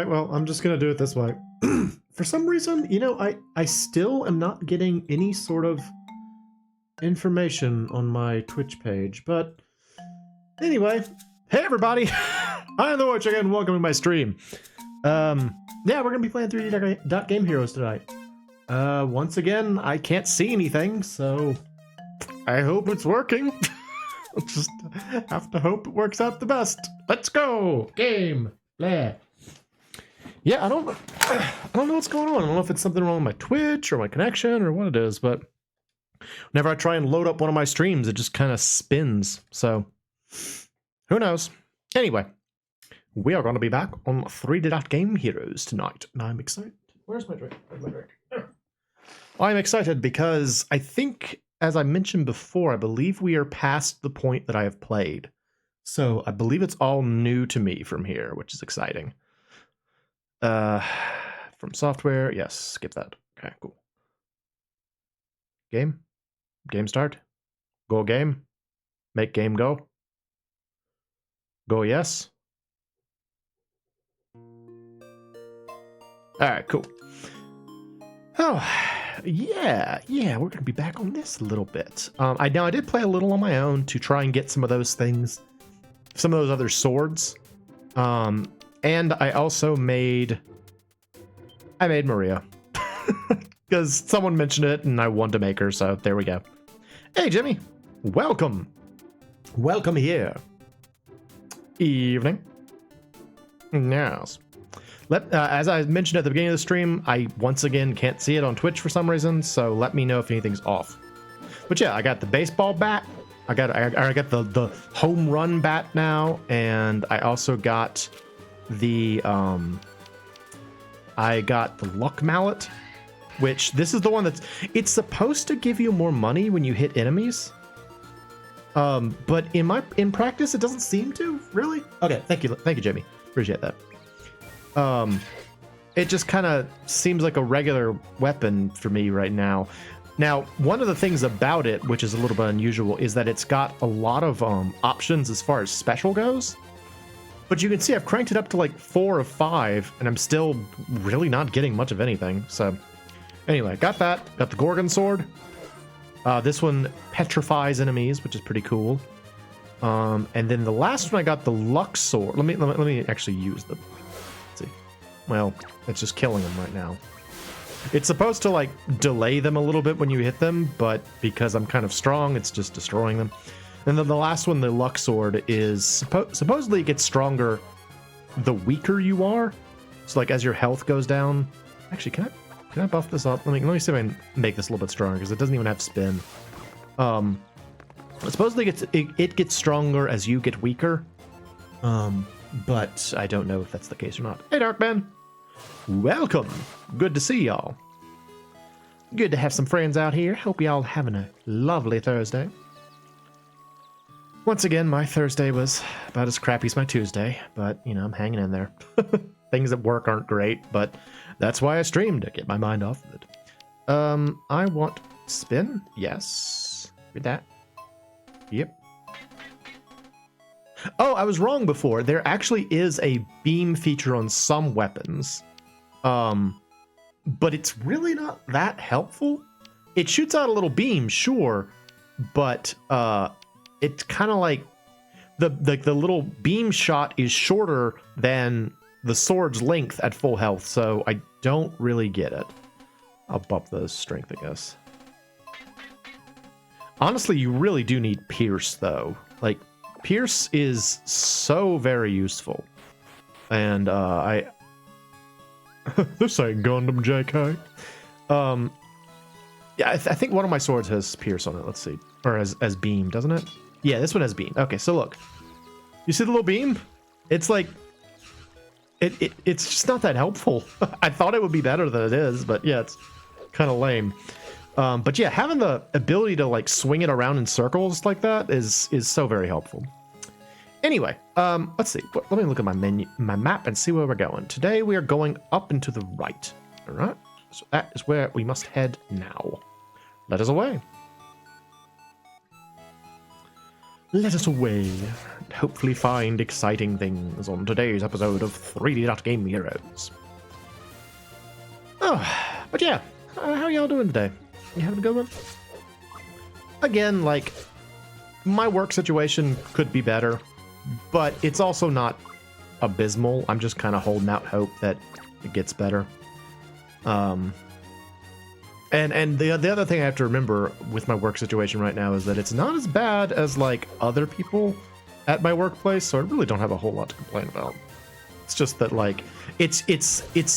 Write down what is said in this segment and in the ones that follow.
well, I'm just gonna do it this way. For some reason, you know, I still am not getting any sort of information on my Twitch page, but anyway, hey everybody, I'm the MoeChicken, welcome to my stream. Yeah, we're gonna be playing 3D Game Heroes tonight. Once again, I can't see anything, so I hope it's working. I'll just have to hope it works out the best. Let's go! Game! Blah. Yeah, I don't know what's going on. I don't know if it's something wrong with my Twitch or my connection or what it is, but whenever I try and load up one of my streams, it just kind of spins. So, who knows? Anyway, we are going to be back on 3D Game Heroes tonight, and I'm excited. Where's my drink? Where's my drink? I'm excited because I think, as I mentioned before, I believe we are past the point that I have played. So I believe it's all new to me from here, which is exciting. From software, yes, skip that. Okay, cool. Game start, go game, make game go, yes. All right, cool. Oh, yeah, we're gonna be back on this a little bit. I did play a little on my own to try and get some of those things, some of those other swords. And I also made Maria because someone mentioned it and I wanted to make her, so there we go. Hey Jimmy, welcome here. Evening. Yes. As I mentioned at the beginning of the stream, I once again can't see it on Twitch for some reason, so let me know if anything's off. But yeah, I got the baseball bat. I got the home run bat now, and I also got the luck mallet, which this is the one it's supposed to give you more money when you hit enemies. But in practice it doesn't seem to, really. Okay, thank you Jimmy, appreciate that. It just kind of seems like a regular weapon for me right now. Now, one of the things about it, which is a little bit unusual, is that it's got a lot of options as far as special goes. But you can see I've cranked it up to like 4 or 5, and I'm still really not getting much of anything. So, anyway, got that. Got the Gorgon sword. This one petrifies enemies, which is pretty cool. And then the last one I got the luck sword. Let me actually use the. Let's see. Well, it's just killing them right now. It's supposed to like delay them a little bit when you hit them, but because I'm kind of strong, it's just destroying them. And then the last one, the luck sword, is supposedly it gets stronger the weaker you are. So like as your health goes down. Actually, can I buff this up? Let me see if I can make this a little bit stronger because it doesn't even have spin. Supposedly it gets stronger as you get weaker. But I don't know if that's the case or not. Hey, Darkman. Welcome. Good to see y'all. Good to have some friends out here. Hope y'all having a lovely Thursday. Once again, my Thursday was about as crappy as my Tuesday, but, you know, I'm hanging in there. Things at work aren't great, but that's why I streamed, to get my mind off of it. I want spin. Yes. Read that. Yep. Oh, I was wrong before. There actually is a beam feature on some weapons. But it's really not that helpful. It shoots out a little beam, sure, but it's kind of like the little beam shot is shorter than the sword's length at full health, so I don't really get it. I'll bump the strength, I guess. Honestly, you really do need Pierce, though. Like, Pierce is so very useful. And this ain't Gundam, JK. Yeah, I think one of my swords has Pierce on it. Let's see. Or as beam, doesn't it? Yeah, this one has beam. Okay, so look. You see the little beam? It's like... It's just not that helpful. I thought it would be better than it is, but yeah, it's kind of lame. But yeah, having the ability to like swing it around in circles like that is so very helpful. Anyway, let's see. Let me look at my map and see where we're going. Today we are going up and to the right. All right. So that is where we must head now. Let us away. let us away and hopefully find exciting things on today's episode of 3D Game Heroes. Oh, but yeah, how y'all doing today? You having a good one? Again, like, my work situation could be better, but it's also not abysmal. I'm just kind of holding out hope that it gets better. And the other thing I have to remember with my work situation right now is that it's not as bad as like other people at my workplace, so I really don't have a whole lot to complain about. It's just that like it's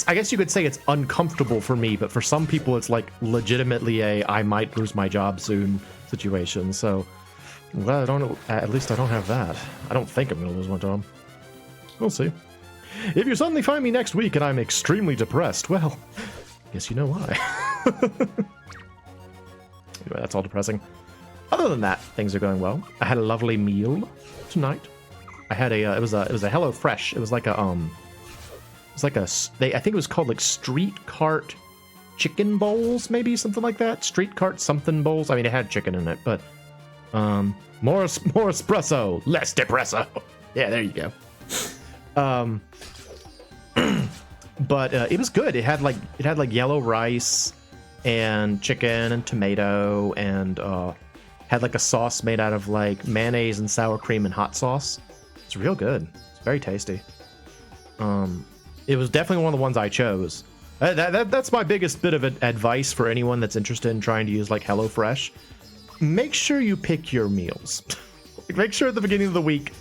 I guess you could say it's uncomfortable for me, but for some people it's like legitimately a I might lose my job soon situation. So well, at least I don't have that. I don't think I'm gonna lose my job. We'll see. If you suddenly find me next week and I'm extremely depressed, well, guess you know why. Anyway, that's all depressing. Other than that, things are going well. I had a lovely meal tonight. I had a it was a HelloFresh. It was like a I think it was called like street cart chicken bowls, maybe something like that. Street cart something bowls. I mean, it had chicken in it, but more espresso, less depresso. Yeah, there you go. But it was good. It had like yellow rice and chicken and tomato and had like a sauce made out of like mayonnaise and sour cream and hot sauce. It's real good. It's very tasty. It was definitely one of the ones I chose. That's my biggest bit of advice for anyone that's interested in trying to use like HelloFresh. Make sure you pick your meals. Make sure at the beginning of the week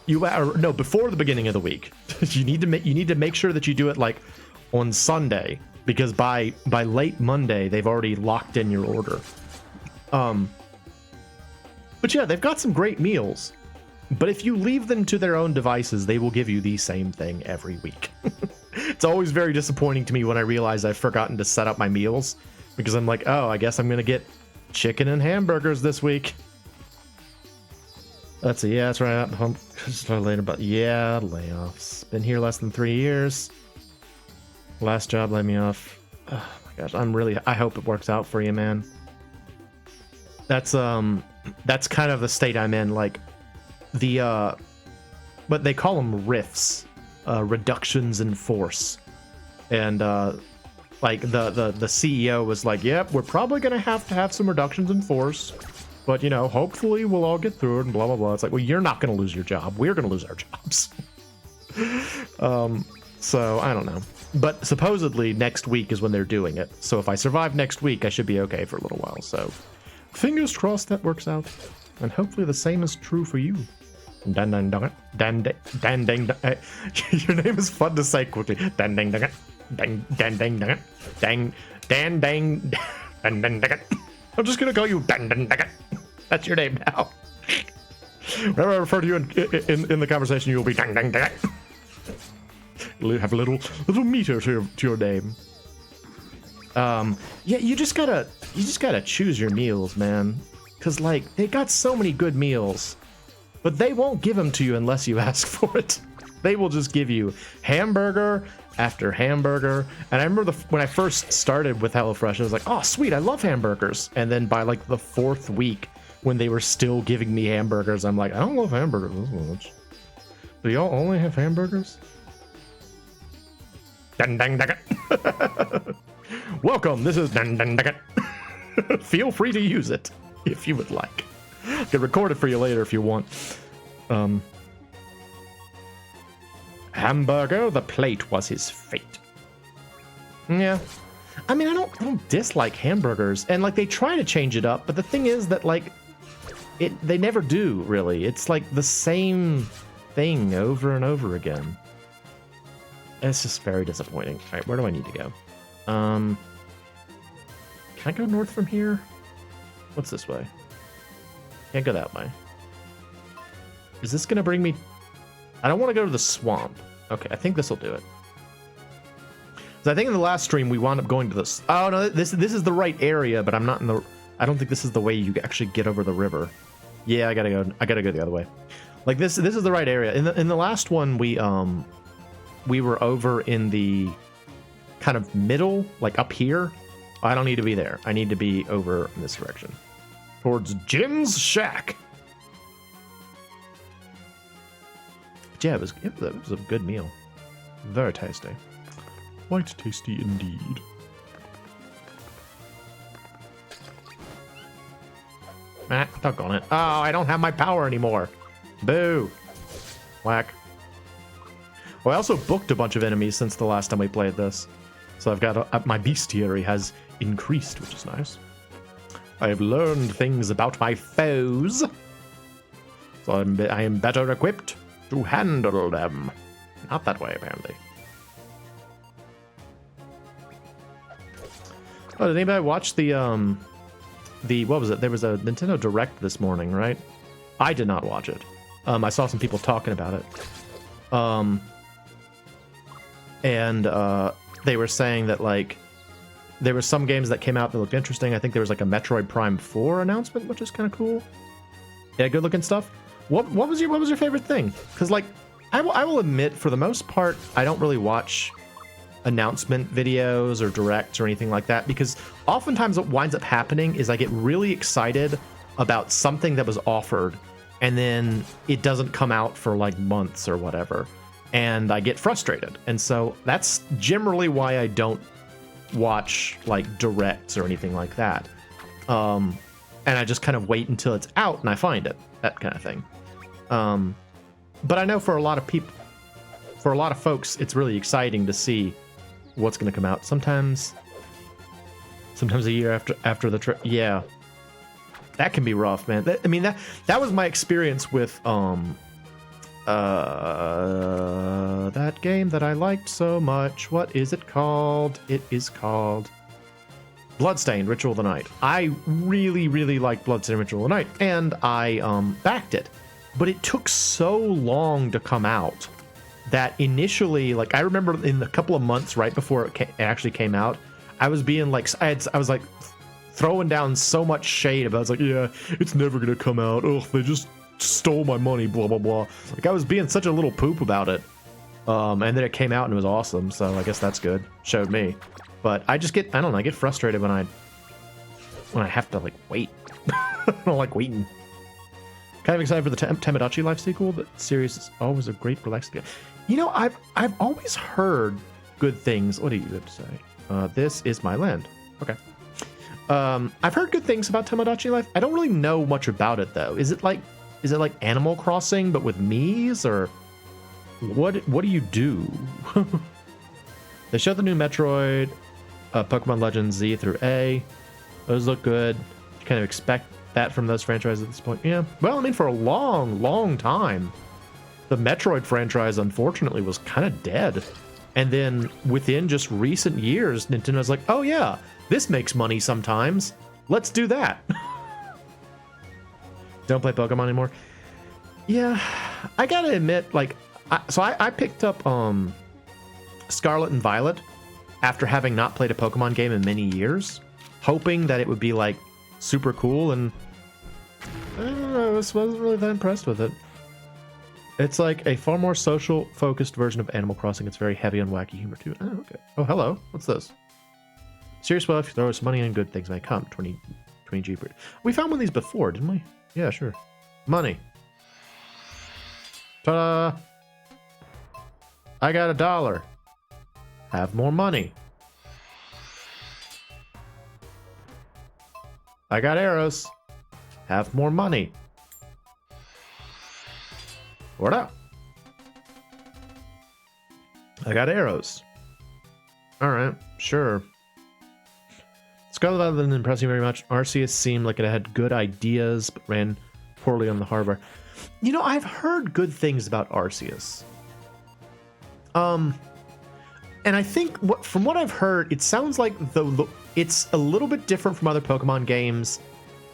before the beginning of the week, you need to make sure that you do it like on Sunday, because by late Monday they've already locked in your order. But yeah, they've got some great meals. But if you leave them to their own devices, they will give you the same thing every week. It's always very disappointing to me when I realize I've forgotten to set up my meals, because I'm like, oh, I guess I'm gonna get chicken and hamburgers this week. Let's see. Yeah, that's right. Later, but yeah, layoffs. Been here less than 3 years. Last job laid me off. Oh my gosh, I hope it works out for you, man. That's kind of the state I'm in. Like but they call them RIFs, reductions in force, and like the CEO was like, yep, we're probably gonna have some reductions in force. But, you know, hopefully we'll all get through it and blah, blah, blah. It's like, well, you're not going to lose your job. We're going to lose our jobs. So, I don't know. But supposedly next week is when they're doing it. So if I survive next week, I should be okay for a little while. So fingers crossed that works out. And hopefully the same is true for you. Dan dang dang dan dan dang. Your name is fun to say quickly. Dan dang dang dang dan dang dang dang dan dang dan dang dang. I'm just gonna call you Dan Dan Dan. That's your name now. Whenever I refer to you in the conversation, you will be Dan Dan Dan. You'll have a little meter to your name. Yeah, you just gotta choose your meals, man. Cause like they got so many good meals, but they won't give them to you unless you ask for it. They will just give you hamburger after hamburger. And I remember when I first started with HelloFresh, I was like, oh, sweet, I love hamburgers. And then by like the 4th week, when they were still giving me hamburgers, I'm like, I don't love hamburgers this much. Do y'all only have hamburgers? Dang, dang, dang. Welcome, this is Dang, dang, dang. Feel free to use it if you would like. I can record it for you later if you want. Hamburger, the plate was his fate. Yeah. I mean, I don't dislike hamburgers, and like they try to change it up, but the thing is that like they never do really. It's like the same thing over and over again. It's just very disappointing. All right, where do I need to go? Can I go north from here? What's this way? Can't go that way. Is this gonna bring me? I don't want to go to the swamp. Okay, I think this will do it. So I think in the last stream we wound up going to this. Oh no, this is the right area, but I'm not in the. I don't think this is the way you actually get over the river. Yeah, I gotta go the other way. Like this is the right area. In the last one we were over in the kind of middle, like up here. I don't need to be there. I need to be over in this direction, towards Jim's shack. yeah, it was a good meal. Very tasty. Quite tasty indeed. Ah, doggone it. Oh, I don't have my power anymore. Boo. Whack. Well, I also booked a bunch of enemies since the last time we played this. So I've got my bestiary has increased, which is nice. I have learned things about my foes. So I am better equipped to handle them. Not that way, apparently. Oh, did anybody watch the what was it? There was a Nintendo Direct this morning, right? I did not watch it. I saw some people talking about it. They were saying that, like, there were some games that came out that looked interesting. I think there was like a Metroid Prime 4 announcement, which is kind of cool. Yeah, good looking stuff. What was your favorite thing? Because, like, I will admit, for the most part, I don't really watch announcement videos or directs or anything like that, because oftentimes what winds up happening is I get really excited about something that was offered, and then it doesn't come out for like months or whatever, and I get frustrated. And so that's generally why I don't watch like directs or anything like that. And I just kind of wait until it's out and I find it, that kind of thing. But I know for a lot of people, for a lot of folks, it's really exciting to see what's going to come out. Sometimes a year after the trip. Yeah, that can be rough, man. That was my experience with that game that I liked so much. What is it called? It is called Bloodstained: Ritual of the Night. I really, really liked Bloodstained: Ritual of the Night, and I backed it. But it took so long to come out that initially, like, I remember in the couple of months right before it actually came out, I was being like, I was like throwing down so much shade about it. I was like, yeah, it's never gonna come out. Oh, they just stole my money, blah blah blah. Like, I was being such a little poop about it. And then it came out and it was awesome, so I guess that's good. Showed me. But I just get, I don't know, I get frustrated when I have to, like, wait. I don't like waiting. Kind of excited for the Tamagotchi Life sequel. The series is always a great relaxing game. You know, I've always heard good things. What do you have to say? This is my land. Okay. I've heard good things about Tamagotchi Life. I don't really know much about it though. Is it like Animal Crossing but with Miis, or what do you do? They showed the new Metroid, Pokemon Legends Z through A. Those look good. You kind of expect that from those franchises at this point. Yeah. Well, I mean, for a long, long time, the Metroid franchise, unfortunately, was kind of dead. And then within just recent years, Nintendo's like, oh yeah, this makes money sometimes. Let's do that. Don't play Pokemon anymore. Yeah, I gotta admit, like, I picked up Scarlet and Violet after having not played a Pokemon game in many years, hoping that it would be like super cool, and I don't know, I wasn't really that impressed with it. It's like a far more social focused version of Animal Crossing. It's very heavy on wacky humor too. Oh, okay. Oh, hello. What's this? Serious, well, if you throw us money and good things may come. 20 G. We found one of these before, didn't we? Yeah, sure. Money. Ta-da! I got $1. Have more money. I got arrows. Have more money. What up? I got arrows. Alright, sure. Scarlet Violet didn't impress me very much. Arceus seemed like it had good ideas, but ran poorly on the hardware. You know, I've heard good things about Arceus. And I think from what I've heard, it sounds like it's a little bit different from other Pokemon games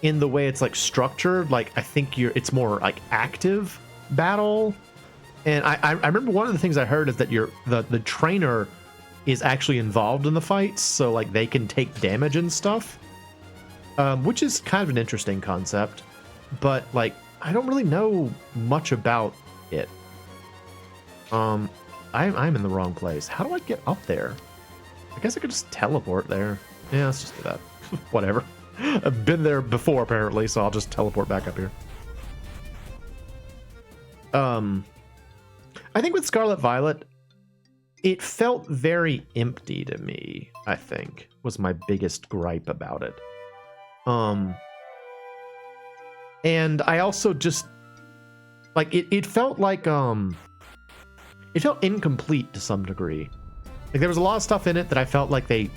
in the way it's like structured. Like, I think it's more like active battle. And I remember one of the things I heard is that the trainer is actually involved in the fights, so like they can take damage and stuff, which is kind of an interesting concept. But like, I don't really know much about it. I'm in the wrong place. How do I get up there? I guess I could just teleport there. Yeah, let's just do that. Whatever. I've been there before apparently, so I'll just teleport back up here. I think with Scarlet Violet, it felt very empty to me, I think, was my biggest gripe about it. And I also just, like, it felt like, it felt incomplete to some degree. Like, there was a lot of stuff in it that I felt like they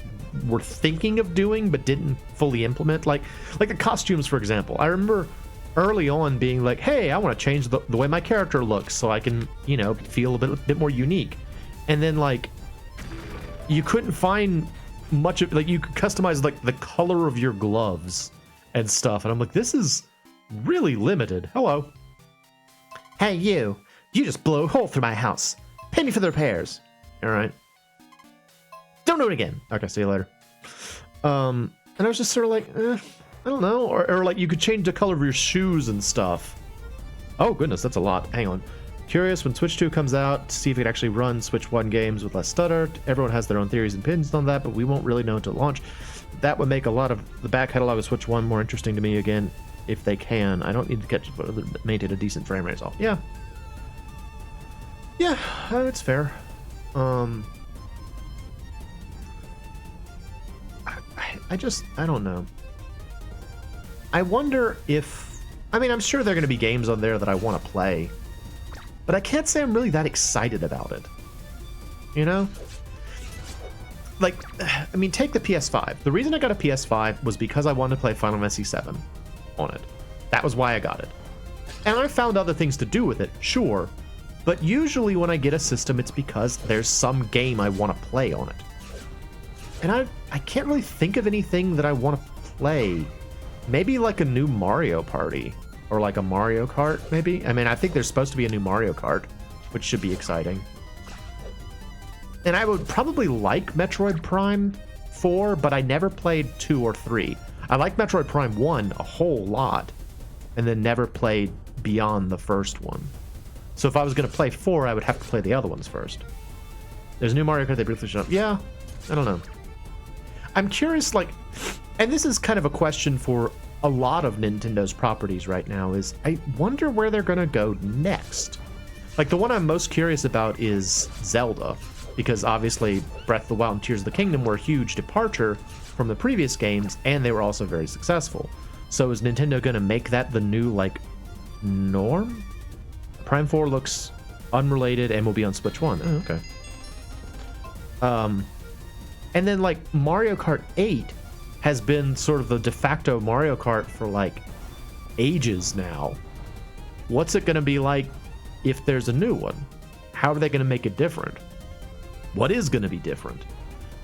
were thinking of doing but didn't fully implement. Like the costumes, for example. I remember early on being like, hey, I want to change the way my character looks so I can, you know, feel a bit more unique. And then, like, you couldn't find much of, like, you could customize, like, the color of your gloves and stuff. And I'm like, this is really limited. Hello. Hey, you just blew a hole through my house. Pay me for the repairs. All right. Don't do it again. Okay, see you later. And I was just sort of like, I don't know. Or like, you could change the color of your shoes and stuff. Oh, goodness, that's a lot. Hang on. Curious when Switch 2 comes out to see if it can actually run Switch 1 games with less stutter. Everyone has their own theories and opinions on that, but we won't really know until launch. That would make a lot of the back catalog of Switch 1 more interesting to me again, if they can. I don't need to maintain a decent frame rate. So, yeah. Yeah, it's fair. I don't know. I wonder if, I mean, I'm sure there are going to be games on there that I want to play, but I can't say I'm really that excited about it. You know? Like, I mean, take the PS5. The reason I got a PS5 was because I wanted to play Final Fantasy VII on it. That was why I got it. And I found other things to do with it, sure, but usually when I get a system, it's because there's some game I want to play on it. And I can't really think of anything that I want to play. Maybe like a new Mario Party, or like a Mario Kart, maybe? I mean, I think there's supposed to be a new Mario Kart, which should be exciting. And I would probably like Metroid Prime 4, but I never played 2 or 3. I like Metroid Prime 1 a whole lot, and then never played beyond the first one. So if I was going to play 4, I would have to play the other ones first. There's a new Mario Kart they briefly showed up. Yeah, I don't know. I'm curious, like, and this is kind of a question for a lot of Nintendo's properties right now, is I wonder where they're going to go next. Like, the one I'm most curious about is Zelda, because obviously Breath of the Wild and Tears of the Kingdom were a huge departure from the previous games, and they were also very successful. So is Nintendo going to make that the new, like, norm? Prime 4 looks unrelated and will be on Switch 1. Oh, okay. And then, like, Mario Kart 8 has been sort of the de facto Mario Kart for, like, ages now. What's it going to be like if there's a new one? How are they going to make it different? What is going to be different?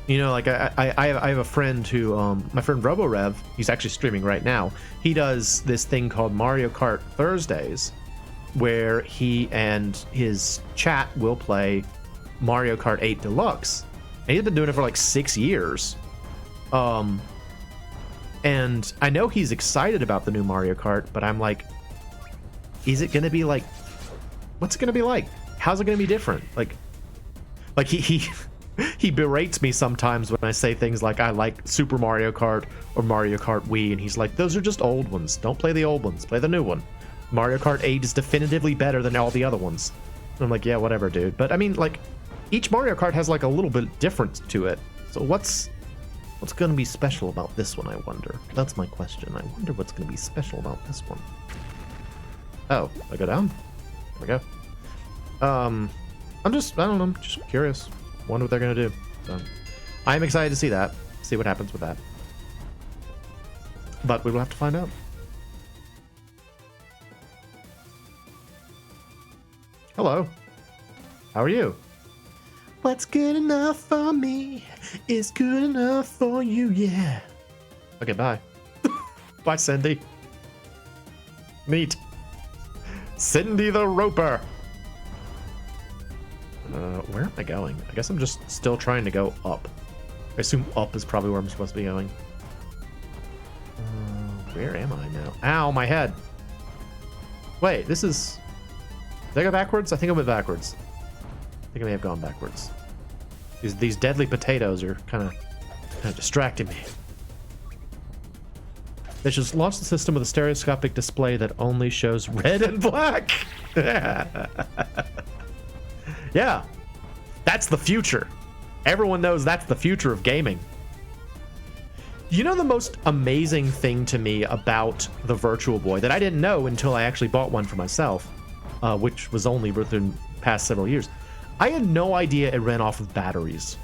You know, like, I have a friend who, my friend RoboRev, he's actually streaming right now. He does this thing called Mario Kart Thursdays, where he and his chat will play Mario Kart 8 Deluxe. And he's been doing it for like 6 years. And I know he's excited about the new Mario Kart, but I'm like, is it going to be like, what's it going to be like? How's it going to be different? Like he he berates me sometimes when I say things like I like Super Mario Kart or Mario Kart Wii, and he's like, those are just old ones. Don't play the old ones. Play the new one. Mario Kart 8 is definitively better than all the other ones. And I'm like, yeah, whatever, dude. But I mean, like, each Mario Kart has like a little bit different to it. So what's going to be special about this one, I wonder? That's my question. I wonder what's going to be special about this one. Oh, I go down? There we go. I don't know, I'm just curious. Wonder what they're going to do. So, I'm excited to see that. See what happens with that. But we will have to find out. Hello. How are you? What's good enough for me is good enough for you, yeah. Okay, bye. Bye, Cindy. Neat. Cindy the Roper. Where am I going? I guess I'm just still trying to go up. I assume up is probably where I'm supposed to be going. Where am I now? Ow, my head. Wait, this is... Did I go backwards? I think I went backwards. I think I may have gone backwards. These deadly potatoes are kind of distracting me. They should launch the system with a stereoscopic display that only shows red and black. Yeah, that's the future. Everyone knows that's the future of gaming. You know the most amazing thing to me about the Virtual Boy that I didn't know until I actually bought one for myself, which was only within the past several years. I had no idea it ran off of batteries.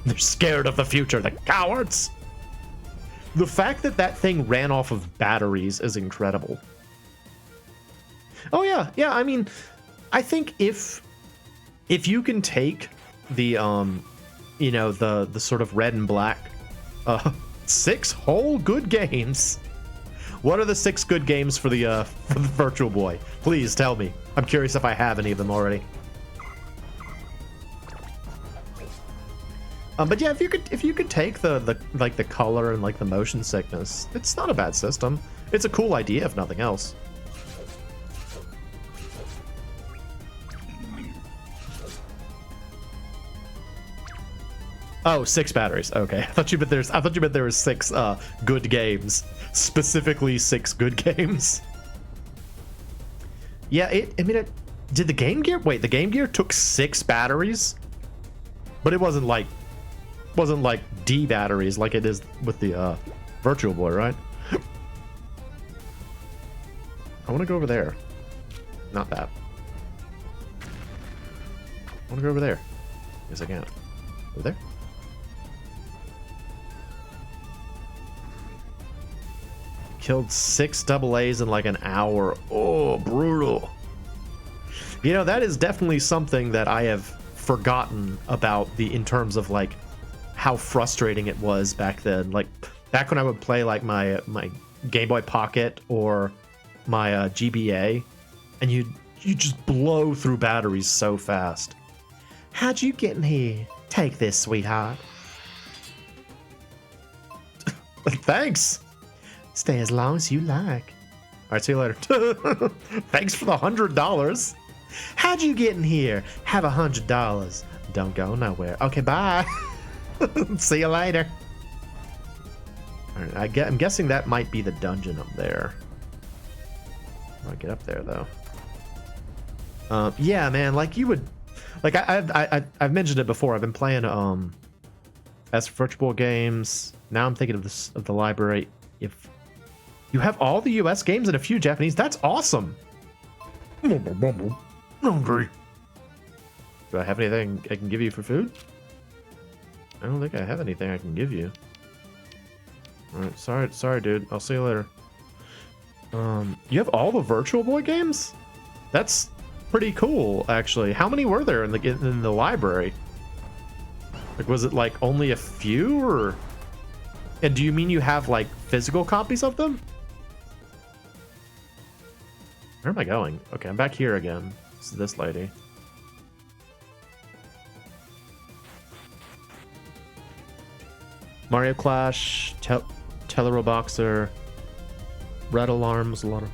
They're scared of the future, the cowards! The fact that that thing ran off of batteries is incredible. Oh yeah, I mean, I think if you can take the you know, the sort of red and black 6 whole good games. What are the 6 good games for the Virtual Boy? Please tell me. I'm curious if I have any of them already. But yeah, if you could take the like the color and like the motion sickness, it's not a bad system. It's a cool idea if nothing else. Oh, 6 batteries. Okay, I thought you meant there were 6 good games, specifically 6 good games. Yeah, did the Game Gear? Wait, the Game Gear took 6 batteries, but it wasn't like D batteries like it is with the Virtual Boy, right? I want to go over there. Not that. I want to go over there. Yes, I can. Over there. Killed 6 AA's in like an hour. Oh, brutal. You know, that is definitely something that I have forgotten about in terms of like how frustrating it was back then. Like back when I would play like my Game Boy Pocket or my GBA, and you just blow through batteries so fast. How'd you get in here? Take this, sweetheart. Thanks. Stay as long as you like. All right, see you later. Thanks for the $100. How'd you get in here? Have $100. Don't go nowhere. Okay, bye. See you later. All right, I'm guessing that might be the dungeon up there. I'll get up there though. Yeah, man. Like you would, like I've mentioned it before. I've been playing as virtual games. Now I'm thinking of the library. If you have all the US games and a few Japanese, that's awesome. Hungry. Do I have anything I can give you for food? I don't think I have anything I can give you. Alright, sorry dude. I'll see you later. You have all the Virtual Boy games? That's pretty cool, actually. How many were there in the library? Like, was it like only a few, or? And do you mean you have like physical copies of them? Where am I going? Okay, I'm back here again. This is this lady. Mario Clash, Teleroboxer, Red Alarm was a lot of.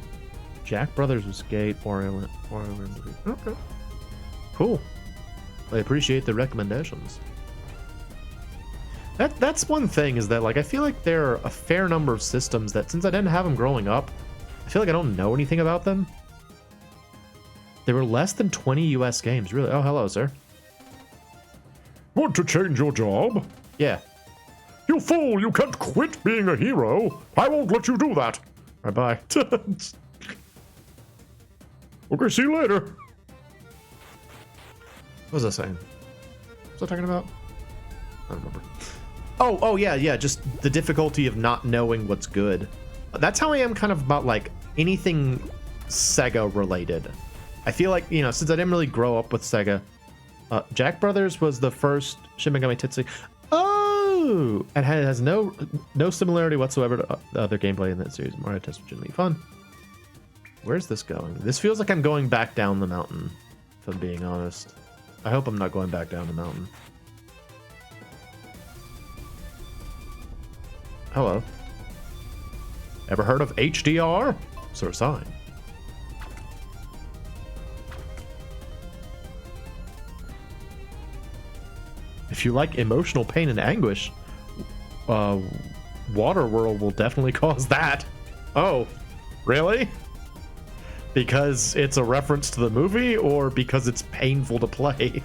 Jack Brothers was Skate, Wario Land. Okay, cool. I appreciate the recommendations. That's one thing, is that like I feel like there are a fair number of systems that, since I didn't have them growing up, I feel like I don't know anything about them. There were less than 20 US games, really. Oh, hello, sir. Want to change your job? Yeah. You fool, you can't quit being a hero. I won't let you do that. Bye-bye. Okay, see you later. What was I saying? What was I talking about? I don't remember. Oh, yeah, just the difficulty of not knowing what's good. That's how I am kind of about, like, anything Sega related. I feel like, you know, since I didn't really grow up with Sega, Jack Brothers was the first Shin Megami Tensei. Oh! And has no similarity whatsoever to the other gameplay in that series. Mario Test was genuinely fun. Where's this going? This feels like I'm going back down the mountain, if I'm being honest. I hope I'm not going back down the mountain. Hello. Ever heard of HDR? Sir sign. If you like emotional pain and anguish, Waterworld will definitely cause that. Oh, really? Because it's a reference to the movie, or because it's painful to play?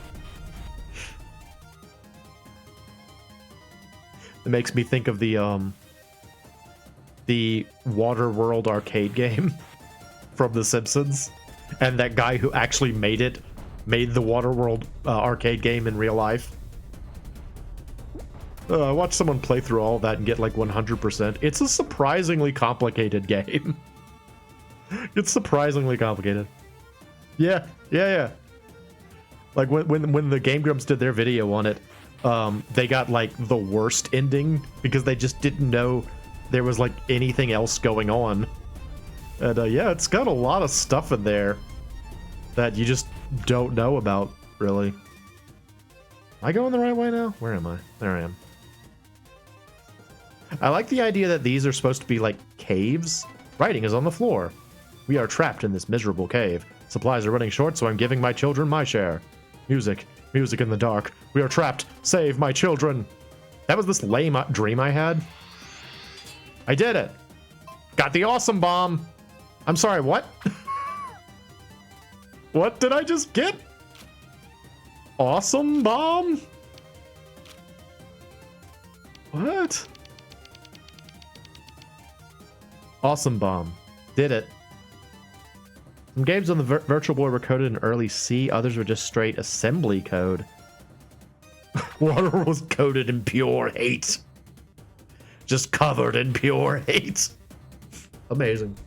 It makes me think of the Waterworld arcade game from The Simpsons, and that guy who actually made the Waterworld arcade game in real life. I watched someone play through all of that and get like 100%. It's a surprisingly complicated game. It's surprisingly complicated. Yeah. Like when the Game Grumps did their video on it, they got like the worst ending because they just didn't know there was like anything else going on. And yeah, it's got a lot of stuff in there that you just don't know about, really. Am I going the right way now? Where am I? There I am. I like the idea that these are supposed to be like caves. Writing is on the floor. We are trapped in this miserable cave. Supplies are running short, so I'm giving my children my share. Music in the dark. We are trapped. Save my children. That was this lame dream I had. I did it. Got the awesome bomb. I'm sorry, what? What did I just get? Awesome bomb? What? Awesome bomb. Did it. Some games on the Virtual Boy were coded in early C, others were just straight assembly code. Water was coded in pure hate. Just covered in pure hate. Amazing.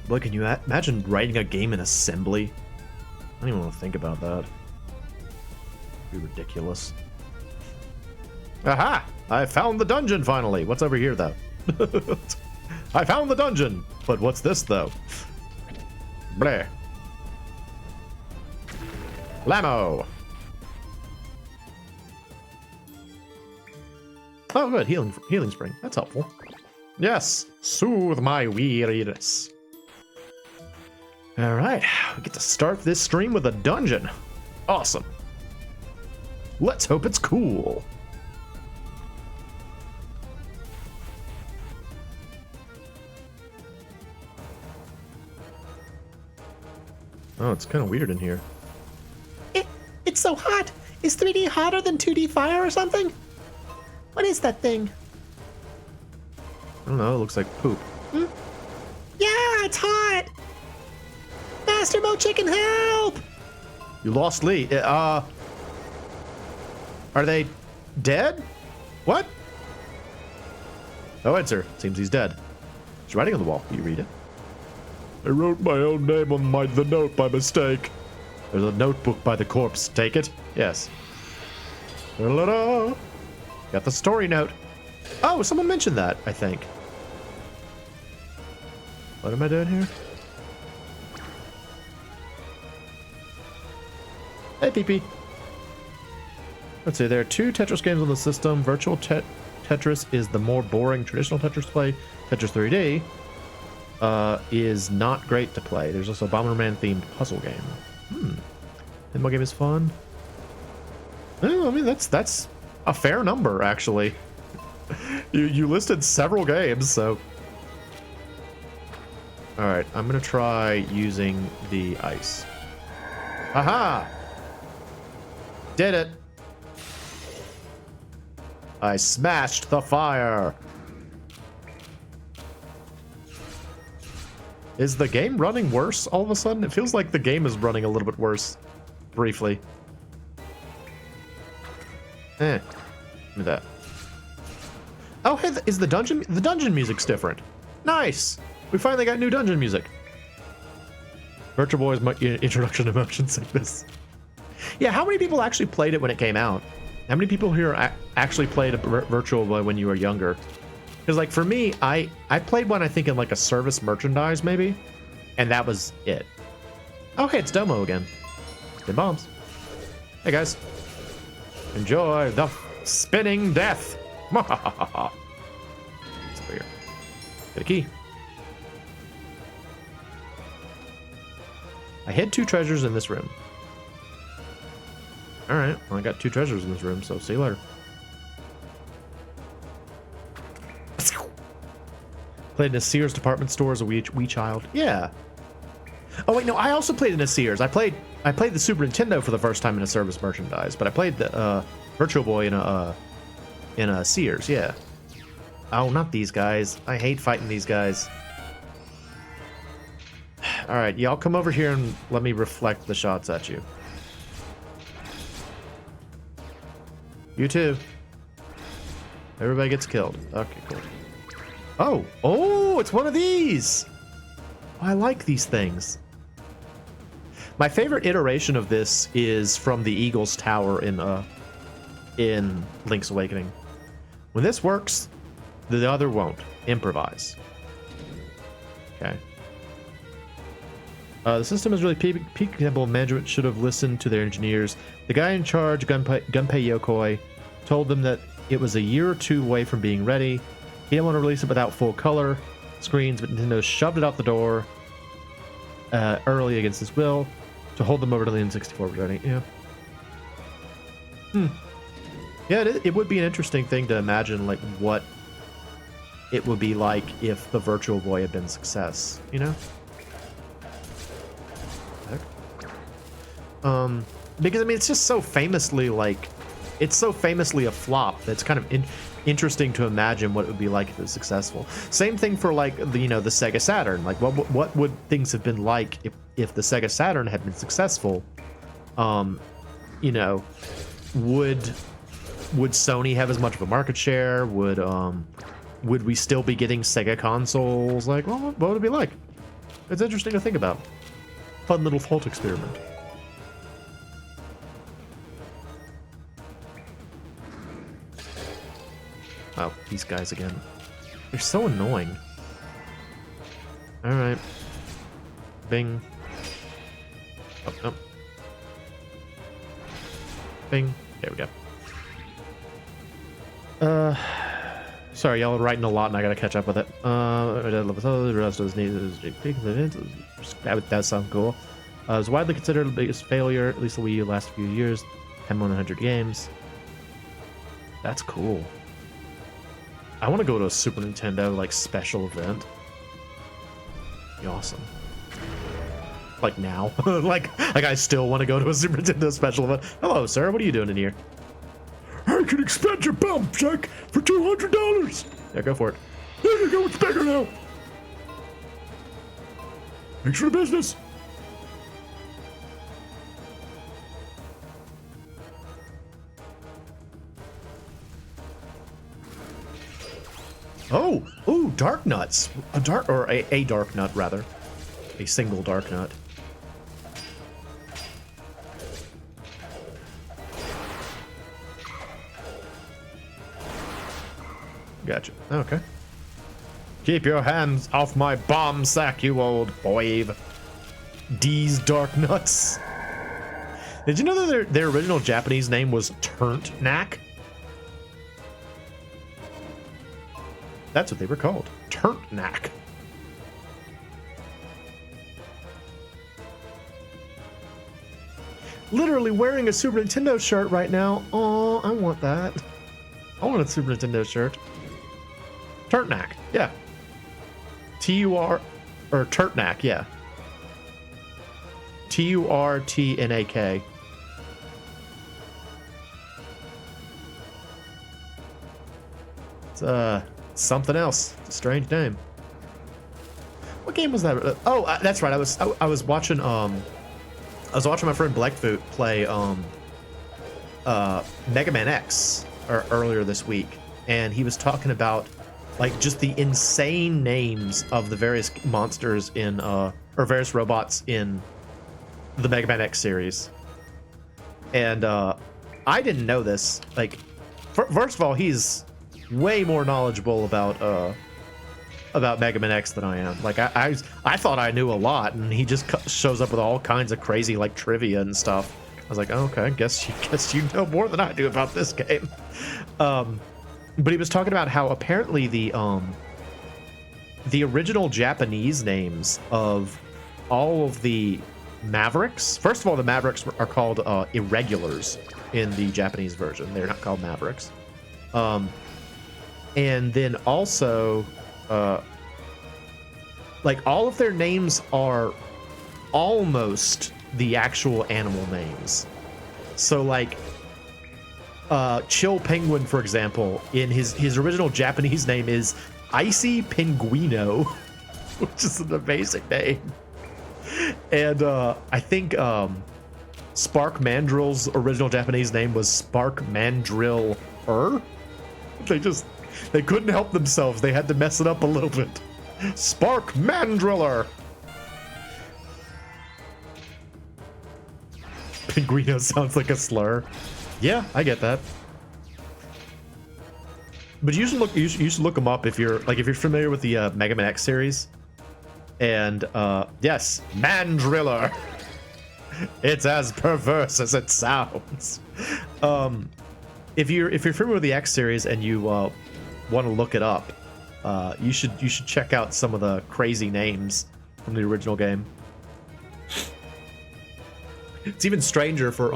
Look, can you imagine writing a game in assembly? I don't even want to think about that. It'd be ridiculous. Aha! I found the dungeon finally. What's over here, though? I found the dungeon! But what's this, though? Bleh. Lamo! Oh, good. Healing spring. That's helpful. Yes! Soothe my weariness. Alright. We get to start this stream with a dungeon. Awesome. Let's hope it's cool. Oh, it's kind of weird in here. It's so hot. Is 3D hotter than 2D fire or something? What is that thing? I don't know. It looks like poop. Hmm? Yeah, it's hot. Master MoeChicken, help! You lost Lee. Are they dead? What? No answer. Seems he's dead. There's writing on the wall. Will you read it? I wrote my own name on the note by mistake. There's a notebook by the corpse. Take it? Yes. Ta-da-da. Got the story note. Oh, someone mentioned that, I think. What am I doing here? Hey, PP. Let's see, there are 2 Tetris games on the system. Virtual Tetris is the more boring traditional Tetris play. Tetris 3D is not great to play. There's also a Bomberman themed puzzle game. Pinball game is fun. Oh, I mean, that's a fair number, actually. You listed several games, so. Alright, I'm gonna try using the ice. Aha! Did it! I smashed the fire! Is the game running worse all of a sudden? It feels like the game is running a little bit worse. Briefly. Give me that. Oh, hey, is the dungeon music's different. Nice! We finally got new dungeon music. Virtual Boy's my introduction to motion sickness. Yeah, how many people actually played it when it came out? How many people here actually played a Virtual Boy when you were younger? Because, like, for me, I played one, I think, in, like, a service merchandise, maybe. And that was it. Oh, hey, it's Domo again. Good bombs. Hey, guys. Enjoy the spinning death. What's over here? Get a key. I hid 2 treasures in this room. Alright, well, I got 2 treasures in this room, so see you later. Played in a Sears department store as a wee child. Yeah. Oh wait, no, I also played in a Sears. I played the Super Nintendo for the first time in a service merchandise, but I played the Virtual Boy in a Sears. Yeah. Oh, not these guys. I hate fighting these guys. All right, y'all come over here and let me reflect the shots at you. You too. Everybody gets killed. Okay, cool. Oh, it's one of these. Oh, I like these things. My favorite iteration of this is from the Eagle's Tower in Link's Awakening. When this works, the other won't. Improvise. Okay. The system is really peak example. Management should have listened to their engineers. The guy in charge, Gunpei Yokoi, told them that it was a year or two away from being ready. He didn't want to release it without full color screens, but Nintendo shoved it out the door early against his will to hold them over to the N64 version. Yeah. Yeah, it would be an interesting thing to imagine, like, what it would be like if the Virtual Boy had been a success, you know? Because, I mean, it's just so famously, like, it's so famously a flop that it's kind of interesting to imagine what it would be like if it was successful. Same thing for, like, the Sega Saturn. Like, what would things have been like if the Sega Saturn had been successful? You know, would Sony have as much of a market share? Would we still be getting Sega consoles? Like, well, what would it be like? It's interesting to think about. Fun little thought experiment. Oh, these guys again. They're so annoying. Alright. Bing. Oh. Bing. There we go. Sorry, y'all are writing a lot and I gotta catch up with it. The rest of that does sound cool. It was widely considered the biggest failure, at least the Wii U last few years. 10-100 games. That's cool. I want to go to a Super Nintendo, like, special event. Be awesome. Like, now. like I still want to go to a Super Nintendo special event. Hello, sir. What are you doing in here? I can expand your bump check for $200. Yeah, go for it. There you go. It's bigger now. Thanks for the business. Oh, dark nuts. A dark nut, rather. A single dark nut. Gotcha. Okay. Keep your hands off my bomb sack, you old boy. D's dark nuts. Did you know that their original Japanese name was Turntnack? That's what they were called. Turntnack. Literally wearing a Super Nintendo shirt right now. Oh, I want that. I want a Super Nintendo shirt. Turntnack, yeah. T-U-R, or Turtnack, yeah. Turtnak. It's, something else. It's a strange name. What game was that? That's right. I was watching my friend Blackfoot play Mega Man X earlier this week, and he was talking about, like, just the insane names of the various monsters in or various robots in the Mega Man X series. And I didn't know this. Like, first of all, he's way more knowledgeable about Mega Man X than I am. Like, I thought I knew a lot, and he just shows up with all kinds of crazy, like, trivia and stuff. I was like, oh, okay, I guess you know more than I do about this game. But he was talking about how apparently the original Japanese names of all of the Mavericks. First of all, the Mavericks are called Irregulars in the Japanese version. They're not called Mavericks. And then also, like all of their names are almost the actual animal names. So like Chill Penguin, for example, in his original Japanese name is Icy Pinguino, which is an amazing name. And I think Spark Mandrill's original Japanese name was Spark Mandrill. They couldn't help themselves. They had to mess it up a little bit. Spark Mandriller. Pinguino sounds like a slur. Yeah, I get that. But you should look them up if you're familiar with the Mega Man X series. And yes, Mandriller. It's as perverse as it sounds. If you're familiar with the X series and you want to look it up, you should check out some of the crazy names from the original game. It's even stranger for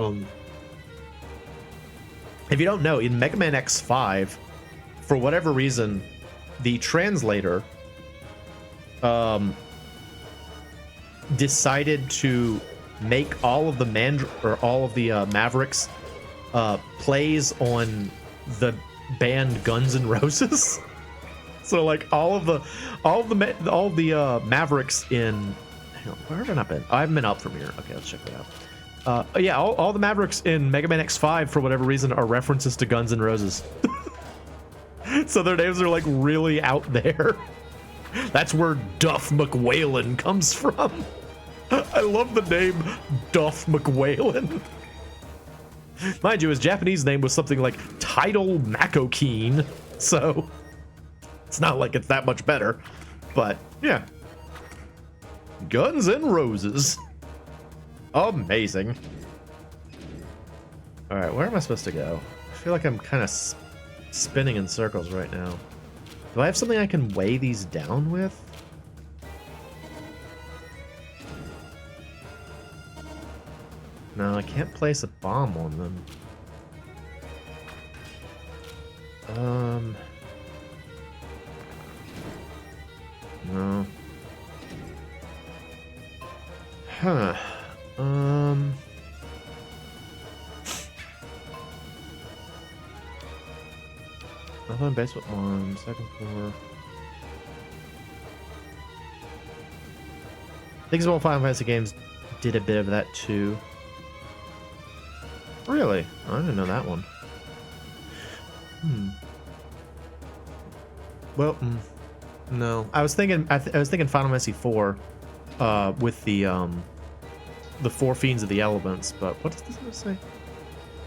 if you don't know, in Mega Man X5, for whatever reason, the translator decided to make all of the Mavericks plays on the band Guns N' Roses. So like all the Mavericks in, hang on, where have I not been? I haven't been up from here. Okay, let's check that out. Yeah, all the Mavericks in Mega Man X5 for whatever reason are references to Guns N' Roses. So their names are like really out there. That's where Duff McWhalen comes from. I love the name Duff McWhalen. Mind you, his Japanese name was something like Tidal Makokeen, so it's not like it's that much better. But yeah, Guns N' Roses. Amazing. All right, where am I supposed to go? I feel like I'm kind of spinning in circles right now. Do I have something I can weigh these down with? No, I can't place a bomb on them. No. Huh. Nothing on basement 1, second floor. I think some old Final Fantasy games did a bit of that too. Really? I didn't know that one. Well, no. I was thinking Final Fantasy 4 with the Four Fiends of the Elements, but what does this say?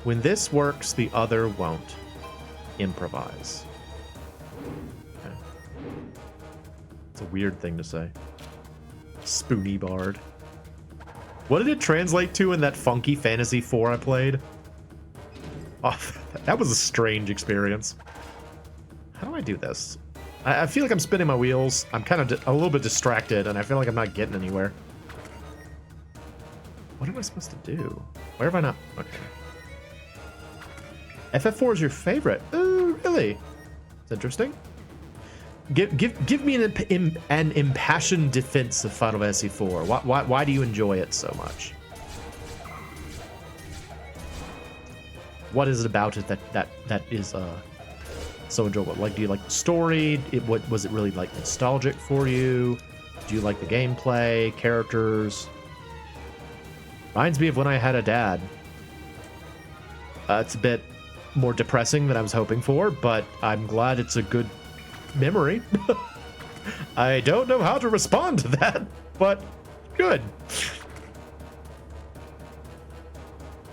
When this works, the other won't. Improvise. Okay. It's a weird thing to say. Spoony Bard. What did it translate to in that Funky Fantasy 4 I played? Oh, that was a strange experience. How do I do this? I feel like I'm spinning my wheels. I'm kind of a little bit distracted, and I feel like I'm not getting anywhere. What am I supposed to do? Where have I not? Okay. FF4 is your favorite? Oh, really? It's interesting. Give me an impassioned defense of Final Fantasy 4. Why do you enjoy it so much? What is it about it that is so enjoyable? Like, do you like the story? What was it really like nostalgic for you? Do you like the gameplay, characters? Reminds me of when I had a dad. It's a bit more depressing than I was hoping for, but I'm glad it's a good memory. I don't know how to respond to that, but good.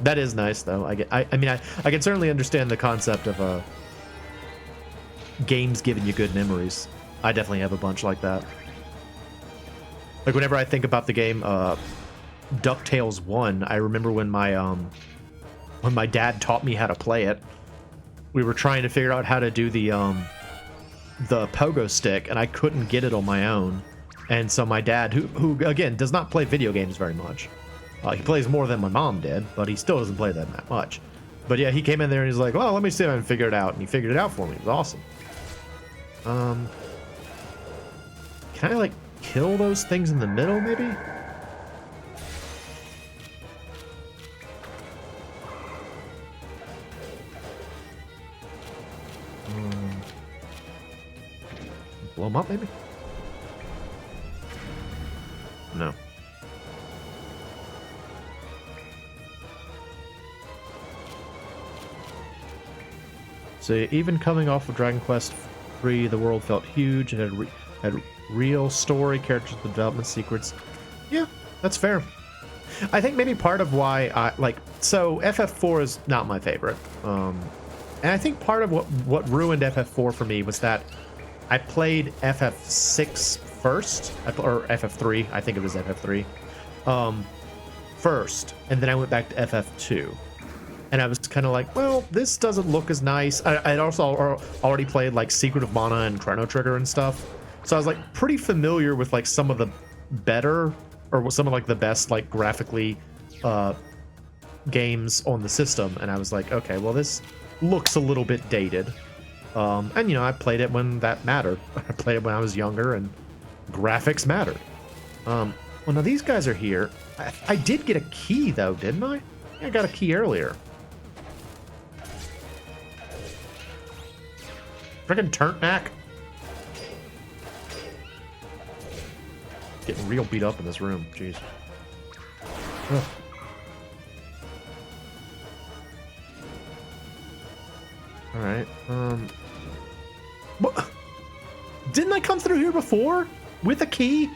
That is nice, though. I can certainly understand the concept of games giving you good memories. I definitely have a bunch like that. Like whenever I think about the game DuckTales 1, I remember when my dad taught me how to play it. We were trying to figure out how to do the pogo stick, and I couldn't get it on my own. And so my dad, who again does not play video games very much, he plays more than my mom did, but he still doesn't play them that much. But yeah, he came in there and he's like, "Well, let me see if I can figure it out," and he figured it out for me. It was awesome. kill those things in the middle, maybe? Blow them up, maybe? No. So even coming off of Dragon Quest III, the world felt huge and had real story, characters, development secrets. Yeah, that's fair. I think maybe part of why so FF4 is not my favorite. And I think part of what ruined FF4 for me was that I played FF6 first, or FF3, I think it was FF3, first, and then I went back to FF2. And I was kind of like, well, this doesn't look as nice. I'd also already played like Secret of Mana and Chrono Trigger and stuff. So I was like pretty familiar with like some of the better, or some of like the best like graphically games on the system. And I was like, okay, well, this looks a little bit dated. And, you know, I played it when that mattered. I played it when I was younger, and graphics mattered. Well, now these guys are here. I did get a key, though, didn't I? I got a key earlier. Frickin' Turntnack. Getting real beat up in this room. Jeez. Ugh. Alright, What? Didn't I come through here before? With a key?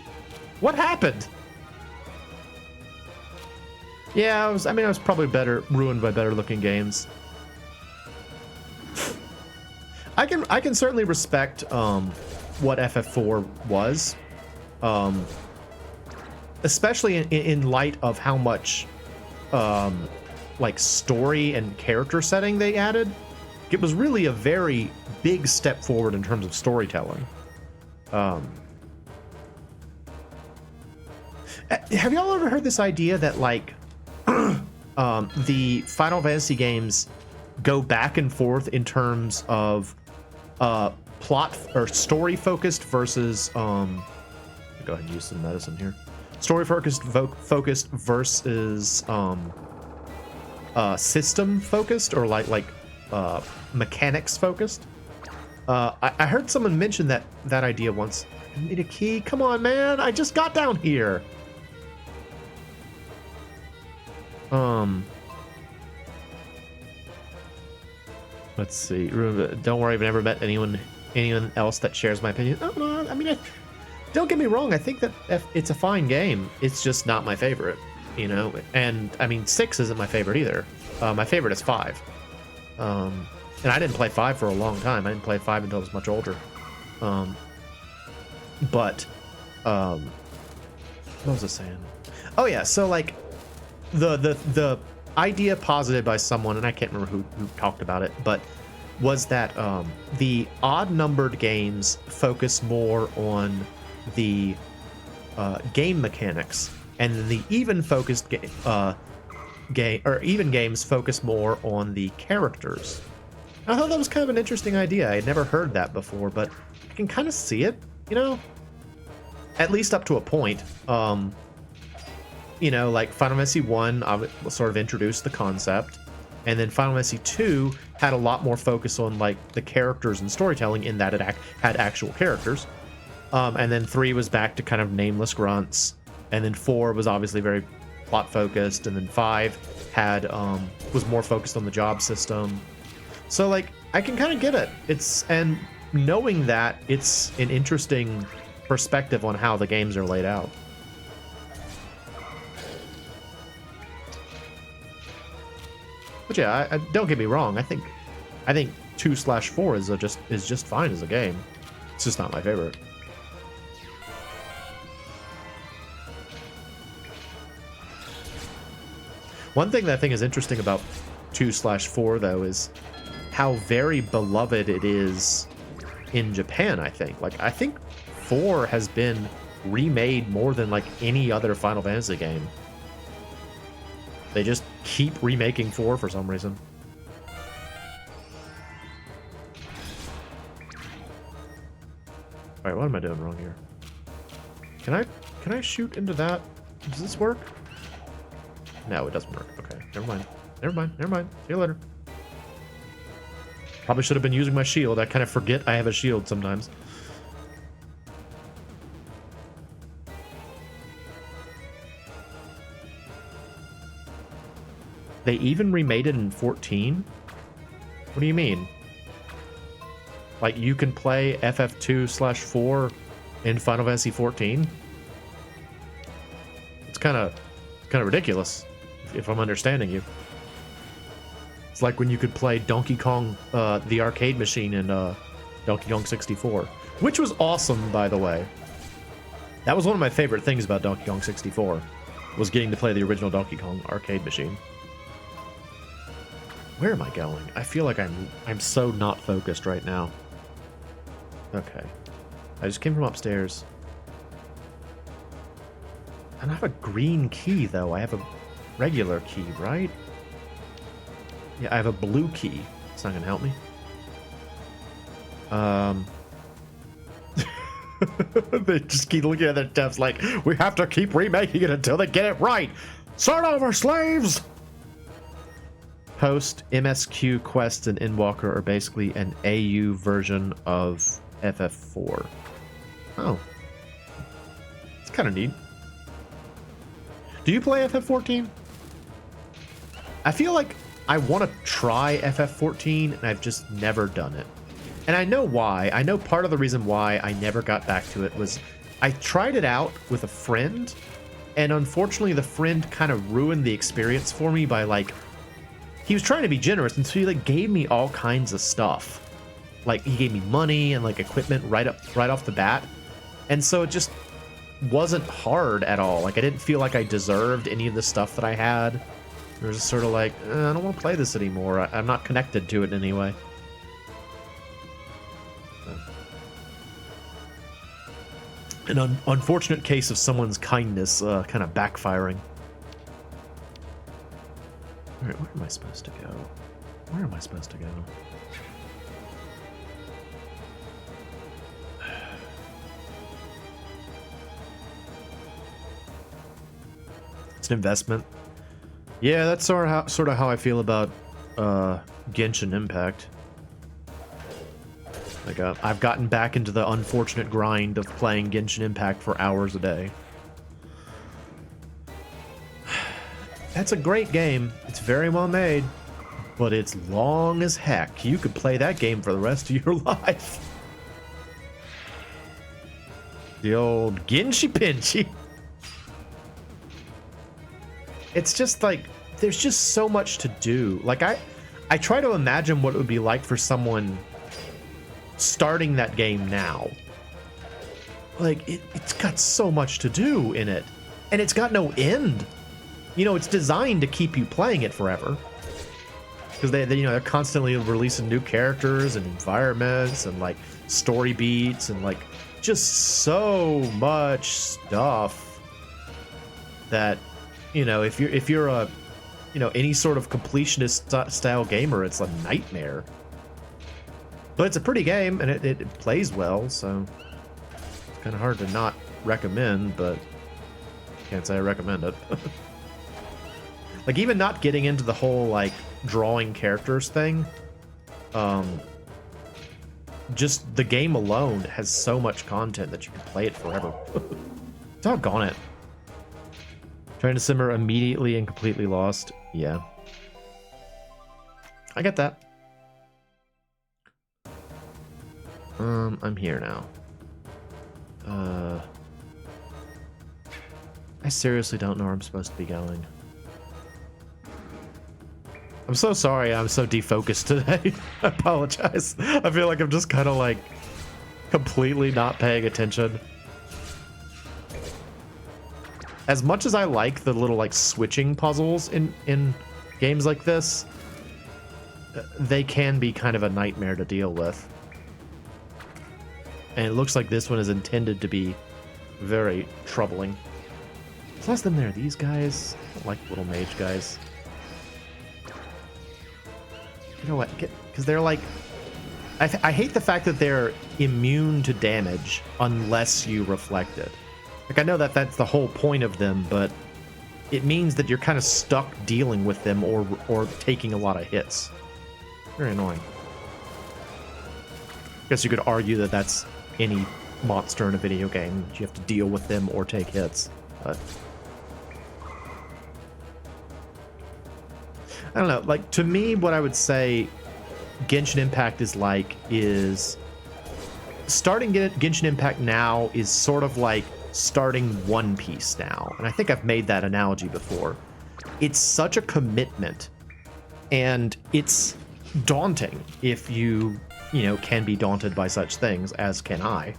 What happened? Yeah, I was probably ruined by better looking games. I can certainly respect what FF4 was. Especially in light of how much like story and character setting they added. It was really a very big step forward in terms of storytelling. Have y'all ever heard this idea that like the Final Fantasy games go back and forth in terms of plot or story focused versus go ahead and use some medicine here. Story focused versus system focused, or like mechanics focused. I heard someone mention that idea once. I need a key. Come on, man! I just got down here. Let's see. Don't worry, I've never met anyone else that shares my opinion. Oh, no, I mean, don't get me wrong. I think that it's a fine game. It's just not my favorite, you know. And I mean, 6 isn't my favorite either. My favorite is 5. And I didn't play 5 for a long time. I didn't play 5 until I was much older. What was I saying? Oh yeah, so like the idea posited by someone, and I can't remember who talked about it, but was that the odd numbered games focus more on the game mechanics, and then the even focused even games focus more on the characters. I thought that was kind of an interesting idea. I had never heard that before, but I can kind of see it, you know, at least up to a point. You know, like Final Fantasy 1 sort of introduced the concept, and then Final Fantasy 2 had a lot more focus on like the characters and storytelling, in that it had actual characters. And then 3 was back to kind of nameless grunts, and then 4 was obviously very plot focused, and then 5 had was more focused on the job system. So like I can kind of get it. And knowing that, it's an interesting perspective on how the games are laid out. But yeah, I don't get me wrong. I think 2/4 is just fine as a game. It's just not my favorite. One thing that I think is interesting about 2/4 though is how very beloved it is in Japan. I think 4 has been remade more than like any other Final Fantasy game. They just keep remaking 4 for some reason. Alright, what am I doing wrong here? Can I shoot into that? Does this work? No, it doesn't work. Okay, never mind. Never mind. Never mind. See you later. Probably should have been using my shield. I kind of forget I have a shield sometimes. They even remade it in 14? What do you mean? Like, you can play FF2/4 in Final Fantasy 14? It's kind of ridiculous, if I'm understanding you. It's like when you could play Donkey Kong, the arcade machine in Donkey Kong 64, which was awesome, by the way. That was one of my favorite things about Donkey Kong 64, was getting to play the original Donkey Kong arcade machine. Where am I going? I feel like I'm so not focused right now. Okay. I just came from upstairs. I don't have a green key, though. I have a regular key, right? Yeah, I have a blue key. It's not gonna help me. They just keep looking at their devs like, we have to keep remaking it until they get it right. Start over, slaves! Post, MSQ quests, and Endwalker are basically an AU version of FF4. Oh. It's kind of neat. Do you play FF14? I feel like I want to try FF14, and I've just never done it. And I know why. I know part of the reason why I never got back to it was I tried it out with a friend, and unfortunately the friend kind of ruined the experience for me by, like, he was trying to be generous, and so he, like, gave me all kinds of stuff. Like, he gave me money and, like, equipment right off the bat. And so it just wasn't hard at all. Like, I didn't feel like I deserved any of the stuff that I had. It was just sort of like, I don't want to play this anymore. I'm not connected to it in any way. An unfortunate case of someone's kindness kind of backfiring. Alright, where am I supposed to go? Where am I supposed to go? It's an investment. Yeah, that's sort of how I feel about Genshin Impact. Like, I've gotten back into the unfortunate grind of playing Genshin Impact for hours a day. That's a great game. It's very well made, but it's long as heck. You could play that game for the rest of your life. The old Genshi Pinchy. It's just like, there's just so much to do. Like, I try to imagine what it would be like for someone starting that game now. Like, it's got so much to do in it, and it's got no end. You know, it's designed to keep you playing it forever, because they you know, they're constantly releasing new characters and environments and, like, story beats and, like, just so much stuff that, you know, if you're a, you know, any sort of completionist style gamer, it's a nightmare. But it's a pretty game, and it plays well, so it's kind of hard to not recommend, but can't say I recommend it. Like, even not getting into the whole, like, drawing characters thing, just the game alone has so much content that you can play it forever. Doggone it. Trying to simmer immediately and completely lost. Yeah. I get that. I'm here now. I seriously don't know where I'm supposed to be going. I'm so sorry I'm so defocused today. I apologize. I feel like I'm just kind of, like, completely not paying attention. As much as I like the little, like, switching puzzles in games like this, they can be kind of a nightmare to deal with. And it looks like this one is intended to be very troubling. Plus, then there are these guys. I don't like little mage guys. You know what? Because they're like... I hate the fact that they're immune to damage unless you reflect it. Like, I know that that's the whole point of them, but it means that you're kind of stuck dealing with them or taking a lot of hits. Very annoying. Guess you could argue that that's any monster in a video game. You have to deal with them or take hits. But I don't know. Like, to me, what I would say Genshin Impact is like is starting Genshin Impact now is sort of like starting One Piece now. And I think I've made that analogy before. It's such a commitment, and it's daunting if you know, can be daunted by such things, as can I.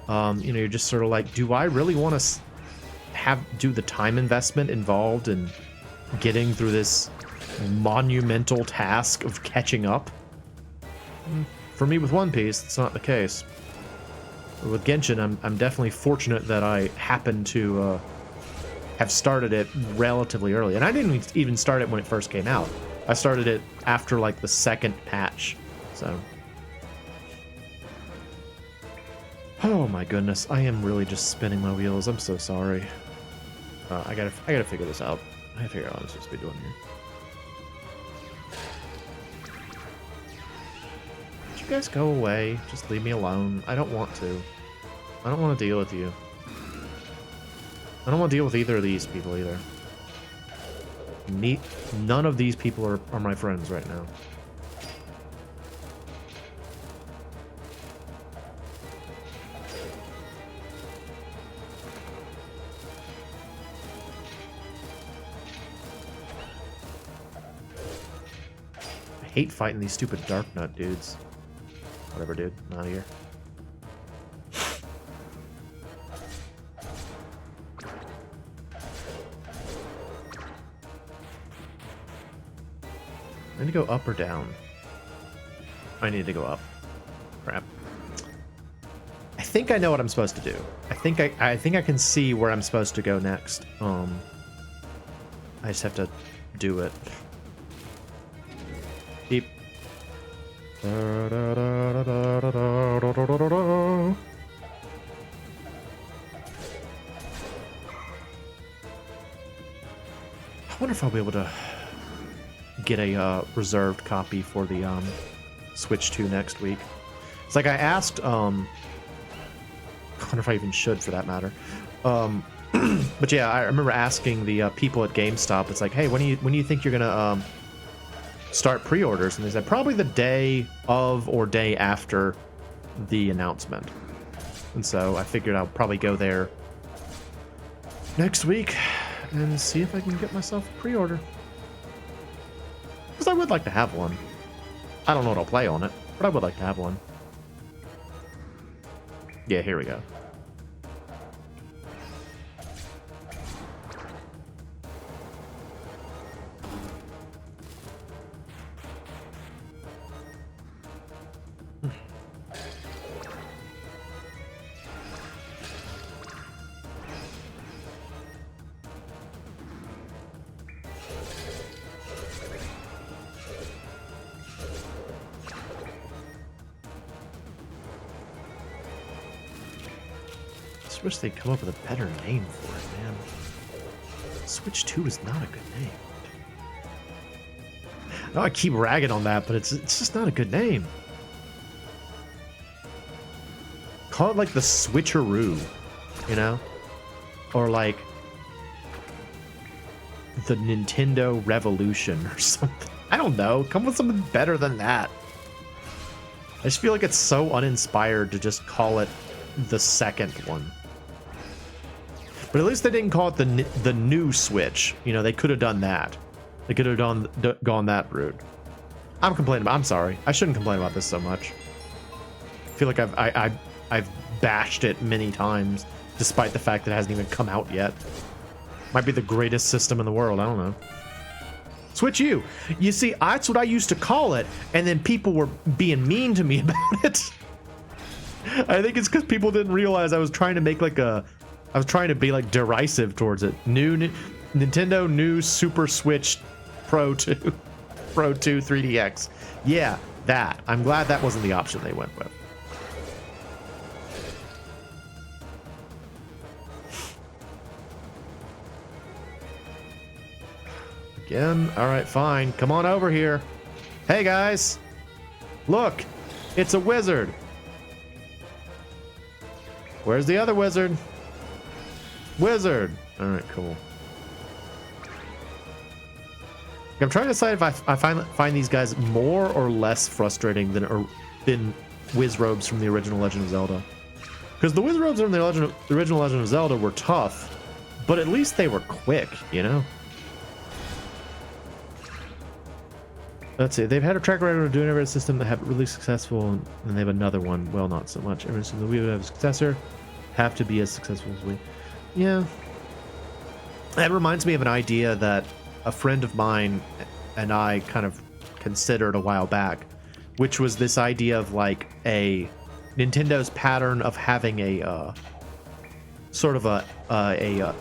You know, you're just sort of like, do I really want to do the time investment involved in getting through this monumental task of catching up? For me, with One Piece, it's not the case. But with Genshin, I'm definitely fortunate that I happened to have started it relatively early. And I didn't even start it when it first came out. I started it after, like, the second patch. So... oh my goodness, I am really just spinning my wheels. I'm so sorry. I gotta figure this out. I gotta figure out what I'm supposed to be doing here. Would you guys go away? Just leave me alone. I don't want to. I don't want to deal with you. I don't want to deal with either of these people either. None of these people are my friends right now. I hate fighting these stupid Dark Nut dudes. Whatever, dude. I'm out of here. I need to go up or down? I need to go up. Crap. I think I know what I'm supposed to do. I think I can see where I'm supposed to go next. I just have to do it. Beep. I wonder if I'll be able to get a reserved copy for the Switch 2 next week. It's like I asked, I wonder if I even should for that matter. But yeah, I remember asking the people at GameStop. It's like, hey, when do you think you're gonna start pre-orders? And they said probably the day of or day after the announcement. And so I figured I'll probably go there next week and see if I can get myself a pre-order. Because I would like to have one. I don't know what I'll play on it, but I would like to have one. Yeah, here we go. I wish they'd come up with a better name for it, man. Switch 2 is not a good name. No, I keep ragging on that, but it's just not a good name. Call it like the Switcheroo, you know? Or like the Nintendo Revolution or something. I don't know. Come with something better than that. I just feel like it's so uninspired to just call it the second one. But at least they didn't call it the new Switch. You know, they could have done that. They could have gone that route. I'm complaining. I'm sorry. I shouldn't complain about this so much. I feel like I've bashed it many times, despite the fact that it hasn't even come out yet. Might be the greatest system in the world. I don't know. Switch U. You see, that's what I used to call it, and then people were being mean to me about it. I think it's because people didn't realize I was trying to make like I was trying to be like derisive towards it. Nintendo new Super Switch Pro 2 3DX. Yeah, that. I'm glad that wasn't the option they went with. Again? Alright, fine. Come on over here. Hey, guys. Look. It's a wizard. Where's the other wizard? Wizard. Alright, cool. I'm trying to decide if I find these guys more or less frustrating than Wiz Robes from the original Legend of Zelda. Because the Wiz Robes from the original Legend of Zelda were tough, but at least they were quick, you know? Let's see. They've had a track record of doing every system that have really successful, and they have another one. Well, not so much. Every system that we would have a successor have to be as successful as we. Yeah. That reminds me of an idea that a friend of mine and I kind of considered a while back, which was this idea of like a Nintendo's pattern of having a sort of a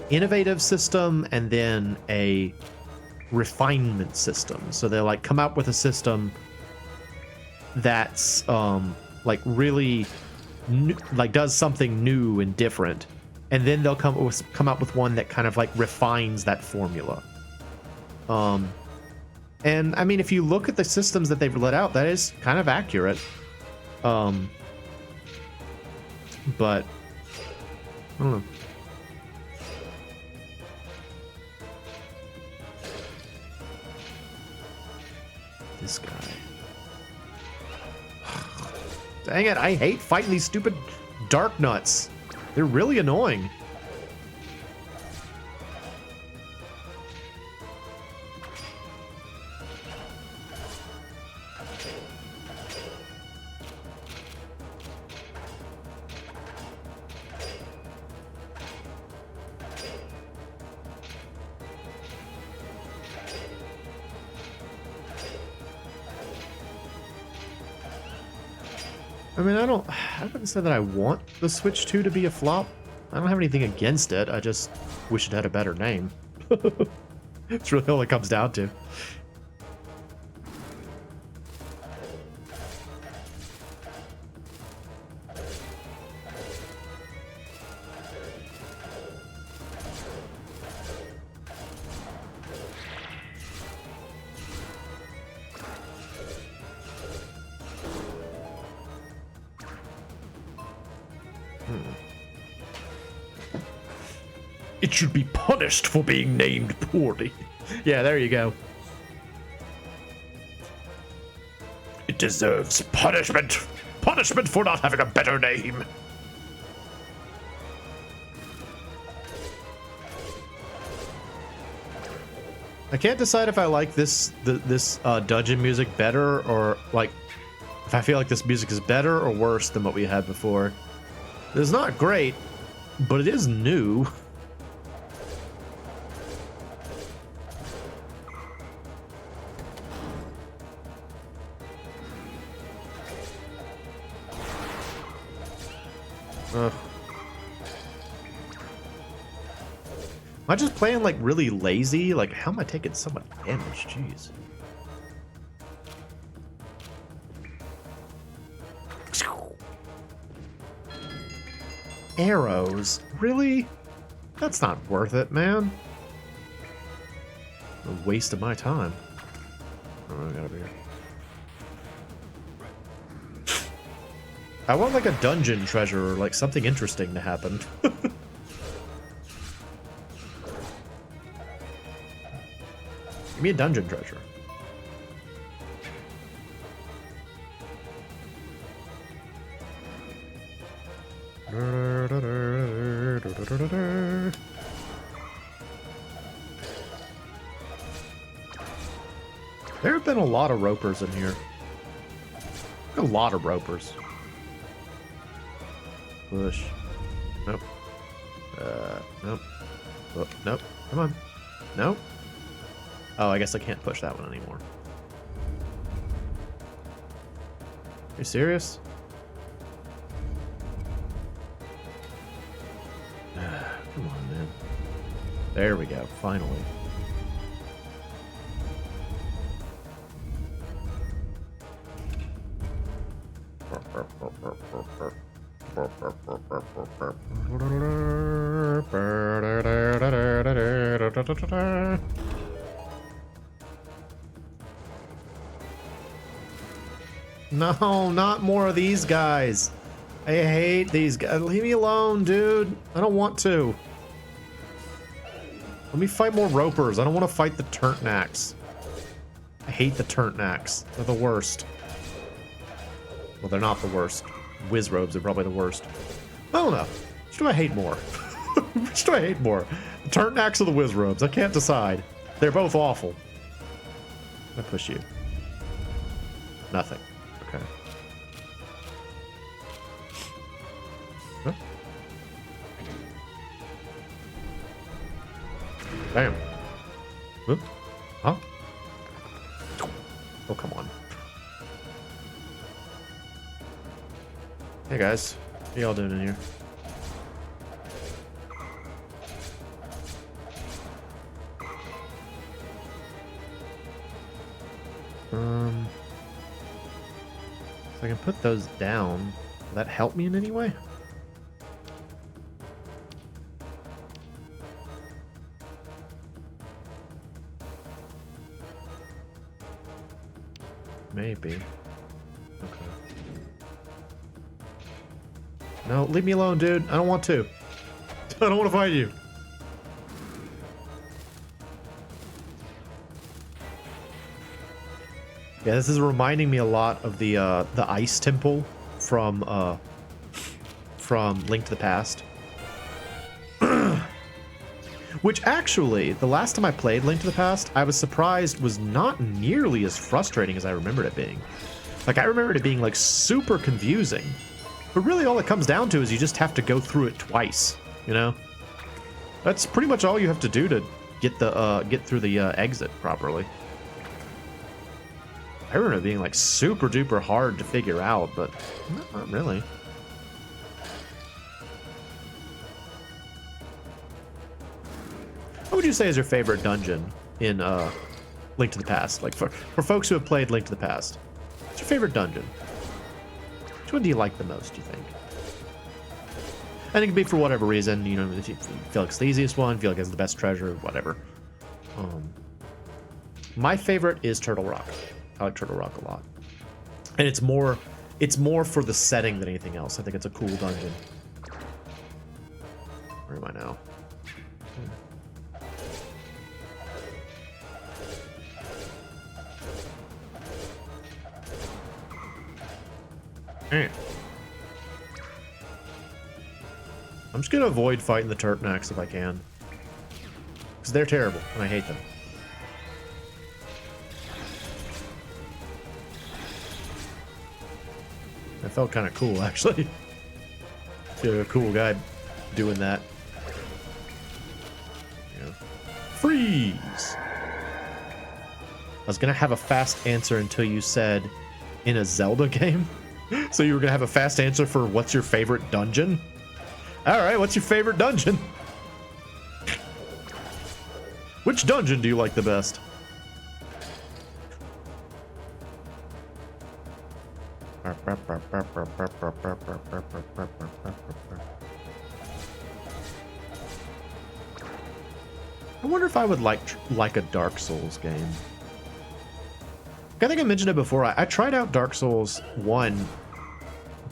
innovative system and then a refinement system. So they like come out with a system that's like really like does something new and different, and then they'll come out with one that kind of like refines that formula. And I mean, if you look at the systems that they've let out, that is kind of accurate. But I don't know. This guy. Dang it, I hate fighting these stupid dark nuts. They're really annoying. I mean, I wouldn't say that I want the Switch 2 to be a flop. I don't have anything against it. I just wish it had a better name. It's really all it comes down to. It should be punished for being named poorly. Yeah, there you go. It deserves punishment. Punishment for not having a better name. I can't decide if I like this dungeon music better, or like if I feel like this music is better or worse than what we had before. It's not great, but it is new. Am I just playing like really lazy? Like, how am I taking so much damage? Jeez. Arrows? Really? That's not worth it, man. A waste of my time. Oh, I gotta be here. I want like a dungeon treasure or like something interesting to happen. Give me a dungeon treasure. There have been a lot of ropers in here. A lot of ropers. Push. Nope. Nope. Oh, nope. Come on. Nope. Oh, I guess I can't push that one anymore. You serious? Come on, man. There we go. Finally. No, not more of these guys. I hate these guys. Leave me alone, dude. I don't want to. Let me fight more ropers. I don't want to fight the Turtnacks. I hate the Turtnacks. They're the worst. Well, they're not the worst. Wizrobes are probably the worst. I don't know. Which do I hate more? Which do I hate more? The Turtnacks or the Wizrobes? I can't decide. They're both awful. I push you. Nothing. Okay. Huh? Damn. Huh? Huh? Oh, come on. Hey guys, what y'all doing in here? So I can put those down. Will that help me in any way? Maybe. Okay. No, leave me alone, dude. I don't want to. I don't want to fight you. Yeah, this is reminding me a lot of the ice temple from Link to the Past. Which actually, the last time I played Link to the Past, I was surprised was not nearly as frustrating as I remembered it being. Like, I remembered it being like super confusing. But really all it comes down to is you just have to go through it twice, you know? That's pretty much all you have to do to get through the exit properly. I remember it being like super duper hard to figure out, but not really. What would you say is your favorite dungeon in Link to the Past? Like for folks who have played Link to the Past, what's your favorite dungeon? Which one do you like the most, do you think? And it can be for whatever reason, you know, if you feel like it's the easiest one, feel like it's the best treasure, whatever. My favorite is Turtle Rock. I like Turtle Rock a lot. And it's more for the setting than anything else. I think it's a cool dungeon. Where am I now? Alright. I'm just gonna avoid fighting the Turtnacks if I can. Because they're terrible, and I hate them. That felt kind of cool, actually. Feel a cool guy doing that. Yeah. Freeze! I was gonna have a fast answer until you said, in a Zelda game? So you were gonna have a fast answer for what's your favorite dungeon? Alright, what's your favorite dungeon? Which dungeon do you like the best? I wonder if I would like a Dark Souls game. I think I mentioned it before. I tried out Dark Souls 1.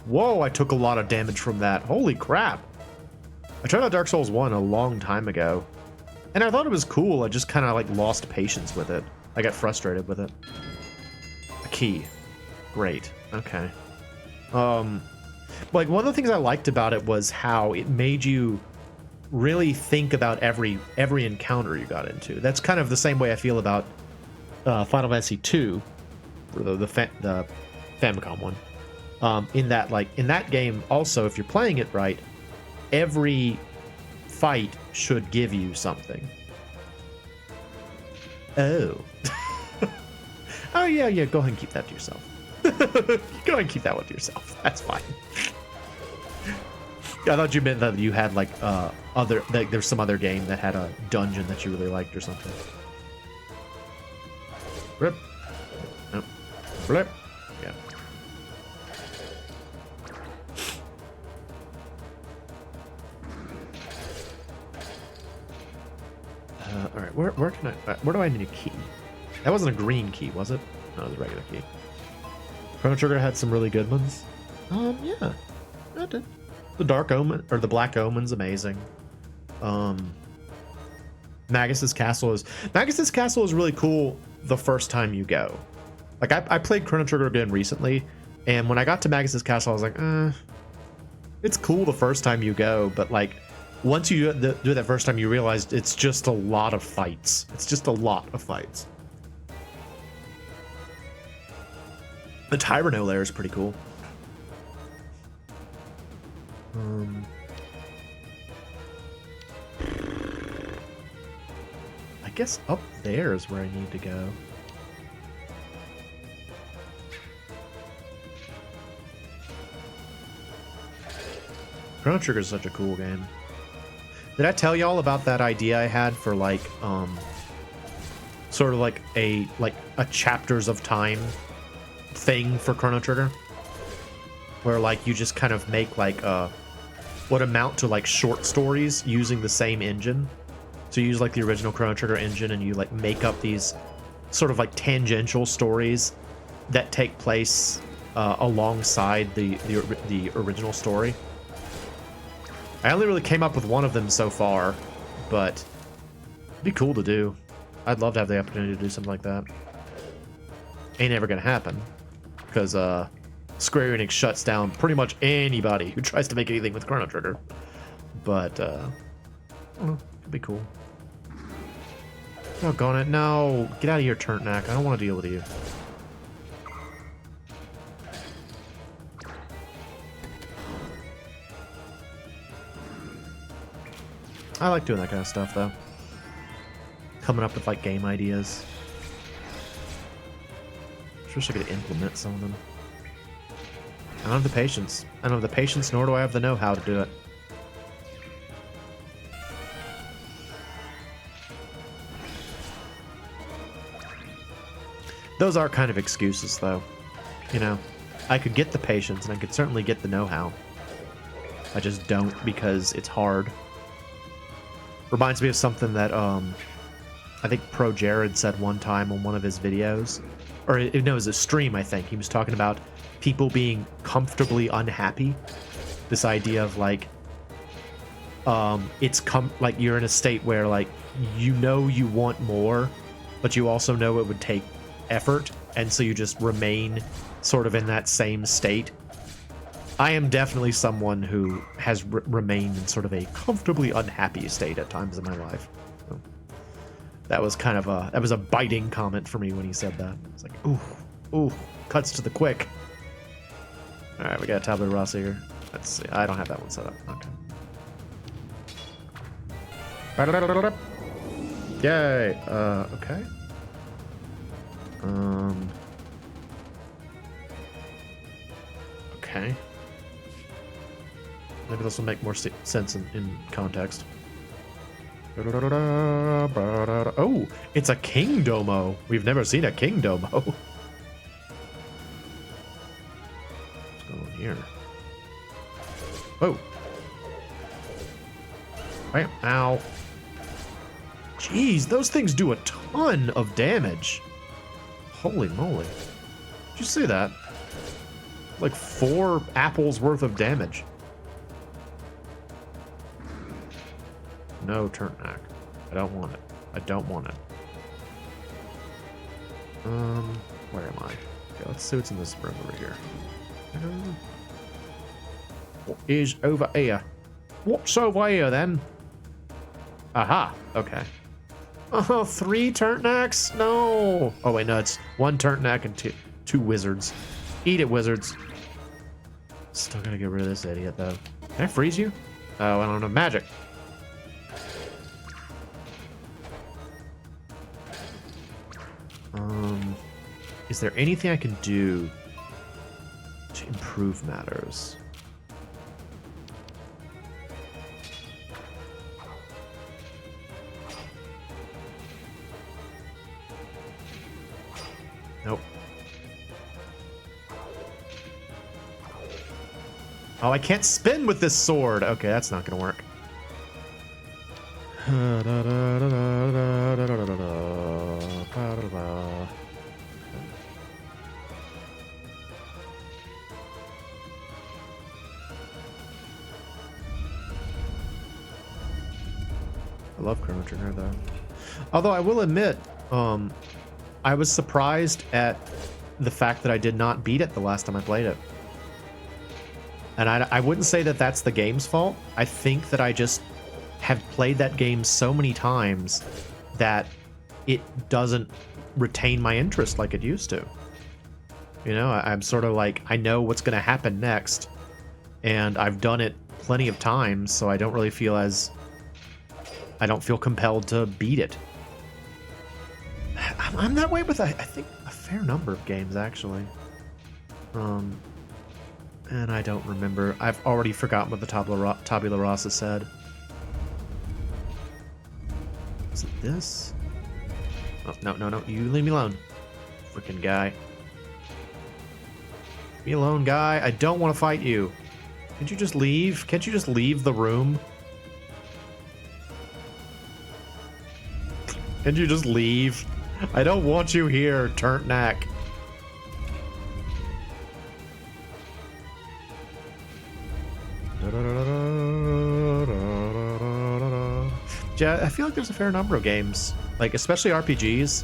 Whoa, I took a lot of damage from that. Holy crap. I tried out Dark Souls 1 a long time ago. And I thought it was cool. I just kind of like lost patience with it. I got frustrated with it. A key. Great. Okay. Like one of the things I liked about it was how it made you really think about every encounter you got into. That's kind of the same way I feel about Final Fantasy 2, or the Famicom one. In that game, also, if you're playing it right, every fight should give you something. Oh. Oh yeah, go ahead and keep that to yourself. Go ahead and keep that one to yourself. That's fine. Yeah, I thought you meant that you had like there's some other game that had a dungeon that you really liked or something. Blip. Nope. Blip. Yeah. All right. Where do I need a key? That wasn't a green key, was it? No, it was a regular key. Chrono Trigger had some really good ones. Yeah, I did. The Dark Omen or the Black Omen's amazing. Magus's Castle is really cool the first time you go. Like I played Chrono Trigger again recently, and when I got to Magus's Castle, I was like, it's cool the first time you go, but like once you do that first time, you realize it's just a lot of fights. It's just a lot of fights. The Tyranno lair is pretty cool. I guess up there is where I need to go. Chrono Trigger is such a cool game. Did I tell y'all about that idea I had for like sort of like a chapters of time thing for Chrono Trigger? Where like you just kind of make like what amount to like short stories using the same engine. So you use like the original Chrono Trigger engine and you like make up these sort of like tangential stories that take place alongside the original story. I only really came up with one of them so far, but it'd be cool to do. I'd love to have the opportunity to do something like that. Ain't ever gonna happen, because Square Enix shuts down pretty much anybody who tries to make anything with Chrono Trigger. But I don't know, it'd be cool. Doggone it, no! Get out of here, Turtnack. I don't want to deal with you. I like doing that kind of stuff, though. Coming up with, like, game ideas. I wish I could implement some of them. I don't have the patience. I don't have the patience, nor do I have the know-how to do it. Those are kind of excuses, though. You know, I could get the patience, and I could certainly get the know-how. I just don't, because it's hard. Reminds me of something that I think Pro Jared said one time on one of his videos, or no, it was a stream. I think he was talking about people being comfortably unhappy. This idea of like, like you're in a state where like you know you want more, but you also know it would take effort, and so you just remain sort of in that same state. I am definitely someone who has remained in sort of a comfortably unhappy state at times in my life. So that was kind of a biting comment for me when he said that. It's like, ooh, cuts to the quick. All right, we got a tabula rasa here. Let's see. I don't have that one set up. Okay. Yay. Okay. Okay. Maybe this will make more sense in context. Oh, it's a King Domo. We've never seen a King Domo. What's going on here? Oh. Right. Ow. Jeez, those things do a ton of damage. Holy moly. Did you see that? Like 4 apples worth of damage. No, Turtnack. I don't want it. I don't want it. Where am I? Okay, let's see what's in this room over here. What is over here? What's over here, then? Aha. Okay. Oh, 3 Turtnacks? No. Oh, wait, no. It's 1 Turtnack and two wizards. Eat it, wizards. Still gotta get rid of this idiot, though. Can I freeze you? Oh, I don't know. Magic. Is there anything I can do to improve matters? Nope. Oh, I can't spin with this sword. Okay, that's not gonna work. I love Chrono Trigger though. Although I will admit, I was surprised at the fact that I did not beat it the last time I played it. And I wouldn't say that that's the game's fault. I think that I just have played that game so many times that it doesn't retain my interest like it used to. You know, I'm sort of like, I know what's going to happen next, and I've done it plenty of times, so I don't really feel I don't feel compelled to beat it. I'm that way with, I think, a fair number of games, actually. And I don't remember. I've already forgotten what the tabula rasa said. Is it this? Oh, no. You leave me alone. Freaking guy. Leave me alone, guy. I don't want to fight you. Can't you just leave? Can't you just leave the room? Can't you just leave? I don't want you here, Turntnack. Yeah, I feel like there's a fair number of games, like especially RPGs,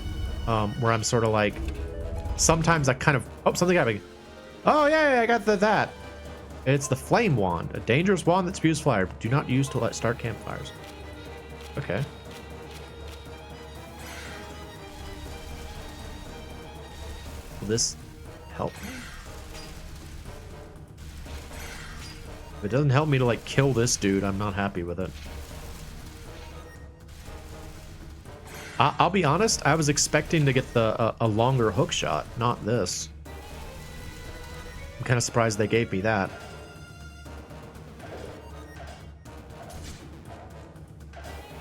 where I'm sort of like, sometimes I kind of, oh, something happening. Oh yeah, I got that. It's the Flame Wand, a dangerous wand that spews fire. Do not use to start campfires. Okay. Will this help me? If it doesn't help me to like kill this dude, I'm not happy with it. I'll be honest, I was expecting to get a longer hook shot, not this. I'm kind of surprised they gave me that.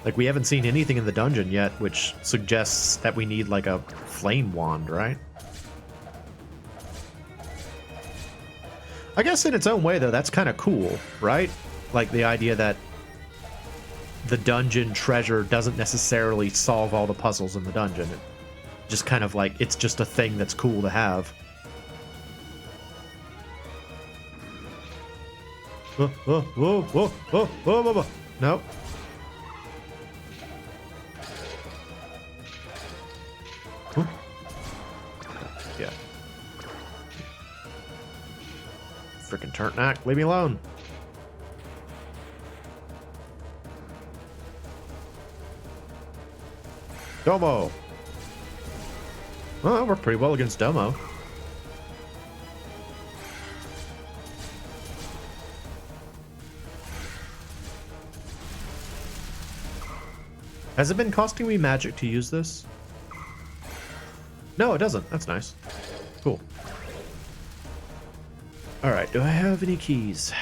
Like, we haven't seen anything in the dungeon yet, which suggests that we need like a flame wand, right? I guess in its own way, though, that's kind of cool, right? Like the idea that the dungeon treasure doesn't necessarily solve all the puzzles in the dungeon. It just kind of like, it's just a thing that's cool to have. Whoa. Nope. Huh? Yeah. Frickin' Turntnack, leave me alone. Domo. Well, that worked pretty well against Domo. Has it been costing me magic to use this? No, it doesn't. That's nice. Cool. Alright, do I have any keys?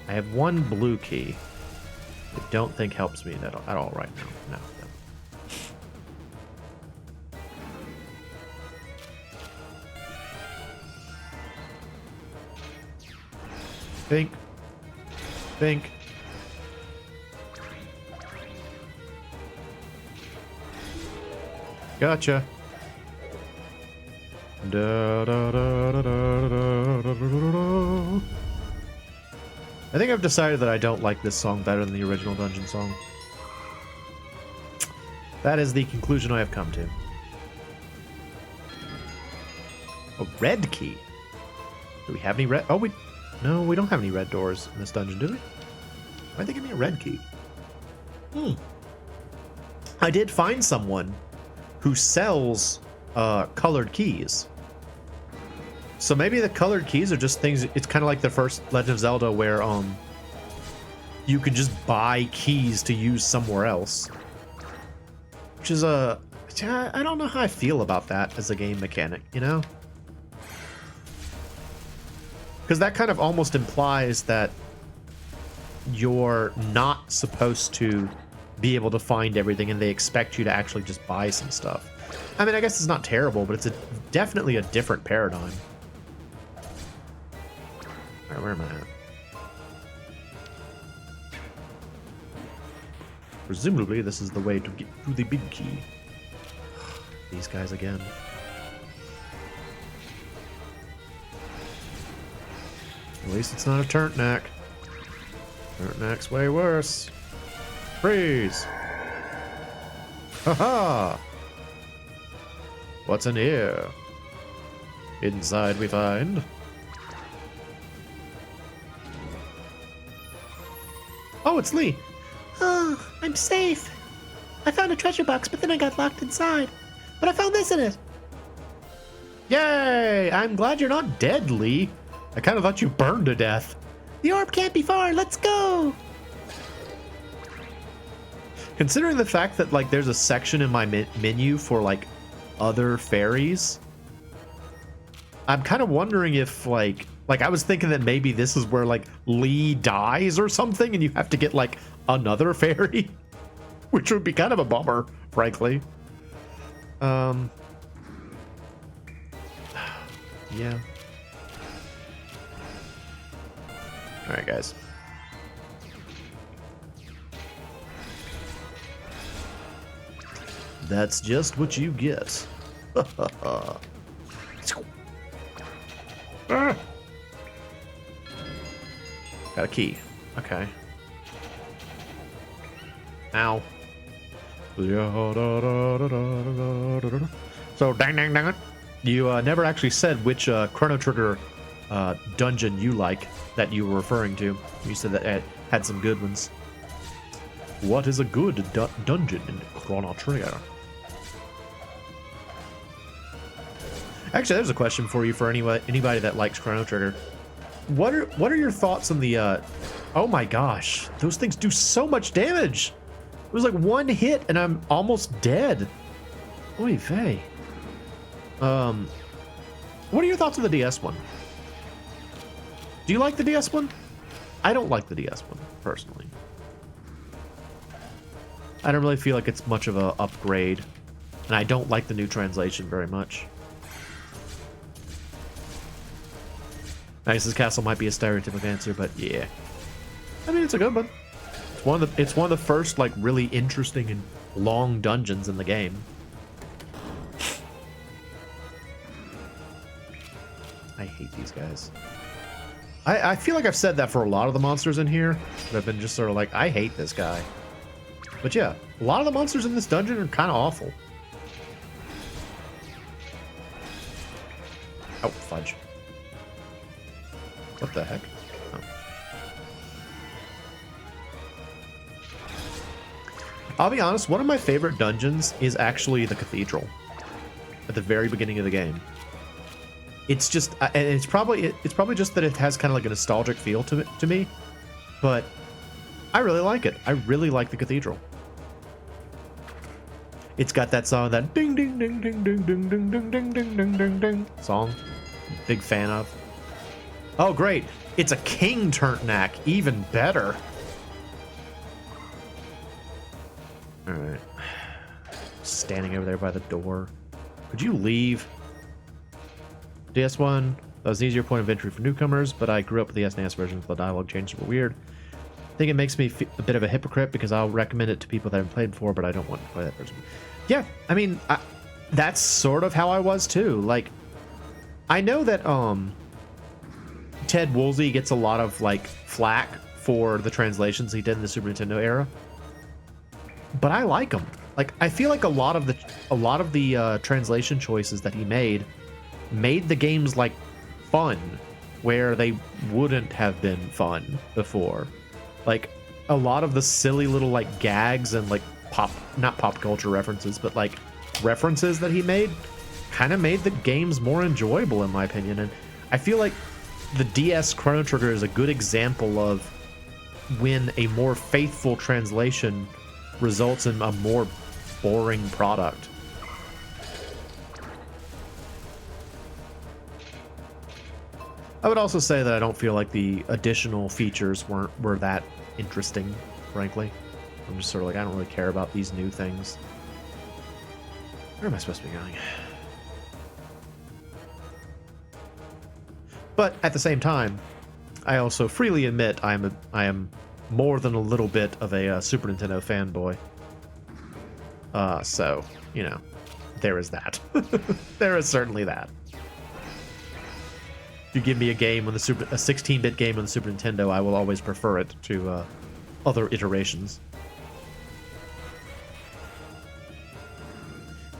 I have one blue key. I don't think helps me at all right now. No. Think. Gotcha. I think I've decided that I don't like this song better than the original dungeon song. That is the conclusion I have come to. A red key. Do we have any red? Oh, no, we don't have any red doors in this dungeon, do we? Why did they give me a red key? I did find someone who sells colored keys. So maybe the colored keys are just things. It's kind of like the first Legend of Zelda where you can just buy keys to use somewhere else. Which is I don't know how I feel about that as a game mechanic, you know? Because that kind of almost implies that you're not supposed to be able to find everything and they expect you to actually just buy some stuff. I mean, I guess it's not terrible, but it's definitely a different paradigm. Alright, where am I at? Presumably, this is the way to get to the big key. These guys again. At least it's not a Turntnack. Turntnack's way worse. Freeze! Haha! What's in here? Inside we find... Oh, it's Lee! Oh, I'm safe. I found a treasure box, but then I got locked inside. But I found this in it. Yay! I'm glad you're not dead, Lee. I kind of thought you burned to death. The orb can't be far. Let's go. Considering the fact that, like, there's a section in my menu for, like, other fairies, I'm kind of wondering if, like, I was thinking that maybe this is where, like, Lee dies or something and you have to get, like, another fairy, which would be kind of a bummer, frankly. Yeah. All right, guys. That's just what you get. Got a key. Okay. Ow. So, dang, dang, dang it. You never actually said which Chrono Trigger dungeon you like that you were referring to. You said that it had some good ones. What is a good dungeon in Chrono Trigger? Actually, there's a question for you for anybody that likes Chrono Trigger. What are your thoughts on the? Oh my gosh, those things do so much damage. It was like one hit and I'm almost dead. Oy vey. What are your thoughts on the DS one? Do you like the DS one? I don't like the DS one personally. I don't really feel like it's much of a upgrade, and I don't like the new translation very much. Nice's Castle might be a stereotypical answer, but yeah. I mean, it's a good one. It's one of the first, like, really interesting and long dungeons in the game. I hate these guys. I feel like I've said that for a lot of the monsters in here, but I've been just sort of like, I hate this guy. But yeah, a lot of the monsters in this dungeon are kind of awful. Oh, fudge. What the heck? Oh. I'll be honest, one of my favorite dungeons is actually the cathedral at the very beginning of the game. It's just, and it's probably just that it has kind of like a nostalgic feel to me, but I really like it. I really like the cathedral. It's got that song, that ding ding ding ding ding ding ding ding ding ding ding ding ding song. Big fan of. Oh great, it's a king turtnack, even better. All right, standing over there by the door. Could you leave? DS1, that was an easier point of entry for newcomers, but I grew up with the SNES version, so the dialogue changes were weird. I think it makes me a bit of a hypocrite because I'll recommend it to people that haven't played before, but I don't want to play that version. Yeah, I mean, that's sort of how I was too. Like, I know that Ted Woolsey gets a lot of like flack for the translations he did in the Super Nintendo era, but I like them. Like, I feel like a lot of the translation choices that he made the games like fun where they wouldn't have been fun before. Like, a lot of the silly little like gags and like not pop culture references, but like references that he made kind of made the games more enjoyable in my opinion. And I feel like the DS Chrono Trigger is a good example of when a more faithful translation results in a more boring product. I would also say that I don't feel like the additional features were that interesting, frankly. I'm just sort of like, I don't really care about these new things. Where am I supposed to be going? But at the same time, I also freely admit I am more than a little bit of a Super Nintendo fanboy. So, you know, there is that. There is certainly that. You give me a game on a 16-bit game on the Super Nintendo, I will always prefer it to other iterations.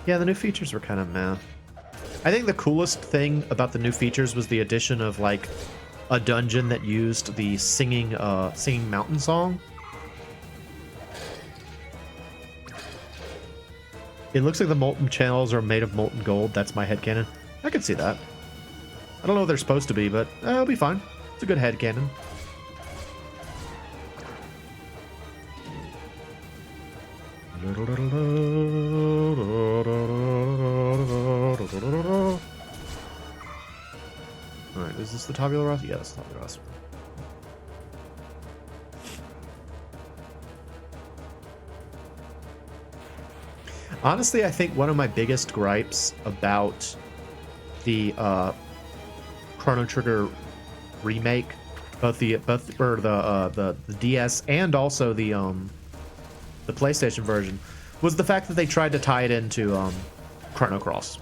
Yeah, the new features were kind of meh. I think the coolest thing about the new features was the addition of like a dungeon that used the singing mountain song. It looks like the molten channels are made of molten gold. That's my headcanon. I can see that. I don't know what they're supposed to be, but it'll be fine. It's a good headcanon. Alright, is this the tabula rasa? Yeah, it's tabula rasa. Honestly, I think one of my biggest gripes about the Chrono Trigger remake, both the DS and also the PlayStation version, was the fact that they tried to tie it into Chrono Cross.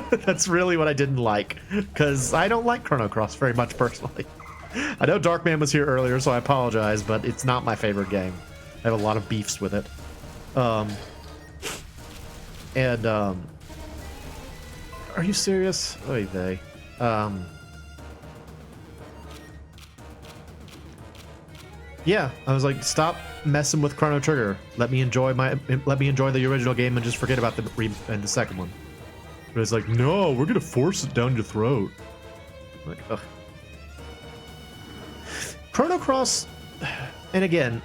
That's really what I didn't like, because I don't like Chrono Cross very much personally. I know Darkman was here earlier, so I apologize, but it's not my favorite game. I have a lot of beefs with it. Are you serious? Oy vey. Yeah, I was like, stop messing with Chrono Trigger. Let me enjoy the original game and just forget about the second one. But it's like, no, we're gonna force it down your throat. I'm like, ugh. Chrono Cross, and again,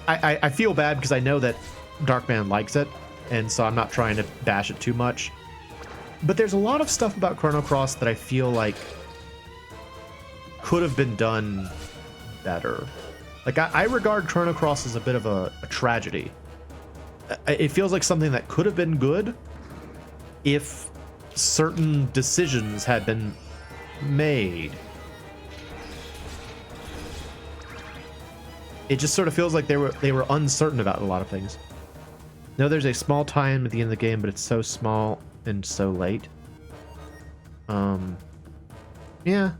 I feel bad because I know that Darkman likes it, and so I'm not trying to bash it too much. But there's a lot of stuff about Chrono Cross that I feel like could have been done better. Like, I regard Chrono Cross as a bit of a tragedy. It feels like something that could have been good if certain decisions had been made. It just sort of feels like they were uncertain about a lot of things. No, there's a small time at the end of the game, but it's so small and so late. Yeah.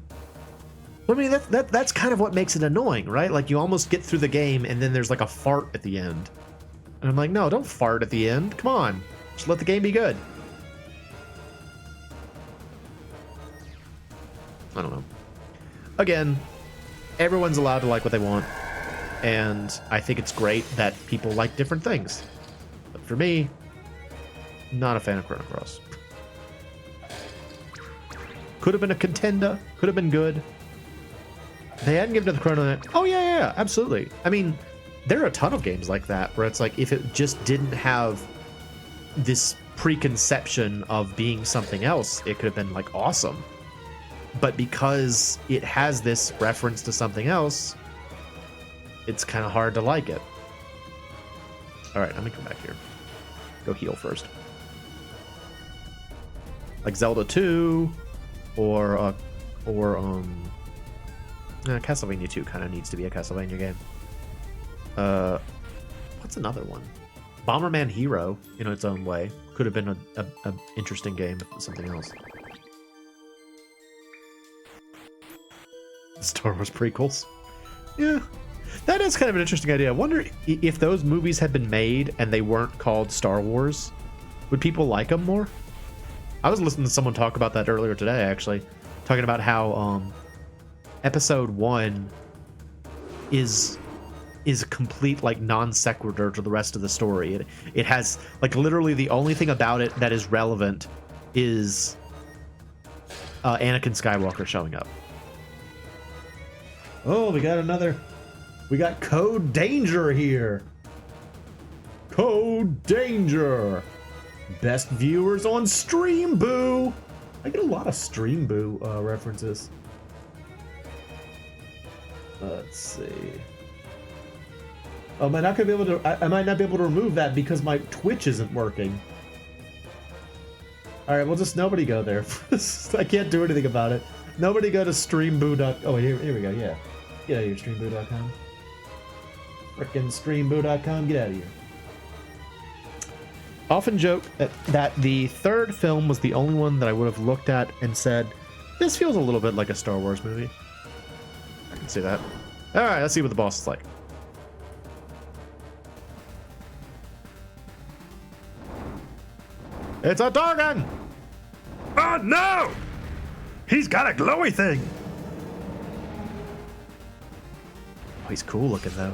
I mean, that's kind of what makes it annoying, right? Like, you almost get through the game, and then there's like a fart at the end. And I'm like, no, don't fart at the end. Come on. Just let the game be good. I don't know. Again, everyone's allowed to like what they want. And I think it's great that people like different things. But for me, not a fan of Chrono Cross. Could have been a contender. Could have been good. They hadn't given it the Chrono. Oh, yeah, absolutely. I mean, there are a ton of games like that where it's like, if it just didn't have this preconception of being something else, it could have been like awesome. But because it has this reference to something else, it's kind of hard to like it. All right, let me come back here. Go heal first. Like Zelda 2 or Castlevania 2 kind of needs to be a Castlevania game. What's another one? Bomberman Hero, in its own way, could have been a interesting game if it was something else. Star Wars prequels. Yeah, that is kind of an interesting idea. I wonder if those movies had been made and they weren't called Star Wars, would people like them more? I was listening to someone talk about that earlier today, actually, talking about how Episode 1 is a complete like non sequitur to the rest of the story. It has like literally the only thing about it that is relevant is Anakin Skywalker showing up. Oh, we got Code Danger here. Code Danger. Best viewers on Stream Boo. I get a lot of Stream Boo references. Let's see. Oh, am I not gonna be able to? I might not be able to remove that because my Twitch isn't working. All right, well, just nobody go there. I can't do anything about it. Nobody go to streamboo.com. Oh, here we go. Yeah, get out of here, streamboo.com. Frickin' streamboo.com. Get out of here. Often joke that the third film was the only one that I would have looked at and said, "This feels a little bit like a Star Wars movie." I can see that. All right, let's see what the boss is like. It's a Dargon! Oh no! He's got a glowy thing. Oh, he's cool looking though.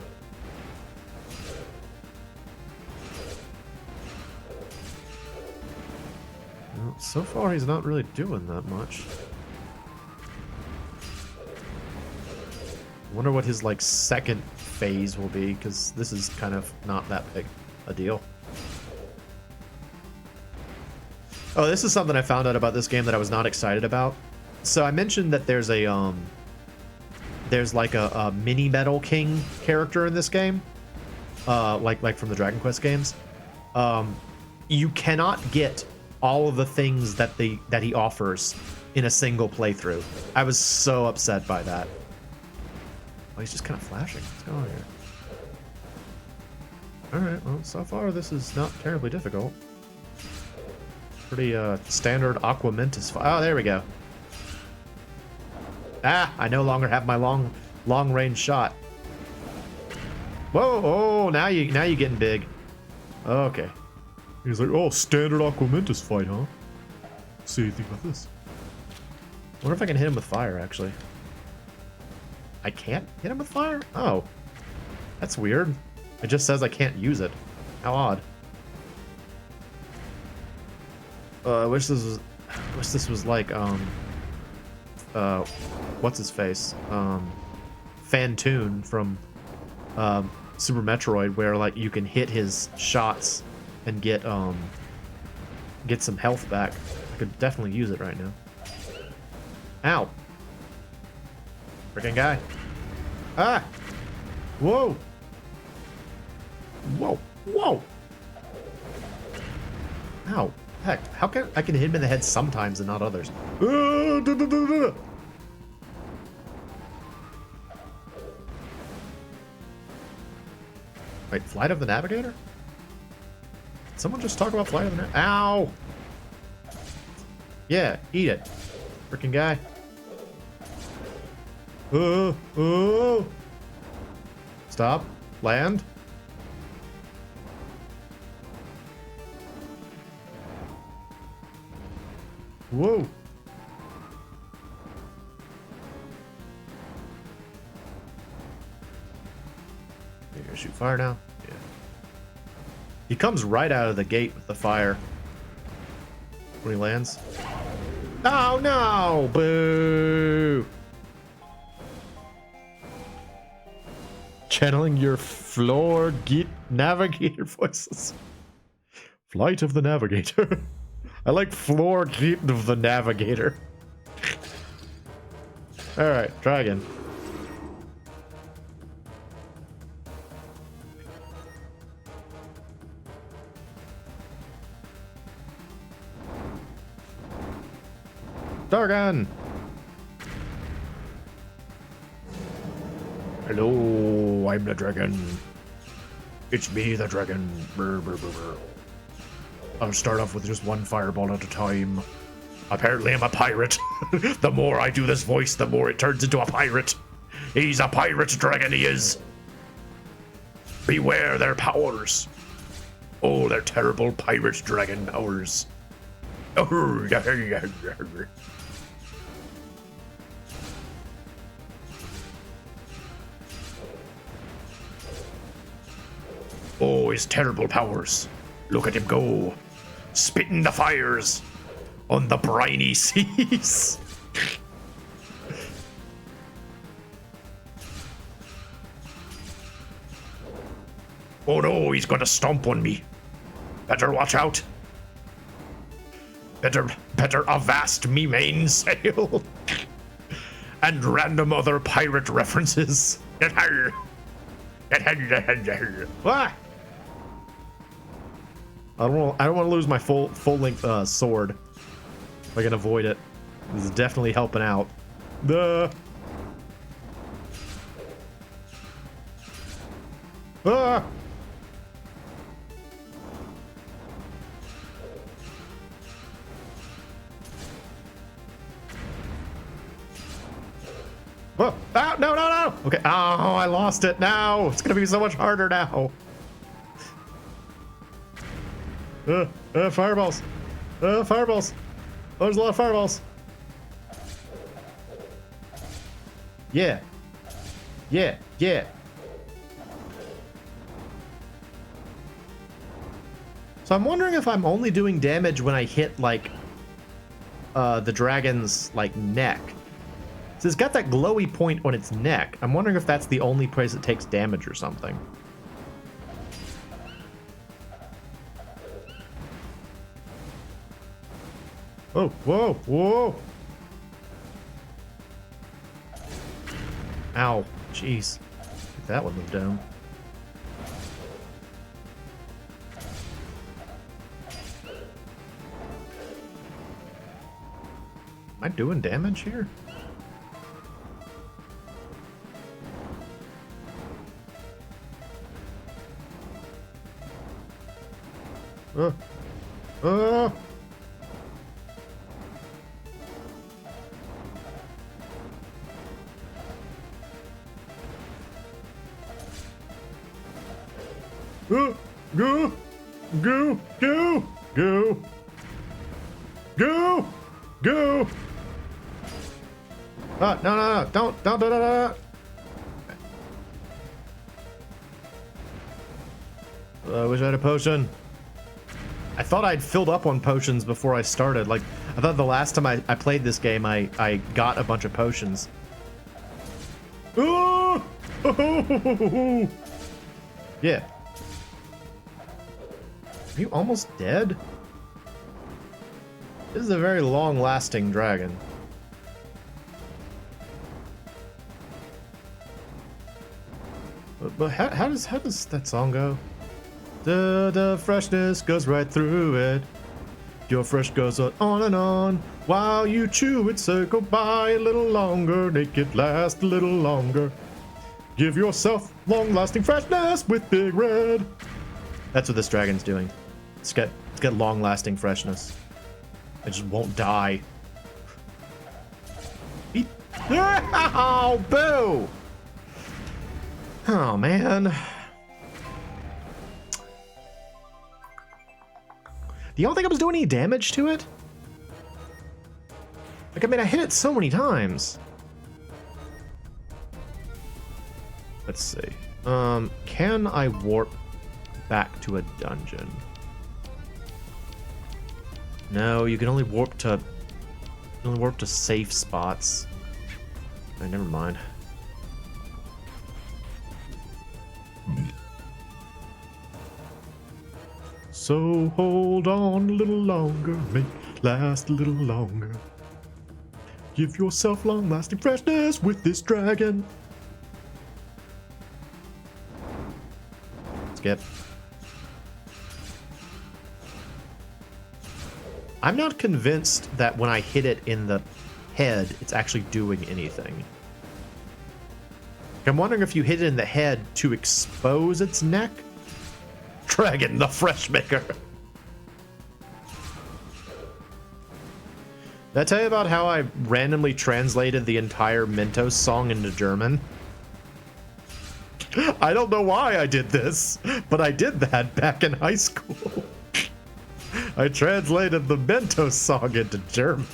Well, so far he's not really doing that much. I wonder what his like second phase will be, because this is kind of not that big a deal. Oh, this is something I found out about this game that I was not excited about. So I mentioned that there's a there's like a mini Metal King character in this game, like from the Dragon Quest games. You cannot get all of the things that he offers in a single playthrough. I was so upset by that. Oh, he's just kind of flashing. What's going on here? Alright, well, so far this is not terribly difficult. Pretty standard Aquamentus. Oh, there we go. Ah, I no longer have my long range shot. Whoa, oh, now you getting big. Okay. He's like, oh, standard Aquamentus fight, huh? See anything about this? Wonder if I can hit him with fire, actually. I can't hit him with fire? Oh. That's weird. It just says I can't use it. How odd. I wish this was like, what's his face? Fantoon from, Super Metroid, where, like, you can hit his shots and get some health back. I could definitely use it right now. Ow. Freaking guy. Ah! Whoa! Whoa! Whoa! Ow. Heck, how can I hit him in the head sometimes and not others? Wait, Flight of the Navigator? Did someone just talk about Flight of the Navigator? Ow! Yeah, eat it. Freaking guy. Oh! Stop. Land. Whoa. You're gonna shoot fire now? Yeah. He comes right out of the gate with the fire when he lands. Oh no! Boo! Channeling your floor git navigator voices. Flight of the Navigator. I like floor git of the Navigator. Alright, try again. Dargon! Hello, I'm the dragon. It's me, the dragon. Brr, brr, brr, brr. I'll start off with just one fireball at a time. Apparently I'm a pirate. The more I do this voice, the more it turns into a pirate. He's a pirate dragon, he is. Beware their powers. Oh, their terrible pirate dragon powers. Oh, his terrible powers. Look at him go. Spitting the fires on the briny seas. Oh no, he's gonna stomp on me. Better watch out. Better avast me mainsail. And random other pirate references. What? I don't want to lose my full length sword. If I can avoid it, this is definitely helping out. Ah! Oh, ah, no. Okay. Oh, I lost it now. It's going to be so much harder now. Fireballs. Fireballs. Oh, there's a lot of fireballs. Yeah. Yeah. Yeah. So I'm wondering if I'm only doing damage when I hit, like, the dragon's, like, neck. So it's got that glowy point on its neck. I'm wondering if that's the only place it takes damage or something. Oh, whoa, whoa. Ow, jeez. That one moved down. Am I doing damage here? Uh. Uh. Go, go, go, go, go, go, go. No, no, no, don't. I wish I had a potion. I thought I'd filled up on potions before I started. Like, I thought the last time I played this game, I got a bunch of potions. Oh! Yeah. Are you almost dead? This is a very long-lasting dragon. But how does that song go? The freshness goes right through it. Your fresh goes on and on while you chew it. So go by a little longer, make it last a little longer. Give yourself long-lasting freshness with Big Red. That's what this dragon's doing. It's got long-lasting freshness. It just won't die. Oh, boo! Oh, man. Do you don't think I was doing any damage to it? Like, I mean, I hit it so many times. Let's see. Can I warp back to a dungeon? No, you can only warp to safe spots. Oh, never mind. So hold on a little longer, make it last a little longer. Give yourself long-lasting freshness with this dragon. Skip. I'm not convinced that when I hit it in the head, it's actually doing anything. I'm wondering if you hit it in the head to expose its neck? Dragon the Fresh Maker. Did I tell you about how I randomly translated the entire Mentos song into German? I don't know why I did this, but I did that back in high school. I translated the Mentos song into German.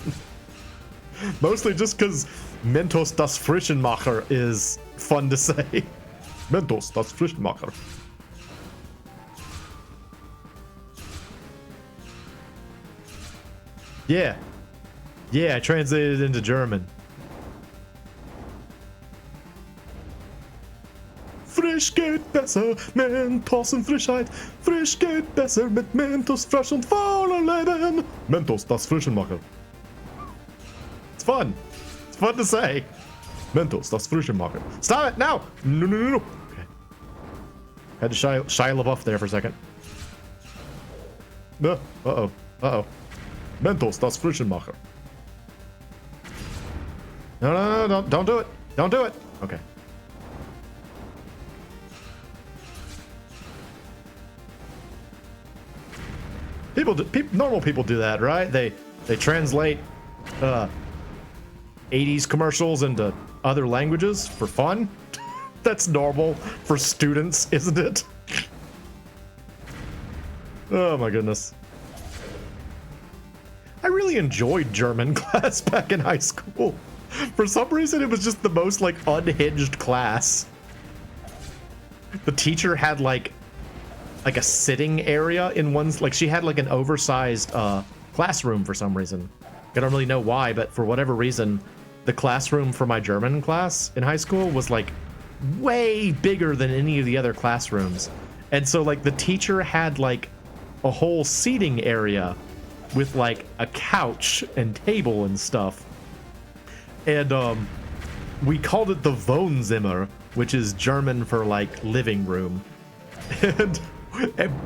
Mostly just because Mentos das Frischenmacher is fun to say. Mentos das Frischenmacher. Yeah. Yeah, I translated it into German. Frisch geht besser, Mentos und Frischheit. Frisch geht besser mit Mentos, frisch und voller Leben. Mentos, das Frischenmacher. It's fun. It's fun to say. Mentos, das Frischenmacher. Stop it, now! No, no, no, no. Okay. Had to Shia LaBeouf there for a second. No, uh-oh, uh-oh. Mentos, das Frischenmacher. No, no, no, don't do it. Don't do it. Okay. Normal people do that, right? They translate 80s commercials into other languages for fun. That's normal for students, isn't it? Oh my goodness. I really enjoyed German class back in high school. For some reason, it was just the most like unhinged class. The teacher had like a sitting area in one's, like she had like an oversized classroom for some reason. I don't really know why, but for whatever reason, the classroom for my German class in high school was like way bigger than any of the other classrooms. And so like the teacher had like a whole seating area with like a couch and table and stuff. And we called it the Wohnzimmer, which is German for like living room. And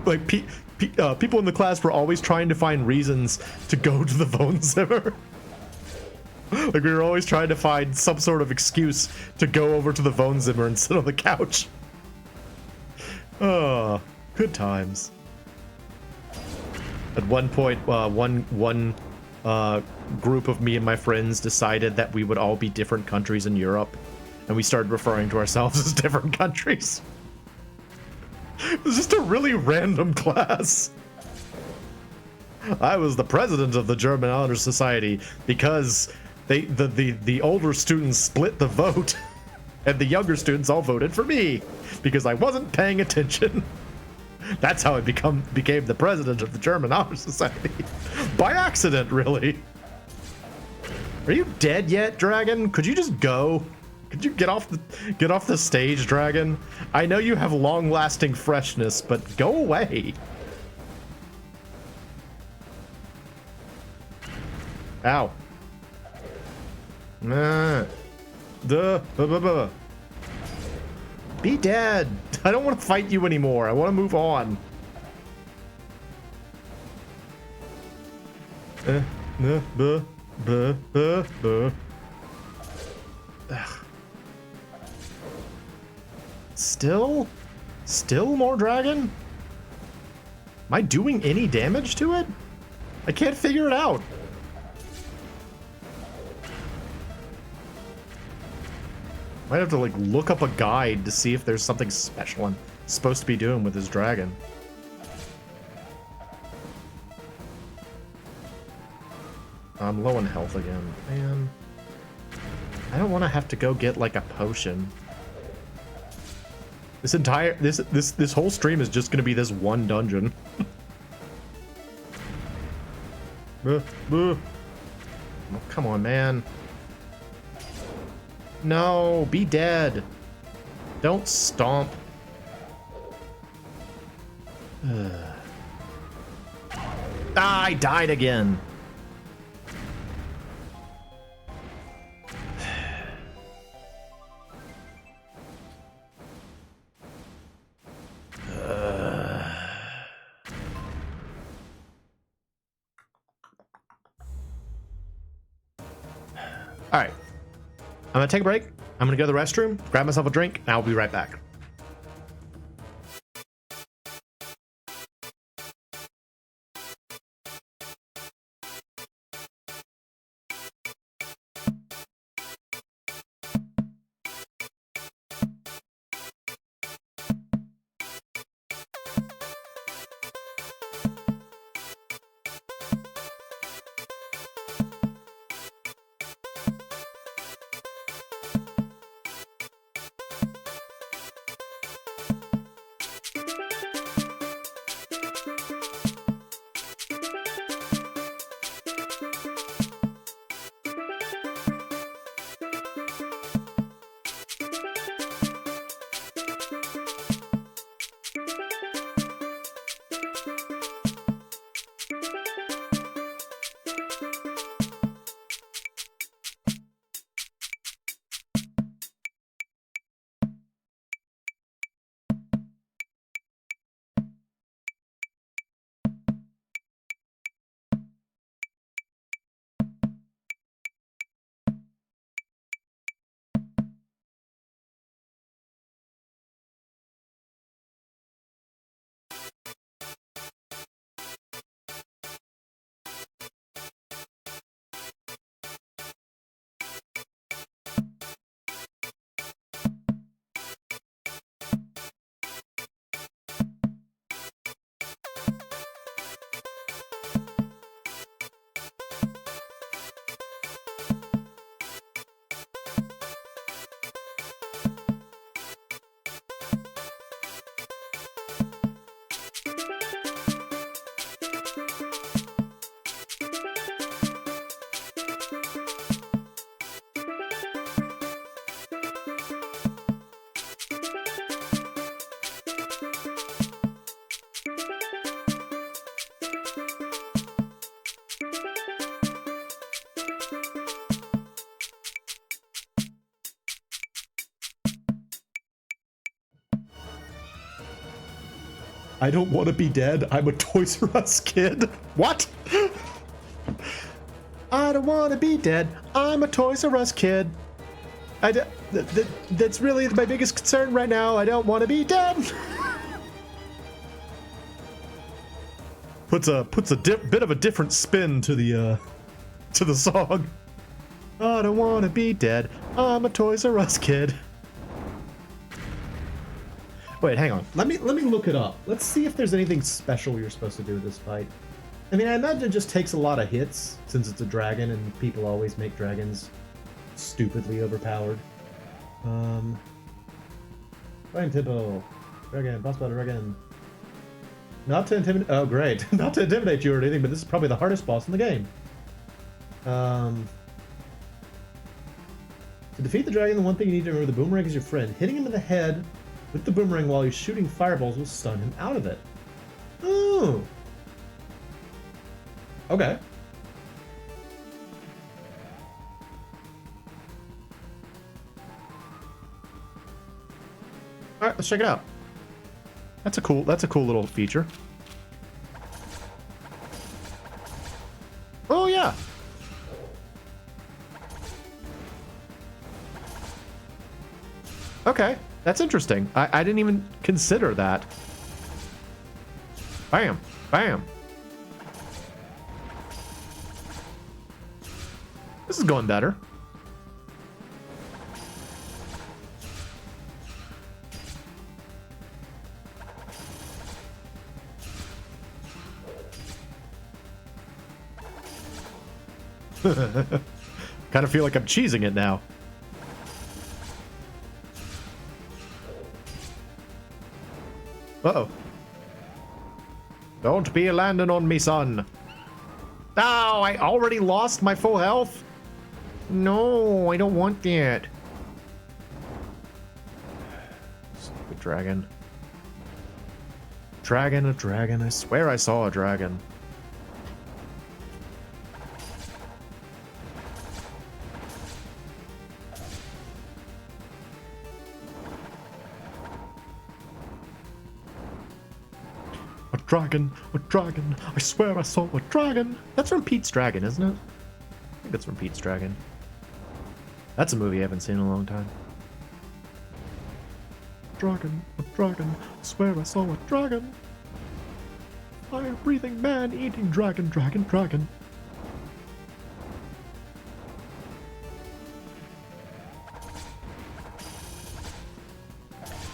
like people in the class were always trying to find reasons to go to the Wohnzimmer. Like we were always trying to find some sort of excuse to go over to the Wohnzimmer and sit on the couch. Oh, good times. At one point, one group of me and my friends decided that we would all be different countries in Europe, and we started referring to ourselves as different countries. It was just a really random class. I was the president of the German Honor Society because the older students split the vote, and the younger students all voted for me because I wasn't paying attention. That's how I became the president of the German Honor Society. By accident, really. Are you dead yet, Dragon? Could you just go? Could you get off the stage, Dragon? I know you have long-lasting freshness, but go away. Ow. Be dead. I don't want to fight you anymore. I want to move on. Still more dragon? Am I doing any damage to it? I can't figure it out. Might have to like look up a guide to see if there's something special I'm supposed to be doing with this dragon. I'm low on health again. Man, I don't want to have to go get like a potion. This entire this whole stream is just gonna be this one dungeon. Oh, come on, man. No, be dead. Don't stomp. Ah, I died again. All right. I'm gonna take a break. I'm gonna go to the restroom, grab myself a drink, and I'll be right back. I don't want to be dead. I'm a Toys R Us kid. What? I don't want to be dead. I'm a Toys R Us kid. That's really my biggest concern right now. I don't want to be dead. Puts a bit of a different spin to the song. I don't want to be dead. I'm a Toys R Us kid. Wait, hang on. Let me look it up. Let's see if there's anything special you're supposed to do with this fight. I mean, I imagine it just takes a lot of hits since it's a dragon and people always make dragons stupidly overpowered. Fighting tempo. Dragon, boss battle dragon. Not to intimidate. Oh, great. Not to intimidate you or anything, but this is probably the hardest boss in the game. To defeat the dragon, the one thing you need to remember: the boomerang is your friend. Hitting him in the head with the boomerang while he's shooting fireballs will stun him out of it. Oh. Okay. All right, let's check it out. That's a cool little feature. Oh yeah. Okay, that's interesting. I didn't even consider that. Bam, bam. This is going better. Kind of feel like I'm cheesing it now. Uh-oh. Don't be landing on me, son. Oh, I already lost my full health? No, I don't want that. Stupid dragon. Dragon, a dragon. I swear I saw a dragon. Dragon, a dragon, I swear I saw a dragon. That's from Pete's Dragon, isn't it? I think it's from Pete's Dragon. That's a movie I haven't seen in a long time. Dragon, a dragon, I swear I saw a dragon. Fire-breathing man eating dragon, dragon, dragon.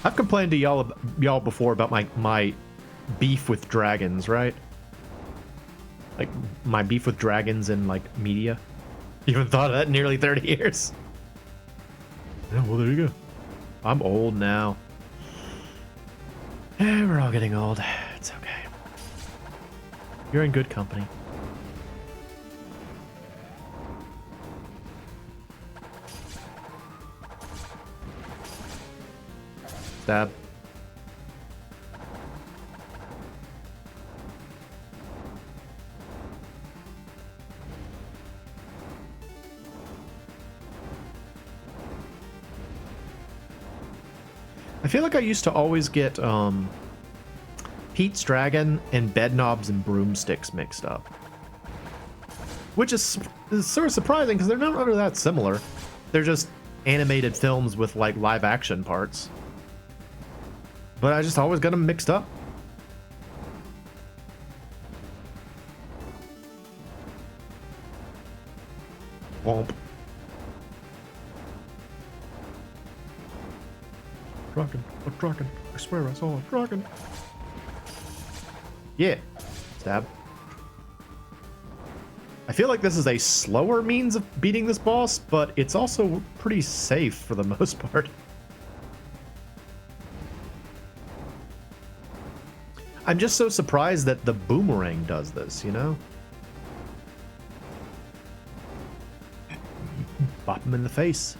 I've complained to y'all before about my beef with dragons, right? Like my beef with dragons in like media. You haven't thought of that in nearly 30 years. Yeah, well, there you go. I'm old now. Yeah, we're all getting old. It's okay. You're in good company. Stab. I feel like I used to always get Pete's Dragon and Bedknobs and Broomsticks mixed up. Which is sort of surprising because they're not really that similar. They're just animated films with like live action parts. But I just always got them mixed up. Womp. Dragon, a dragon. I swear I saw a dragon. Yeah. Stab. I feel like this is a slower means of beating this boss, but it's also pretty safe for the most part. I'm just so surprised that the boomerang does this, you know? Bop him in the face.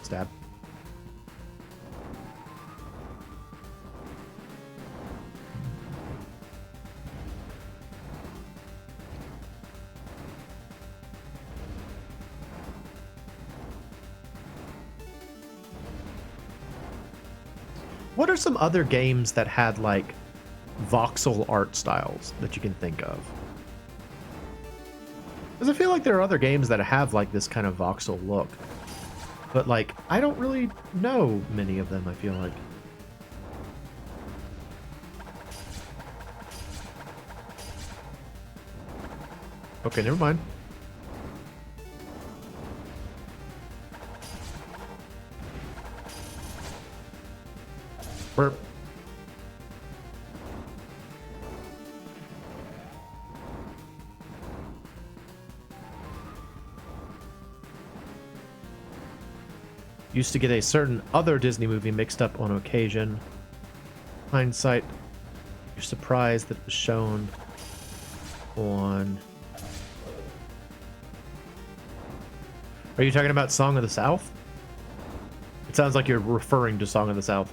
Stab. What are some other games that had like voxel art styles that you can think of? Because I feel like there are other games that have like this kind of voxel look. But like, I don't really know many of them, I feel like. Okay, never mind. Burp. Used to get a certain other Disney movie mixed up on occasion. Hindsight, you're surprised that it was shown on... Are you talking about Song of the South? It sounds like you're referring to Song of the South.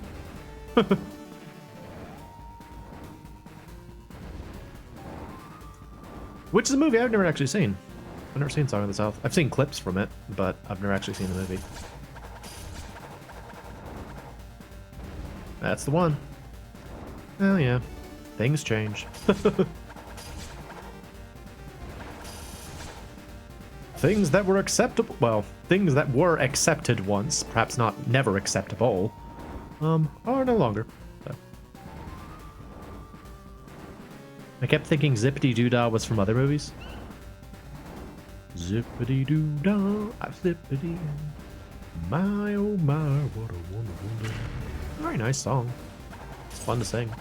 Which is a movie I've never actually seen. I've never seen Song of the South. I've seen clips from it, but I've never actually seen the movie. That's the one. Oh yeah, things change. Things that were acceptable, well, things that were accepted once, perhaps not never acceptable, are no longer. So. I kept thinking Zippity Doo Dah was from other movies. Zippity Doo Dah, zippity, my oh my, what a wonderful day. Very nice song. It's fun to sing.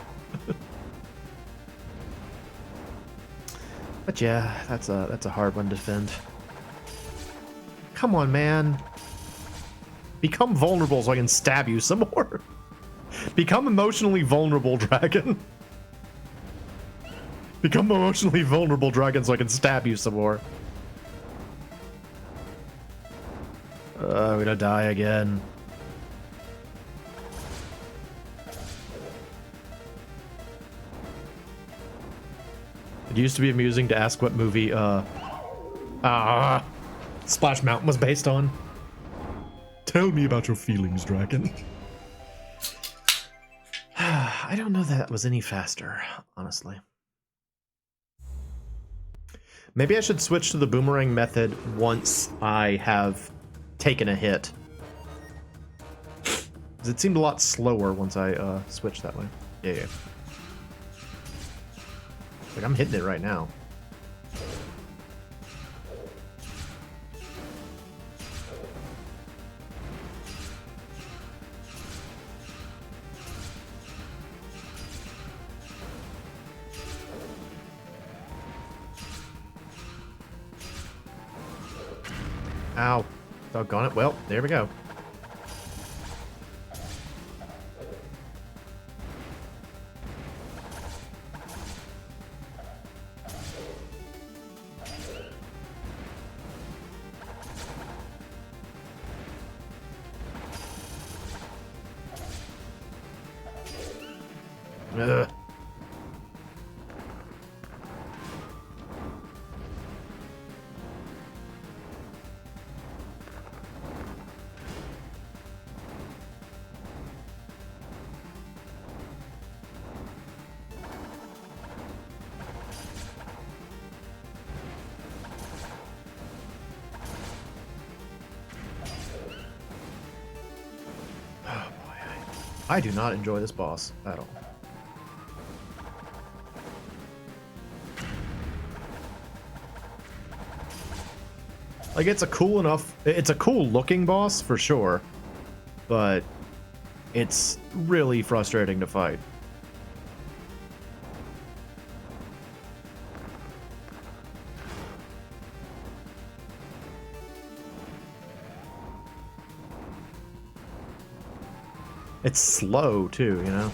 But yeah, that's a hard one to defend. Come on, man. Become vulnerable so I can stab you some more. Become emotionally vulnerable, dragon. Become emotionally vulnerable, dragon, so I can stab you some more. I'm gonna die again. It used to be amusing to ask what movie, Splash Mountain was based on. Tell me about your feelings, dragon. I don't know that was any faster, honestly. Maybe I should switch to the boomerang method once I have taken a hit. Because it seemed a lot slower once I switched that way. Yeah. Like, I'm hitting it right now. Ow. Doggone it. Well, there we go. Ugh. Oh boy, I do not enjoy this boss at all. Like, it's a cool looking boss for sure, but it's really frustrating to fight. It's slow too, you know?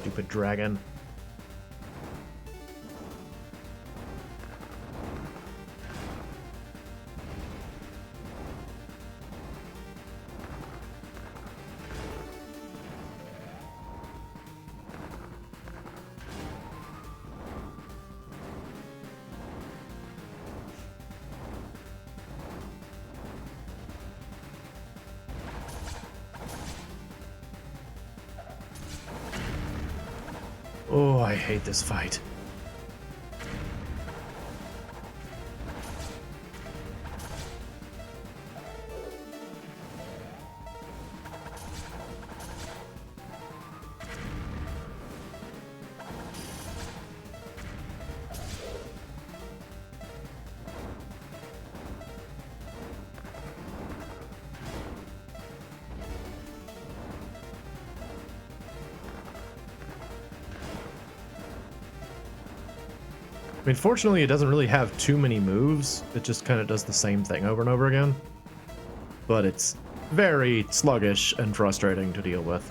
Stupid dragon. Oh, I hate this fight. I mean, fortunately, it doesn't really have too many moves. It just kind of does the same thing over and over again. But it's very sluggish and frustrating to deal with.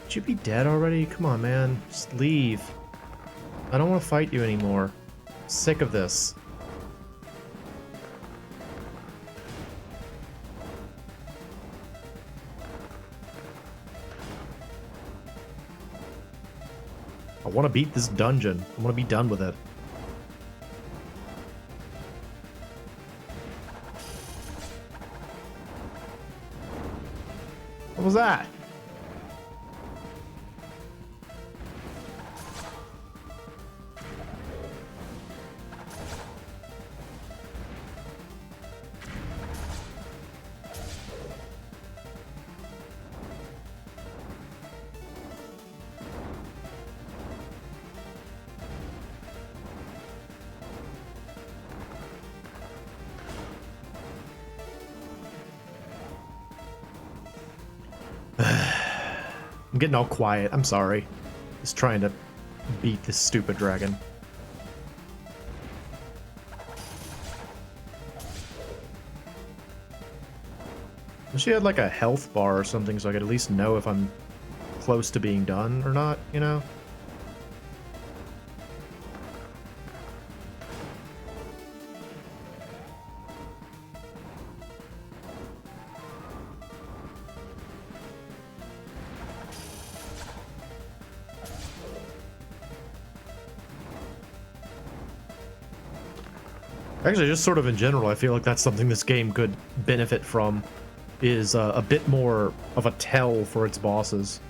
Should you be dead already? Come on, man. Just leave. I don't want to fight you anymore. I'm sick of this. I want to beat this dungeon. I want to be done with it. What was that? I'm getting all quiet. I'm sorry. Just trying to beat this stupid dragon. Wish she had like a health bar or something so I could at least know if I'm close to being done or not, you know? Actually, just sort of in general, I feel like that's something this game could benefit from, is a bit more of a tell for its bosses.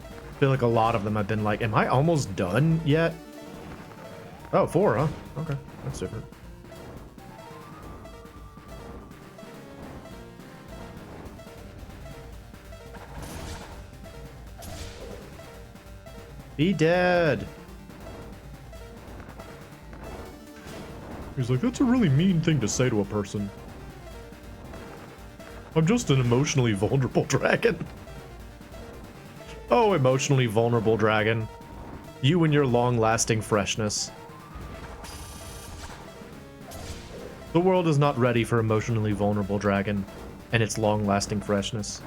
I feel like a lot of them have been like, am I almost done yet? Oh, 4, huh? Okay, that's different. Be dead! He's like, that's a really mean thing to say to a person. I'm just an emotionally vulnerable dragon. Oh, emotionally vulnerable dragon. You and your long-lasting freshness. The world is not ready for emotionally vulnerable dragon and its long-lasting freshness.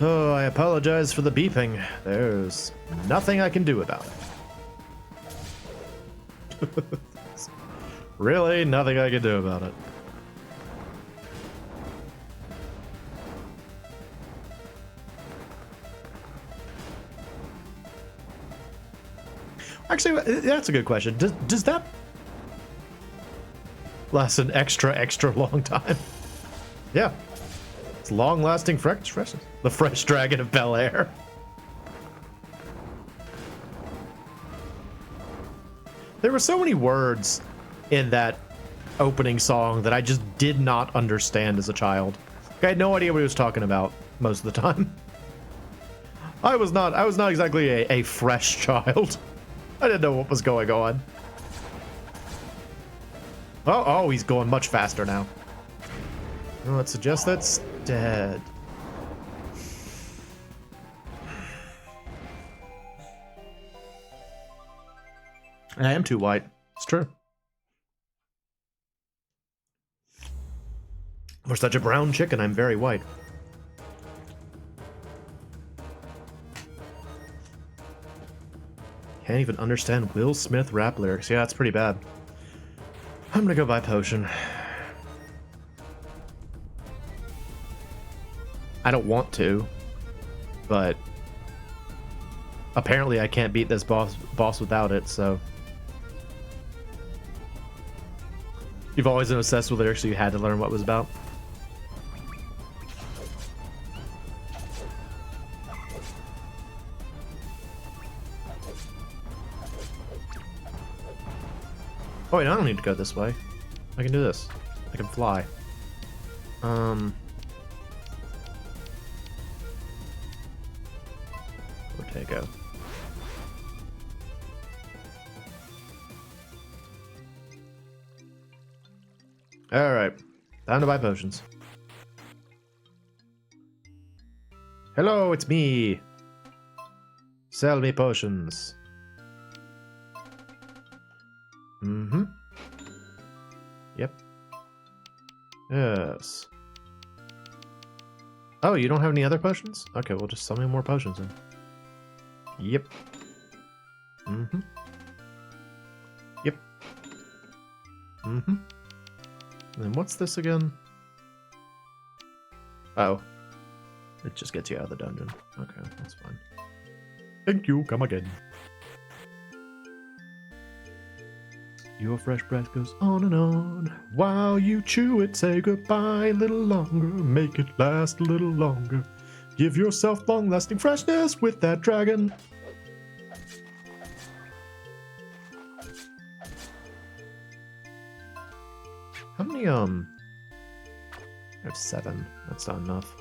Oh, I apologize for the beeping. There's nothing I can do about it. Really, nothing I can do about it. Actually, that's a good question. Does that last an extra long time? Yeah. It's long-lasting freshness. The fresh dragon of Bel Air. There were so many words in that opening song that I just did not understand as a child. I had no idea what he was talking about most of the time. I was not exactly a fresh child. I didn't know what was going on. Oh, he's going much faster now. Well, it suggests that's dead. I am too white. It's true. For such a brown chicken, I'm very white. Can't even understand Will Smith rap lyrics. Yeah, it's pretty bad. I'm gonna go buy potion. I don't want to, but apparently I can't beat this boss without it, so. You've always been obsessed with lyrics, so you had to learn what it was about. Oh wait, I don't need to go this way. I can do this. I can fly. Ortego. Alright. Time to buy potions. Hello, it's me. Sell me potions. Mm-hmm. Yep. Yes. Oh, you don't have any other potions? Okay, well just sell me more potions then. Yep. Mm-hmm. Yep. Mm-hmm. And then what's this again? Oh. It just gets you out of the dungeon. Okay, that's fine. Thank you, come again. Your fresh breath goes on and on. While you chew it, say goodbye a little longer. Make it last a little longer. Give yourself long-lasting freshness with that dragon. How many, I have 7. That's not enough.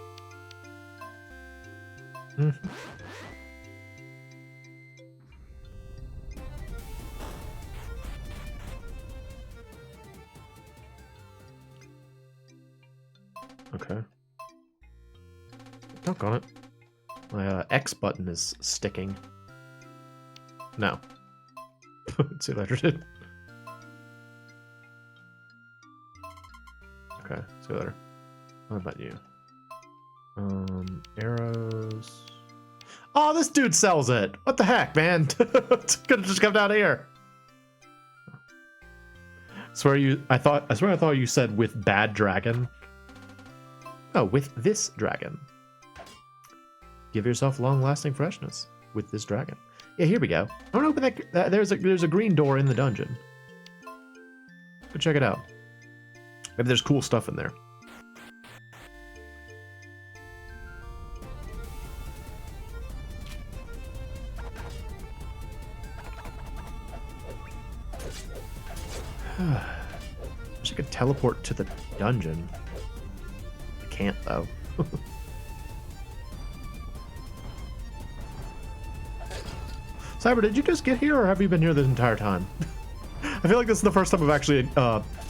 Okay. Doggone it. My X button is sticking. No. See what I did? Okay, see you later. What about you? Arrows. Oh, this dude sells it! What the heck, man? Could've just come down here. I swear I thought you said with bad dragon. Oh, with this dragon. Give yourself long-lasting freshness with this dragon. Yeah, here we go. I don't open that. There's a green door in the dungeon. Go check it out. Maybe there's cool stuff in there. Wish I could teleport to the dungeon. I can't though. Cyber, did you just get here or have you been here this entire time? I feel like this is the first time I've actually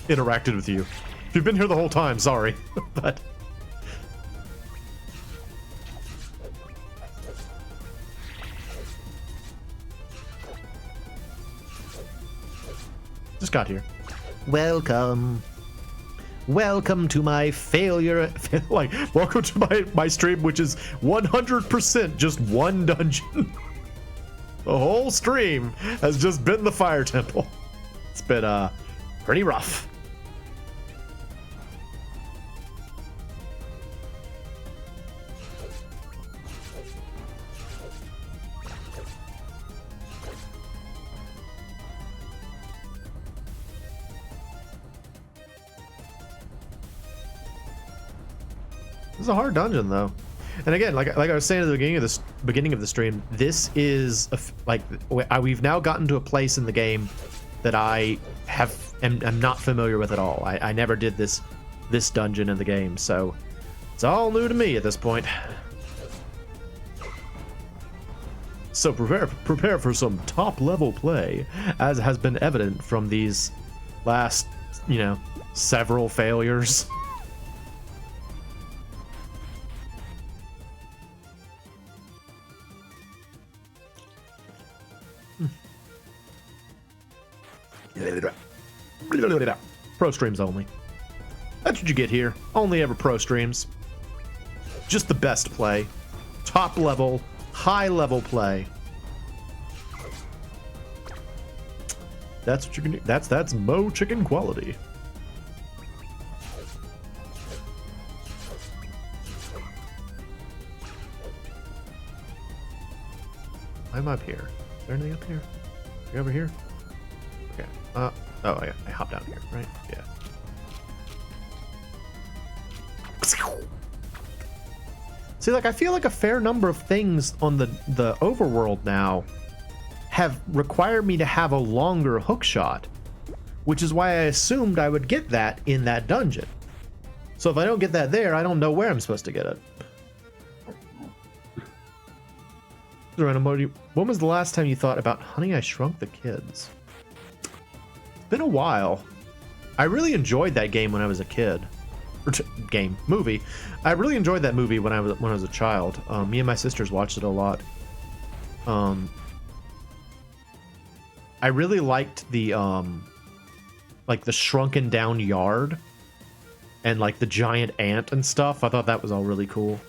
interacted with you. If you've been here the whole time, sorry. But just got here. Welcome. Welcome to my failure. Like, welcome to my stream, which is 100% just one dungeon. The whole stream has just been the fire temple. It's been pretty rough. This is a hard dungeon, though. And again, like I was saying at the beginning of the stream, this is we've now gotten to a place in the game that I am not familiar with at all. I never did this dungeon in the game, so it's all new to me at this point. So prepare for some top level play, as has been evident from these last, you know, several failures. Pro streams only. That's what you get here. Only ever pro streams. Just the best play. Top level, high level play. That's what you can do. That's MoeChicken quality. I'm up here. Is there anything up here? Are you over here? Okay. Oh, I hopped down here, right? Yeah. See, like, I feel like a fair number of things on the overworld now have required me to have a longer hook shot, which is why I assumed I would get that in that dungeon. So if I don't get that there, I don't know where I'm supposed to get it. When was the last time you thought about Honey, I Shrunk the Kids? It's been a while. I really enjoyed that game when I was a kid. Movie. I really enjoyed that movie when I was a child. Me and my sisters watched it a lot. I really liked the like the shrunken down yard and like the giant ant and stuff. I thought that was all really cool.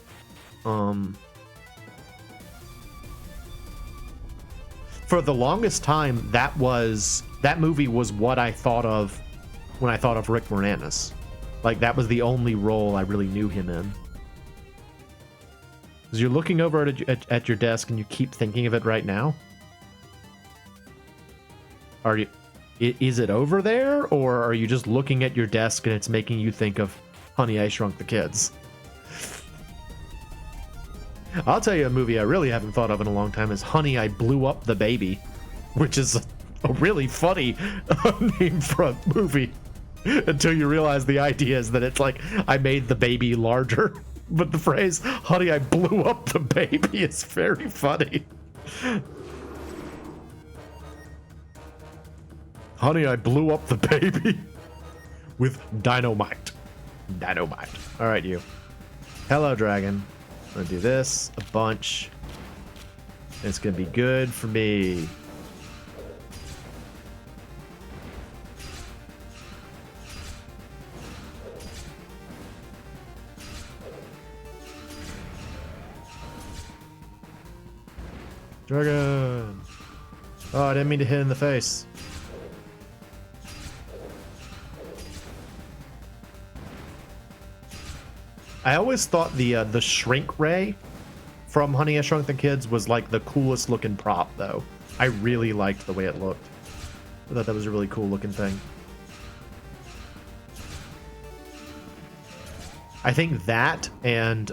For the longest time, that movie was what I thought of when I thought of Rick Moranis. Like, that was the only role I really knew him in. Because you're looking over at your desk and you keep thinking of it right now? Are you... Is it over there? Or are you just looking at your desk and it's making you think of Honey, I Shrunk the Kids? I'll tell you a movie I really haven't thought of in a long time is Honey, I Blew Up the Baby. Which is a really funny name for a movie. Until you realize the idea is that it's like, I made the baby larger. But the phrase, Honey, I blew up the baby is very funny. Honey, I blew up the baby with dynamite. Dynamite. All right, you. Hello, dragon. I'm gonna do this a bunch. It's gonna be good for me. Dragon! Oh, I didn't mean to hit in the face. I always thought the shrink ray from Honey, I Shrunk the Kids was like the coolest looking prop, though. I really liked the way it looked. I thought that was a really cool looking thing. I think that and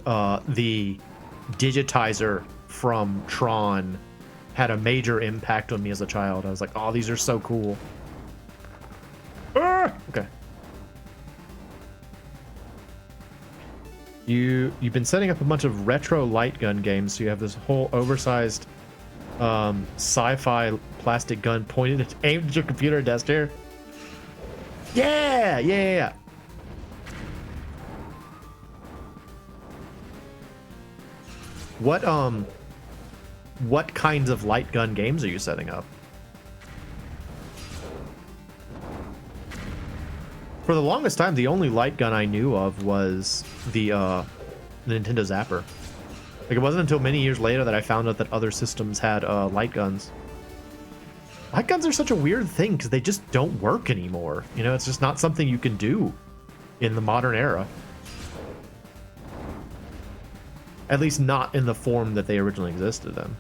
the digitizer from Tron had a major impact on me as a child. I was like, oh, these are so cool. Ah! Okay. You've been setting up a bunch of retro light gun games, so you have this whole oversized sci-fi plastic gun aimed at your computer desk here. Yeah. What kinds of light gun games are you setting up? For the longest time, the only light gun I knew of was the Nintendo Zapper. Like, it wasn't until many years later that I found out that other systems had light guns. Light guns are such a weird thing because they just don't work anymore. You know, it's just not something you can do in the modern era. At least not in the form that they originally existed in.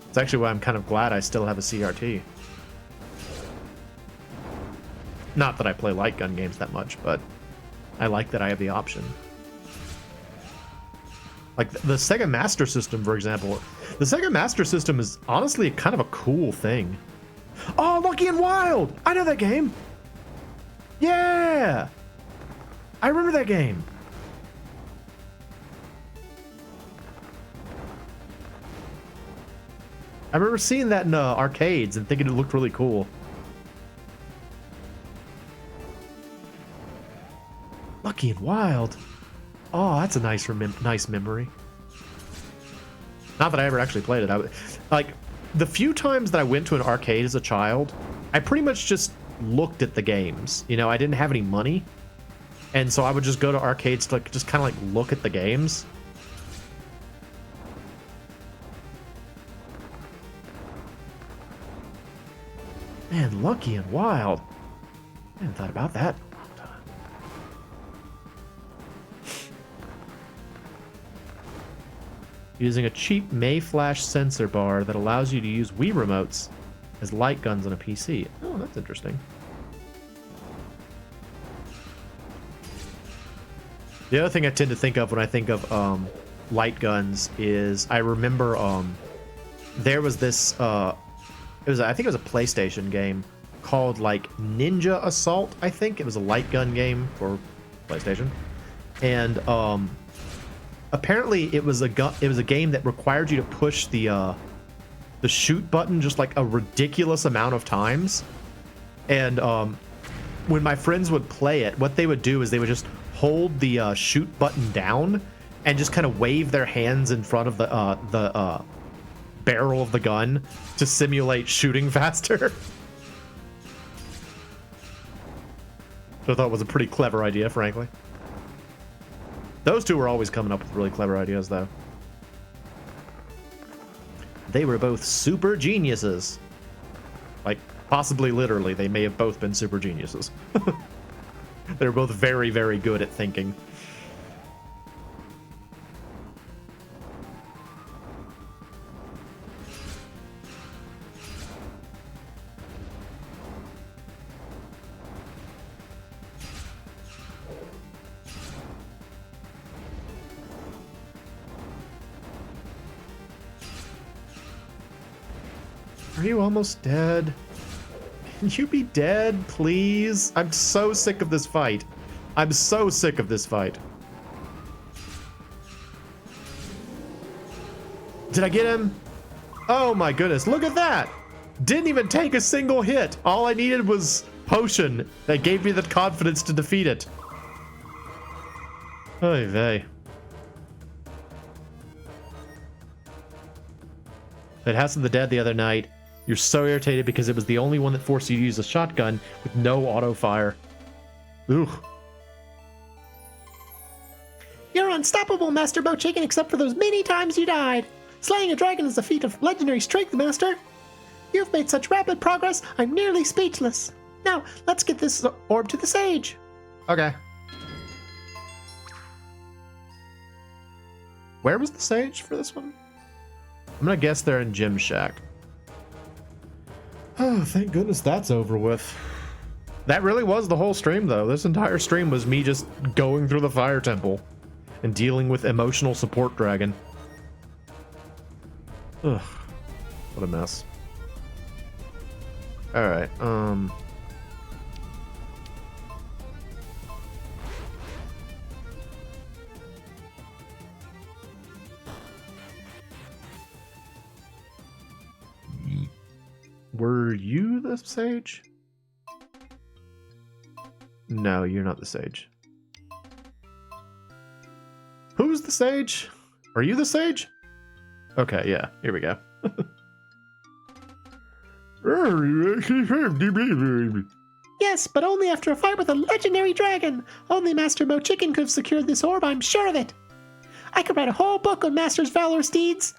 It's actually why I'm kind of glad I still have a CRT. Not that I play light gun games that much, but I like that I have the option. Like the Sega Master System, for example. The Sega Master System is honestly kind of a cool thing. Oh, Lucky and Wild! I know that game! Yeah! I remember that game. I remember seeing that in arcades and thinking it looked really cool. Lucky and Wild. Oh, that's a nice memory. Not that I ever actually played it. Like, the few times that I went to an arcade as a child, I pretty much just looked at the games. You know, I didn't have any money. And so I would just go to arcades to like, just kind of like look at the games. Man, Lucky and Wild. I hadn't thought about that in a long time. Using a cheap Mayflash sensor bar that allows you to use Wii remotes as light guns on a PC. Oh, that's interesting. The other thing I tend to think of when I think of light guns is I remember there was this I think it was a PlayStation game called like Ninja Assault. I think it was a light gun game for PlayStation, and apparently it was a game that required you to push the shoot button just like a ridiculous amount of times. And when my friends would play it, what they would do is they would just hold the shoot button down and just kind of wave their hands in front of the barrel of the gun to simulate shooting faster. I thought it was a pretty clever idea, frankly. Those two were always coming up with really clever ideas, though. They were both super geniuses. Like, possibly literally, they may have both been super geniuses. They were both very, very good at thinking. Are you almost dead? Can you be dead, please? I'm so sick of this fight. I'm so sick of this fight. Did I get him? Oh my goodness, look at that! Didn't even take a single hit. All I needed was potion that gave me the confidence to defeat it. Oy vey. At House of the Dead the other night, you're so irritated because it was the only one that forced you to use a shotgun with no auto fire. Ooh. You're unstoppable, Master MoeChicken, except for those many times you died. Slaying a dragon is a feat of legendary strength, Master. You've made such rapid progress, I'm nearly speechless. Now, let's get this orb to the sage. Okay. Where was the sage for this one? I'm gonna guess they're in Gym Shack. Oh, thank goodness that's over with. That really was the whole stream, though. This entire stream was me just going through the fire temple and dealing with emotional support dragon. Ugh. What a mess. Alright, were you the sage? No, you're not the sage. Who's the sage? Are you the sage? Okay, yeah, here we go. Yes, but only after a fight with a legendary dragon. Only Master MoeChicken could have secured this orb, I'm sure of it. I could write a whole book on Master's valorous deeds.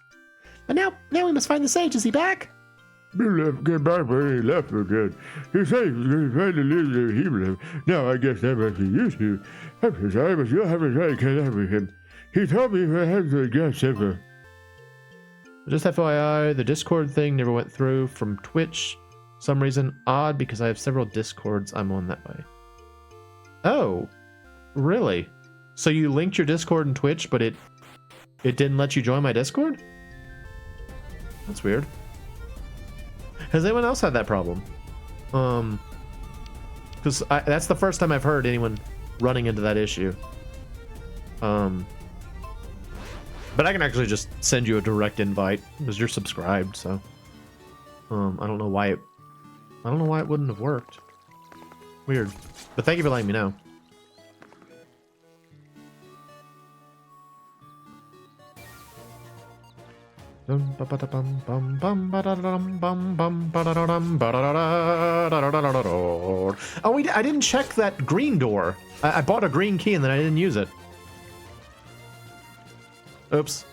But now we must find the sage. Is he back? He left, get back where he left again. He said he was going to try to live there he left. Now I guess that must be used to. I'm so sorry, but you'll have to try to catch up with him. He told me if I had to get simple. Just FYI, the Discord thing never went through from Twitch. Some reason odd because I have several Discords I'm on that way. Oh, really? So you linked your Discord and Twitch, but it didn't let you join my Discord? That's weird. Has anyone else had that problem? Because that's the first time I've heard anyone running into that issue. But I can actually just send you a direct invite because you're subscribed, so I don't know why it wouldn't have worked. Weird. But thank you for letting me know. Oh, I didn't check that green door. I bought a green key and then I didn't use it. Oops.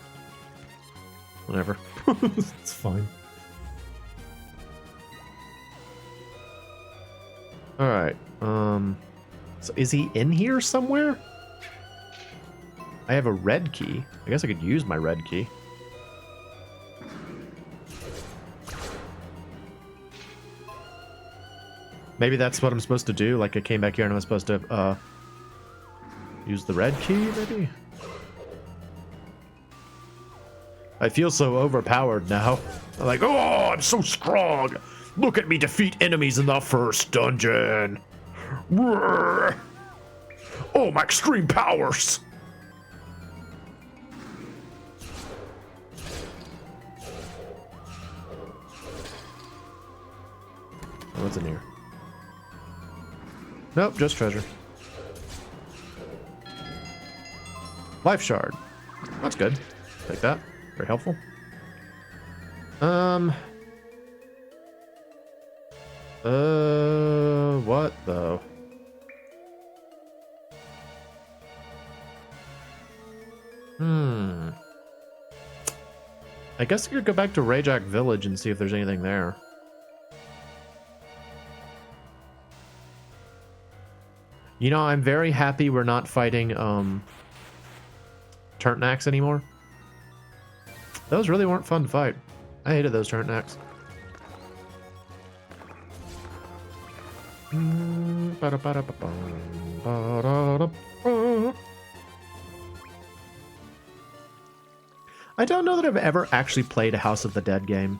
Whatever. It's fine. Alright. So is he in here somewhere? I have a red key. I guess I could use my red key. Maybe that's what I'm supposed to do. Like I came back here and I'm supposed to use the red key, maybe? I feel so overpowered now. I'm like, oh, I'm so strong. Look at me defeat enemies in the first dungeon. Roar. Oh, my extreme powers. What's in here? Nope, just treasure. Life shard. That's good. Take that. Very helpful. What though? I guess I could go back to Rajak Village and see if there's anything there. You know, I'm very happy we're not fighting, Turtnacks anymore. Those really weren't fun to fight. I hated those Turtnacks. I don't know that I've ever actually played a House of the Dead game.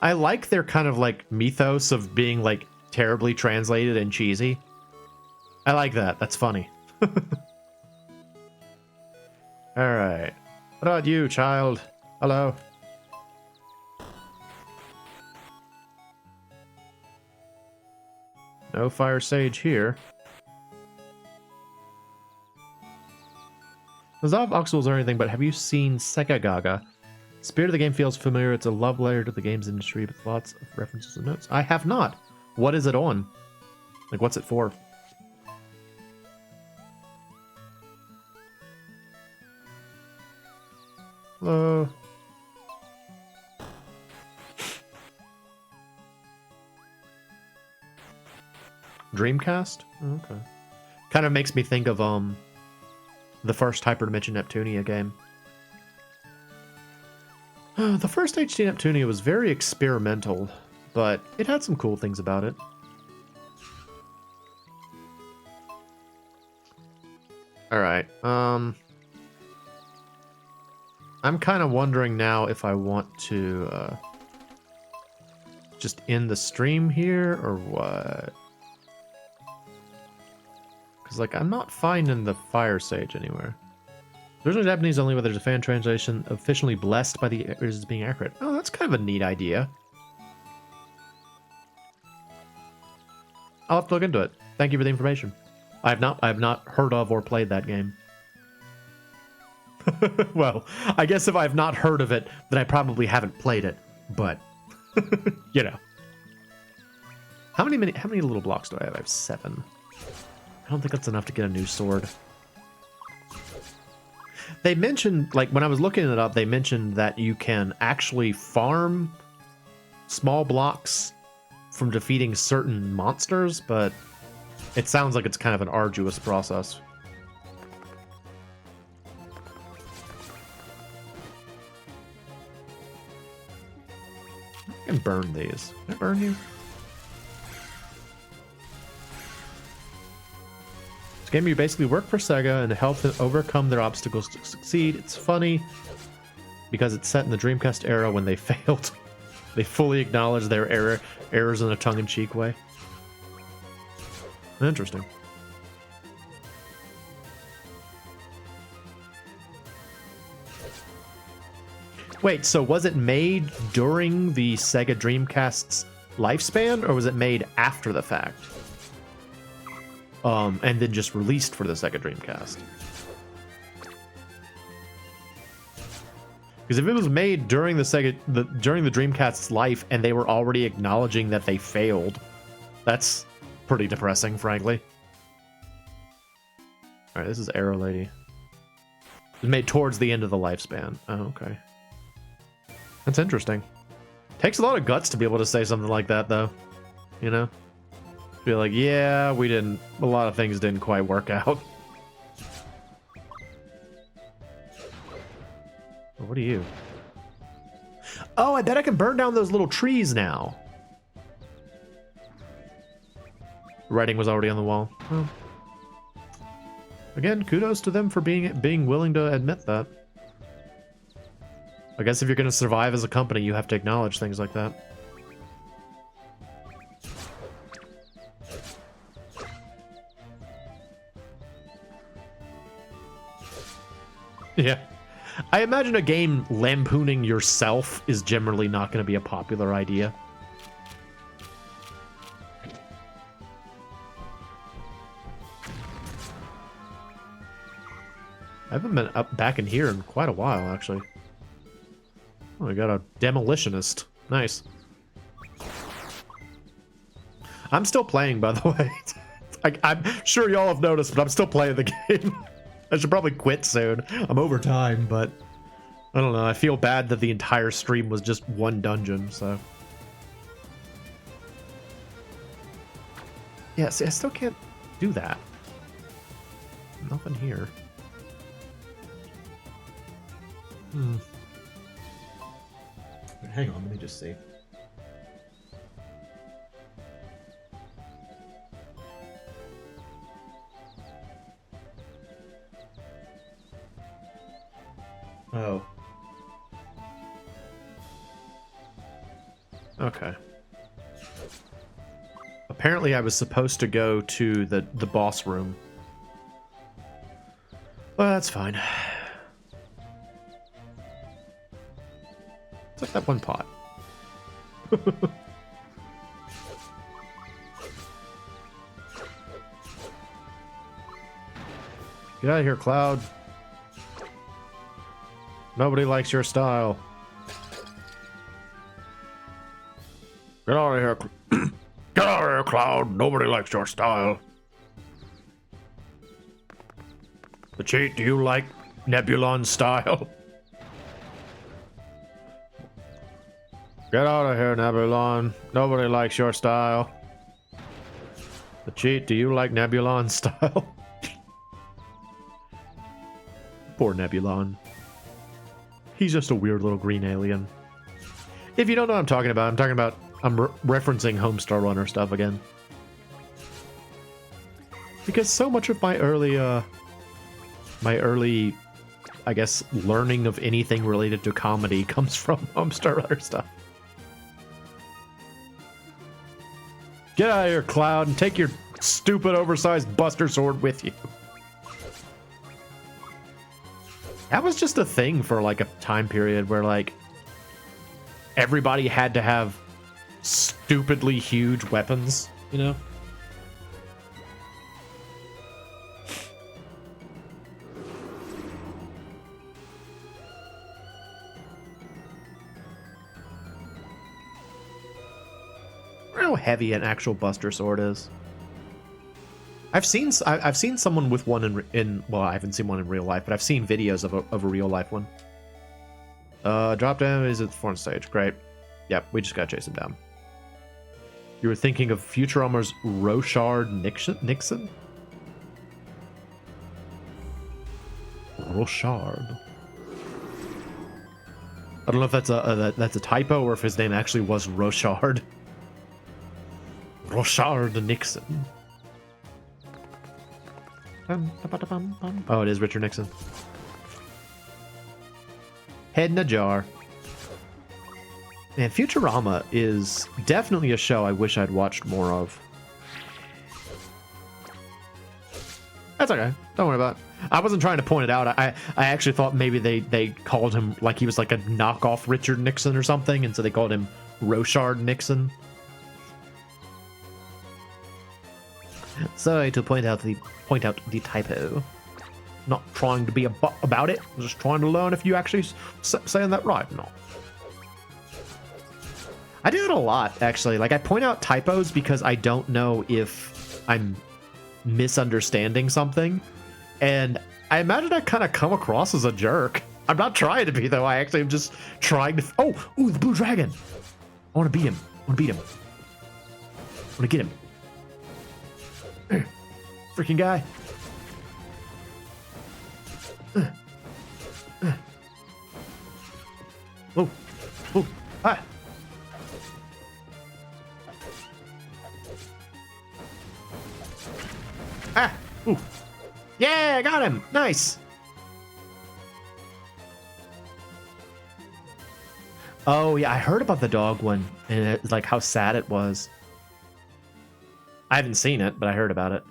I like their kind of like mythos of being like terribly translated and cheesy. I like that. That's funny. Alright. What about you, child? Hello. No fire sage here. The Zav Oxwells or anything, but have you seen Sekagaga? Spirit of the game feels familiar. It's a love letter to the games industry with lots of references and notes. I have not. What is it on? Like, what's it for? Hello. Dreamcast? Okay. Kind of makes me think of the first Hyperdimension Neptunia game. The first HD Neptunia was very experimental, but it had some cool things about it. Alright, I'm kind of wondering now if I want to just end the stream here or what? Because, like, I'm not finding the fire sage anywhere. There's no Japanese only, but there's a fan translation officially blessed by the editors as being accurate. Oh, that's kind of a neat idea. I'll have to look into it. Thank you for the information. I have not heard of or played that game. Well, I guess if I've not heard of it, then I probably haven't played it. But, you know. How many little blocks do I have? I have 7. I don't think that's enough to get a new sword. They mentioned, like, when I was looking it up, they mentioned that you can actually farm small blocks from defeating certain monsters, but it sounds like it's kind of an arduous process. I can burn these. Can I burn you? This game, you basically work for Sega and help them overcome their obstacles to succeed. It's funny because it's set in the Dreamcast era when they failed. They fully acknowledge their errors in a tongue-in-cheek way. Interesting. Wait, so was it made during the Sega Dreamcast's lifespan, or was it made after the fact? And then just released for the Sega Dreamcast? Because if it was made during during the Dreamcast's life and they were already acknowledging that they failed, that's pretty depressing, frankly. All right, this is Arrow Lady. It was made towards the end of the lifespan. Oh, okay. That's interesting. Takes a lot of guts to be able to say something like that, though. You know? Be like, yeah, a lot of things didn't quite work out. What are you? Oh, I bet I can burn down those little trees now. Writing was already on the wall. Oh. Again, kudos to them for being willing to admit that. I guess if you're going to survive as a company, you have to acknowledge things like that. Yeah. I imagine a game lampooning yourself is generally not going to be a popular idea. I haven't been up back in here in quite a while, actually. Oh, I got a demolitionist. Nice. I'm still playing, by the way. I'm sure y'all have noticed, but I'm still playing the game. I should probably quit soon. I'm over time, but I don't know. I feel bad that the entire stream was just one dungeon, so. Yeah, see, I still can't do that. Nothing here. Hang on, let me just see. Oh. Okay. Apparently I was supposed to go to the boss room. Well, that's fine. It's like that one pot. Get out of here, Cloud. Nobody likes your style. Get out of here. Get out of here, Cloud. Nobody likes your style. The cheat, do you like Nebulon's style? Get out of here, Nebulon. Nobody likes your style. The cheat, do you like Nebulon's style? Poor Nebulon. He's just a weird little green alien. If you don't know what I'm talking about, I'm referencing Homestar Runner stuff again. Because so much of my early, I guess, learning of anything related to comedy comes from Homestar Runner stuff. Get out of here, Cloud, and take your stupid oversized Buster Sword with you. That was just a thing for like a time period where like everybody had to have stupidly huge weapons, you know? How heavy an actual Buster Sword is. I've seen someone with one in well, I haven't seen one in real life, but I've seen videos of a real life one. Drop down is at the front stage. Great. Yep, we just gotta chase him down. You were thinking of Futurama's Rochard Nixon? Rochard. I don't know if that's a typo or if his name actually was Rochard. Rochard Nixon. Oh, it is Richard Nixon. Head in a jar. Man, Futurama is definitely a show I wish I'd watched more of. That's okay. Don't worry about it. I wasn't trying to point it out. I actually thought maybe they called him like he was like a knockoff Richard Nixon or something, and so they called him Rochard Nixon. Sorry to point out the typo. Not trying to be a butt about it. I'm just trying to learn if you actually saying that right or not. I do it a lot, actually. Like, I point out typos because I don't know if I'm misunderstanding something. And I imagine I kind of come across as a jerk. I'm not trying to be, though. I actually am just trying to... Ooh, the blue dragon. I want to beat him. I want to beat him. I want to get him. Freaking guy. Oh. Oh. Ah. Ah. Ooh. Yeah, I got him. Nice. Oh, yeah, I heard about the dog one and like how sad it was. I haven't seen it, but I heard about it.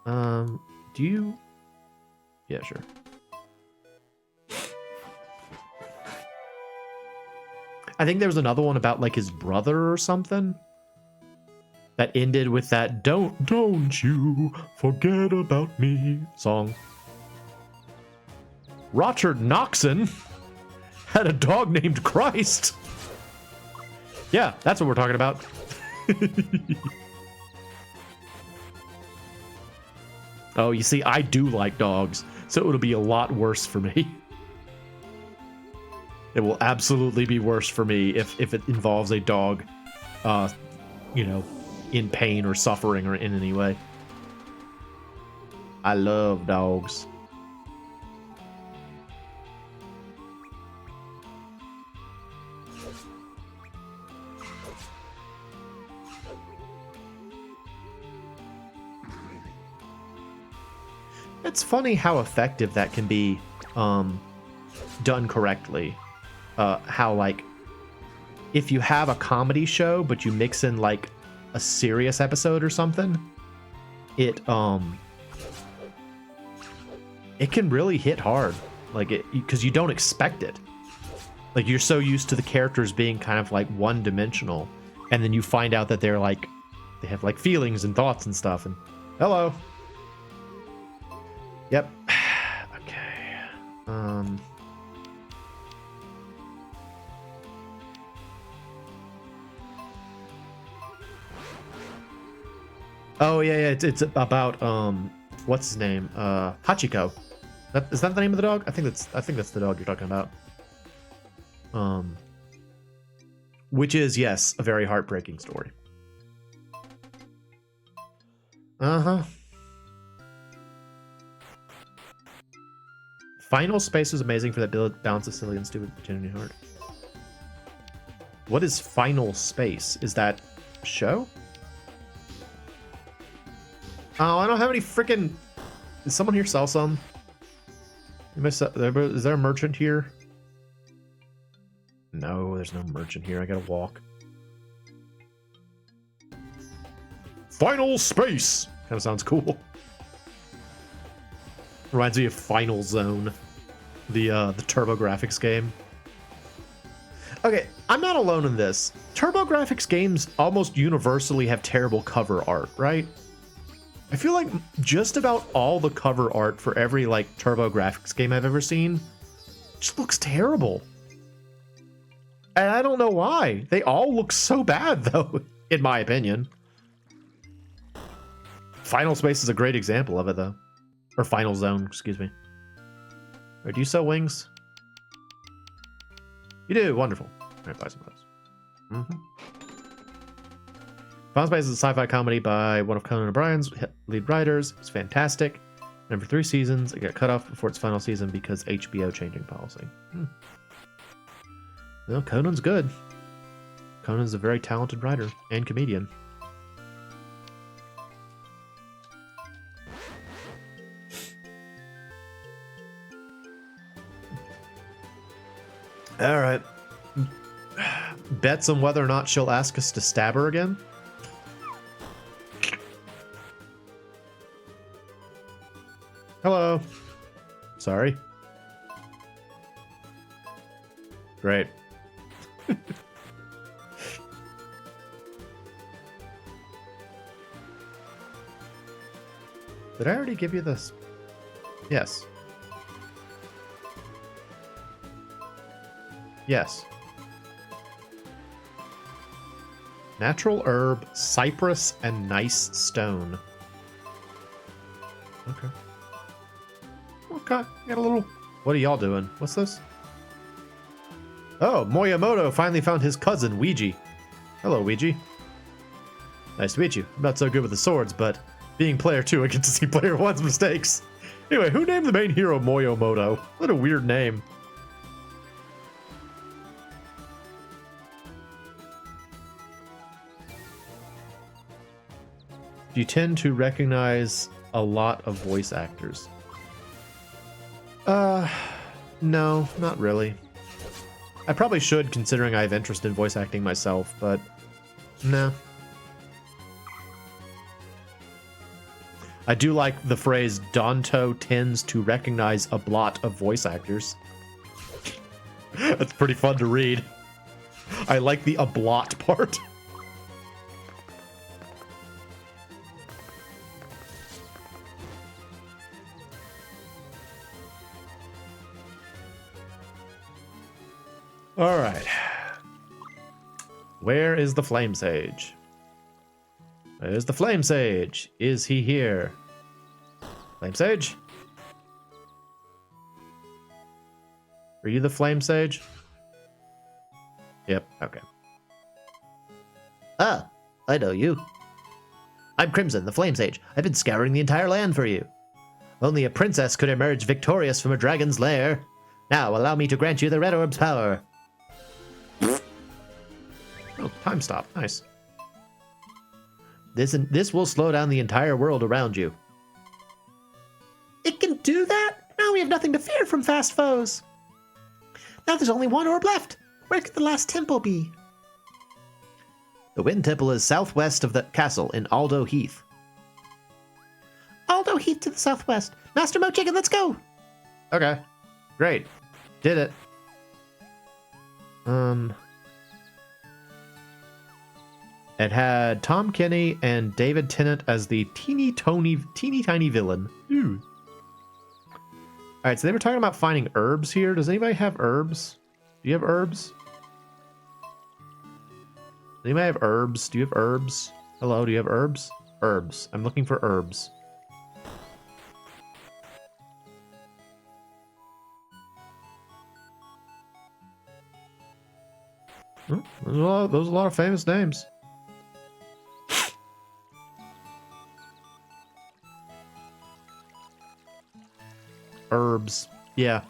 Do you? Yeah, sure. I think there was another one about like his brother or something that ended with that don't you forget about me song. Rochard Noxon had a dog named Christ. Yeah, that's what we're talking about. Oh, you see, I do like dogs, so it'll be a lot worse for me. It will absolutely be worse for me if it involves a dog, you know, in pain or suffering or in any way. I love dogs. It's funny how effective that can be done correctly. How, like, if you have a comedy show, but you mix in, like, a serious episode or something, it can really hit hard. Like, because you don't expect it. Like, you're so used to the characters being kind of, like, one-dimensional, and then you find out that they're, like, they have, like, feelings and thoughts and stuff, and hello. Yep. Okay. Oh yeah, it's about what's his name? Hachiko. Is that the name of the dog? I think that's the dog you're talking about. Which is, yes, a very heartbreaking story. Uh-huh. Final Space was amazing for that balance of silly and stupid, genuinely hard. What is Final Space? Is that a show? Oh, I don't have any freaking... Does someone here sell some? Is there a merchant here? No, there's no merchant here. I gotta walk. Final Space! Kind of sounds cool. Reminds me of Final Zone, the TurboGrafx game. Okay, I'm not alone in this. TurboGrafx games almost universally have terrible cover art, right? I feel like just about all the cover art for every, like, TurboGrafx game I've ever seen just looks terrible. And I don't know why. They all look so bad, though, in my opinion. Final Space is a great example of it, though. Or Final Zone, excuse me. Or do you sell wings? You do, wonderful. Alright, buy some of those. Final Space is a sci-fi comedy by one of Conan O'Brien's lead writers. It's fantastic. And for 3 seasons, it got cut off before its final season because HBO changing policy. Well, Conan's good. Conan's a very talented writer and comedian. All right. Bets on whether or not she'll ask us to stab her again? Hello. Sorry. Great. Did I already give you this? Yes. Yes. Natural herb, cypress, and nice stone. Okay. Okay. Got a little. What are y'all doing? What's this? Oh, Moyamoto finally found his cousin, Ouija. Hello, Ouija. Nice to meet you. I'm not so good with the swords, but being player 2, I get to see player 1's mistakes. Anyway, who named the main hero Moyamoto? What a weird name. You tend to recognize a lot of voice actors. No, not really. I probably should, considering I have interest in voice acting myself, but no. I do like the phrase, Danto tends to recognize a blot of voice actors. That's pretty fun to read. I like the a blot part. All right. Where is the Flame Sage? Where's the Flame Sage? Is he here? Flame Sage? Are you the Flame Sage? Yep, okay. Ah, I know you. I'm Crimson, the Flame Sage. I've been scouring the entire land for you. Only a princess could emerge victorious from a dragon's lair. Now, allow me to grant you the Red Orb's power. Oh, time stop. Nice. This will slow down the entire world around you. It can do that? Now we have nothing to fear from fast foes. Now there's only one orb left. Where could the last temple be? The Wind Temple is southwest of the castle in Aldo Heath. Aldo Heath to the southwest. Master MoeChicken, let's go! Okay. Great. Did it. It had Tom Kenny and David Tennant as the teeny tiny villain. Ooh. Alright, so they were talking about finding herbs here. Does anybody have herbs? Do you have herbs? Does anybody have herbs? Do you have herbs? Hello, do you have herbs? Herbs. I'm looking for herbs. Oh, those are a lot of famous names. Herbs. Yeah.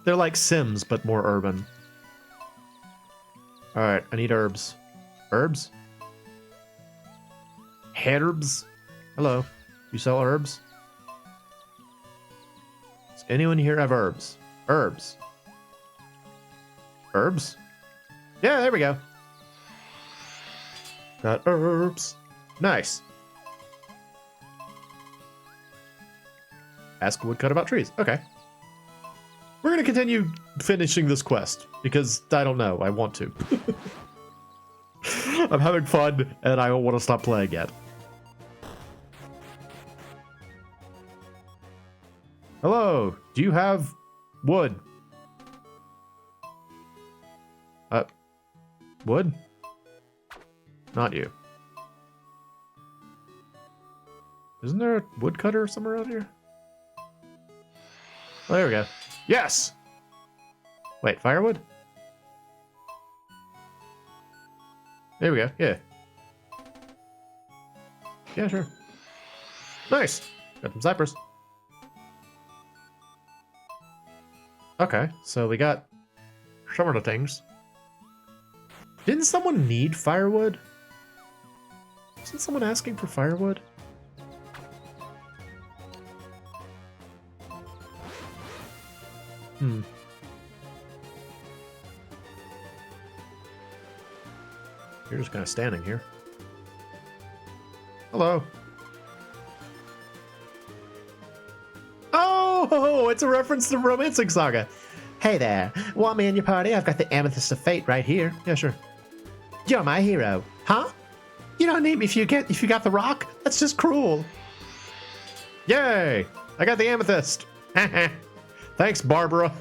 They're like Sims, but more urban. Alright, I need herbs. Herbs? Herbs? Hello. You sell herbs? Does anyone here have herbs? Herbs. Herbs? Yeah, there we go. Got herbs. Nice. Ask a woodcut about trees. Okay. We're going to continue finishing this quest because I don't know. I want to. I'm having fun and I don't want to stop playing yet. Hello. Do you have wood? Wood? Not you. Isn't there a woodcutter somewhere around here? Oh, there we go. Yes! Wait, firewood? There we go, yeah. Yeah, sure. Nice! Got some cypress. Okay, so we got some of the things. Didn't someone need firewood? Wasn't someone asking for firewood? You're just kind of standing here. Hello. Oh, it's a reference to Romancing Saga. Hey there, want me in your party? I've got the Amethyst of Fate right here. Yeah, sure. You're my hero. Huh? You don't need me if you got the rock? That's just cruel. Yay! I got the amethyst. Thanks, Barbara.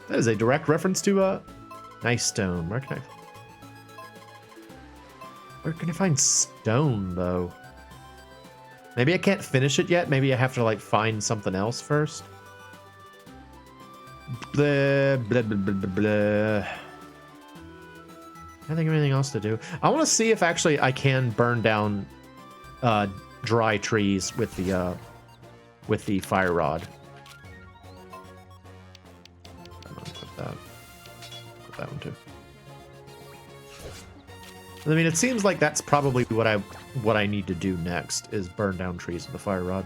That is a direct reference to nice stone. Where can I find stone though? Maybe I can't finish it yet. Maybe I have to like find something else first. Blah, blah, blah, blah, blah, blah. Can't think of anything else to do. I want to see if actually I can burn down dry trees with the fire rod. Come on, put that one too. I mean, it seems like that's probably what I need to do next is burn down trees with the fire rod.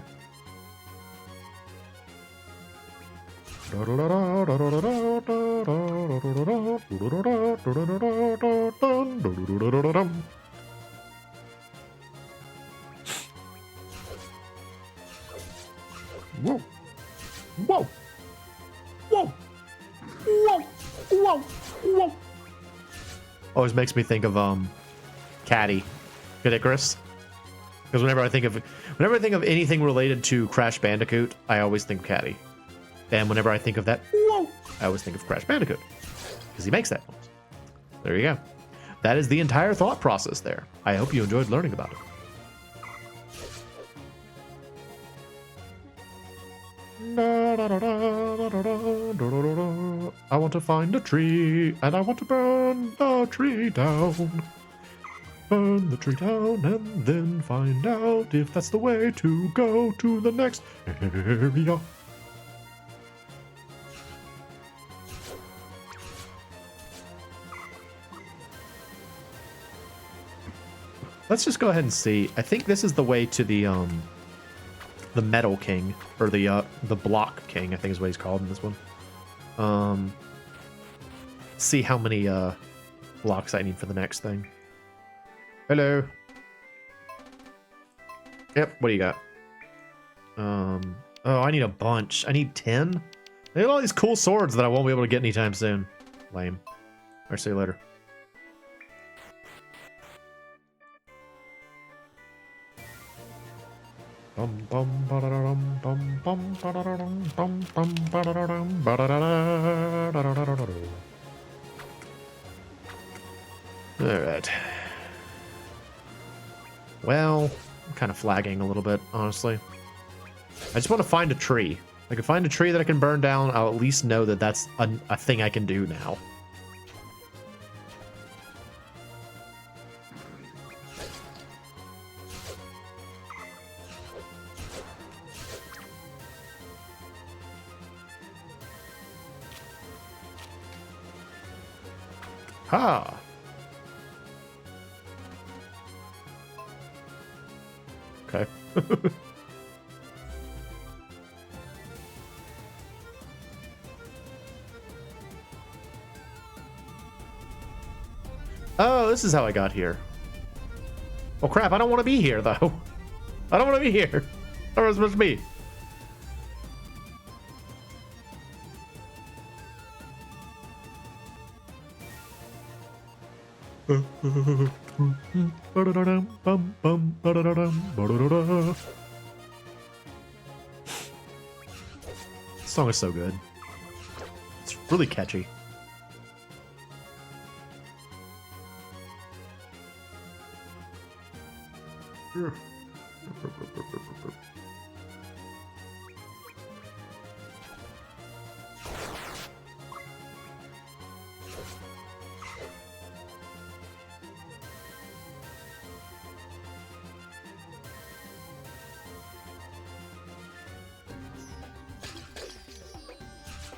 Whoa! Whoa! Whoa! Whoa! Whoa! Whoa! Always makes me think of Caddy, Kid Icarus. Because whenever I think of anything related to Crash Bandicoot, I always think of Caddy. And whenever I think of that, whoa, I always think of Crash Bandicoot. Because he makes that noise. There you go. That is the entire thought process there. I hope you enjoyed learning about it. I want to find a tree, and I want to burn the tree down. Burn the tree down, and then find out if that's the way to go to the next area. Let's just go ahead and see. I think this is the way to the Metal King, or the Block King, I think is what he's called in this one. See how many blocks I need for the next thing. Hello. Yep, what do you got? Oh, I need a bunch. I need 10? They have all these cool swords that I won't be able to get anytime soon. Lame. I'll see you later. Alright. Well, I'm kind of flagging a little bit, honestly. I just want to find a tree. If I can find a tree that I can burn down, I'll at least know that that's a thing I can do now. Ha! Okay. Oh, this is how I got here. Oh crap, I don't want to be here though. I don't want to be here. Where was I supposed to be? This song is so good. It's really catchy.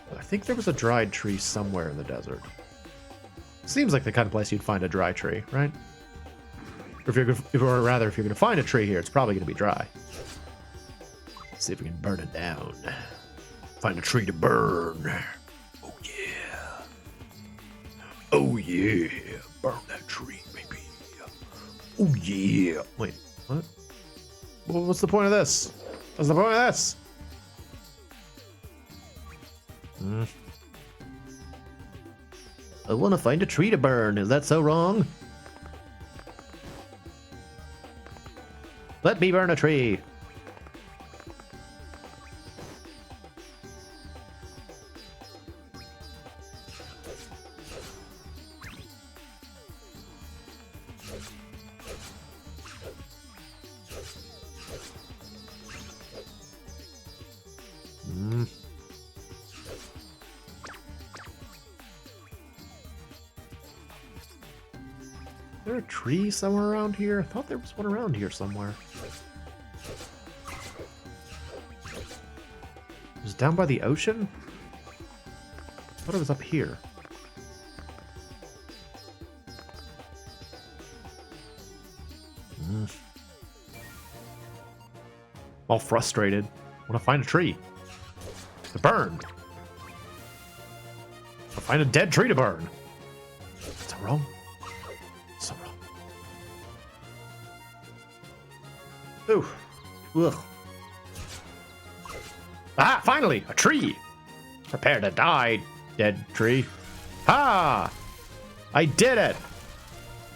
I think there was a dried tree somewhere in the desert. Seems like the kind of place you'd find a dry tree, right? Or if you're going to find a tree here, it's probably going to be dry. Let's see if we can burn it down. Find a tree to burn. Oh yeah. Oh yeah. Burn that tree, baby. Oh yeah. Wait, what? Well, what's the point of this? What's the point of this? I want to find a tree to burn. Is that so wrong? Let me burn a tree. Is there a tree somewhere around here? I thought there was one around here somewhere. It was down by the ocean? I thought it was up here. All frustrated. I want to find a tree to burn. I'll find a dead tree to burn. Is that wrong? So wrong. Ooh. Ugh. Ah, finally, a tree. Prepare to die, dead tree. Ha! I did it.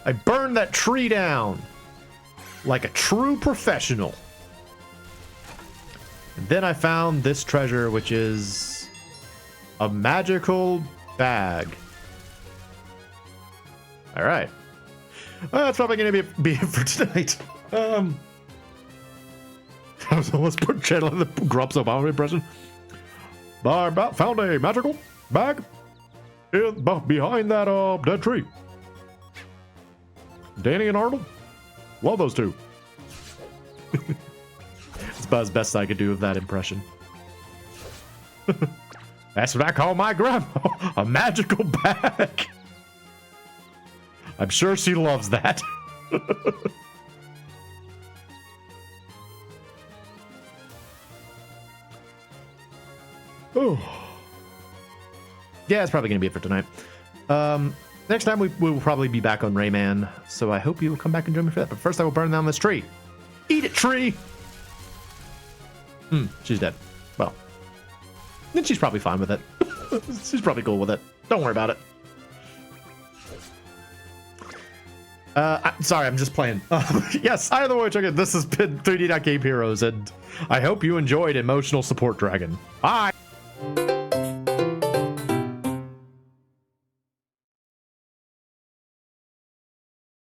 I burned that tree down like a true professional. And then I found this treasure, which is a magical bag. All right. Well, that's probably going to be it for tonight. I was almost put channel in the Grumps Obama impression. I found a magical bag behind that dead tree. Danny and Arnold, love those two. It's about as best I could do with that impression. That's what I call my grandma, a magical bag. I'm sure she loves that. Oh. Yeah, it's probably going to be it for tonight. Next time we will probably be back on Rayman, so I hope you will come back and join me for that. But first I will burn down this tree. Eat it, tree! She's dead. Well, then she's probably fine with it. She's probably cool with it. Don't worry about it. Sorry, I'm just playing. Yes, I am the MoeChicken. This has been 3D Game Heroes, and I hope you enjoyed Emotional Support Dragon. Bye!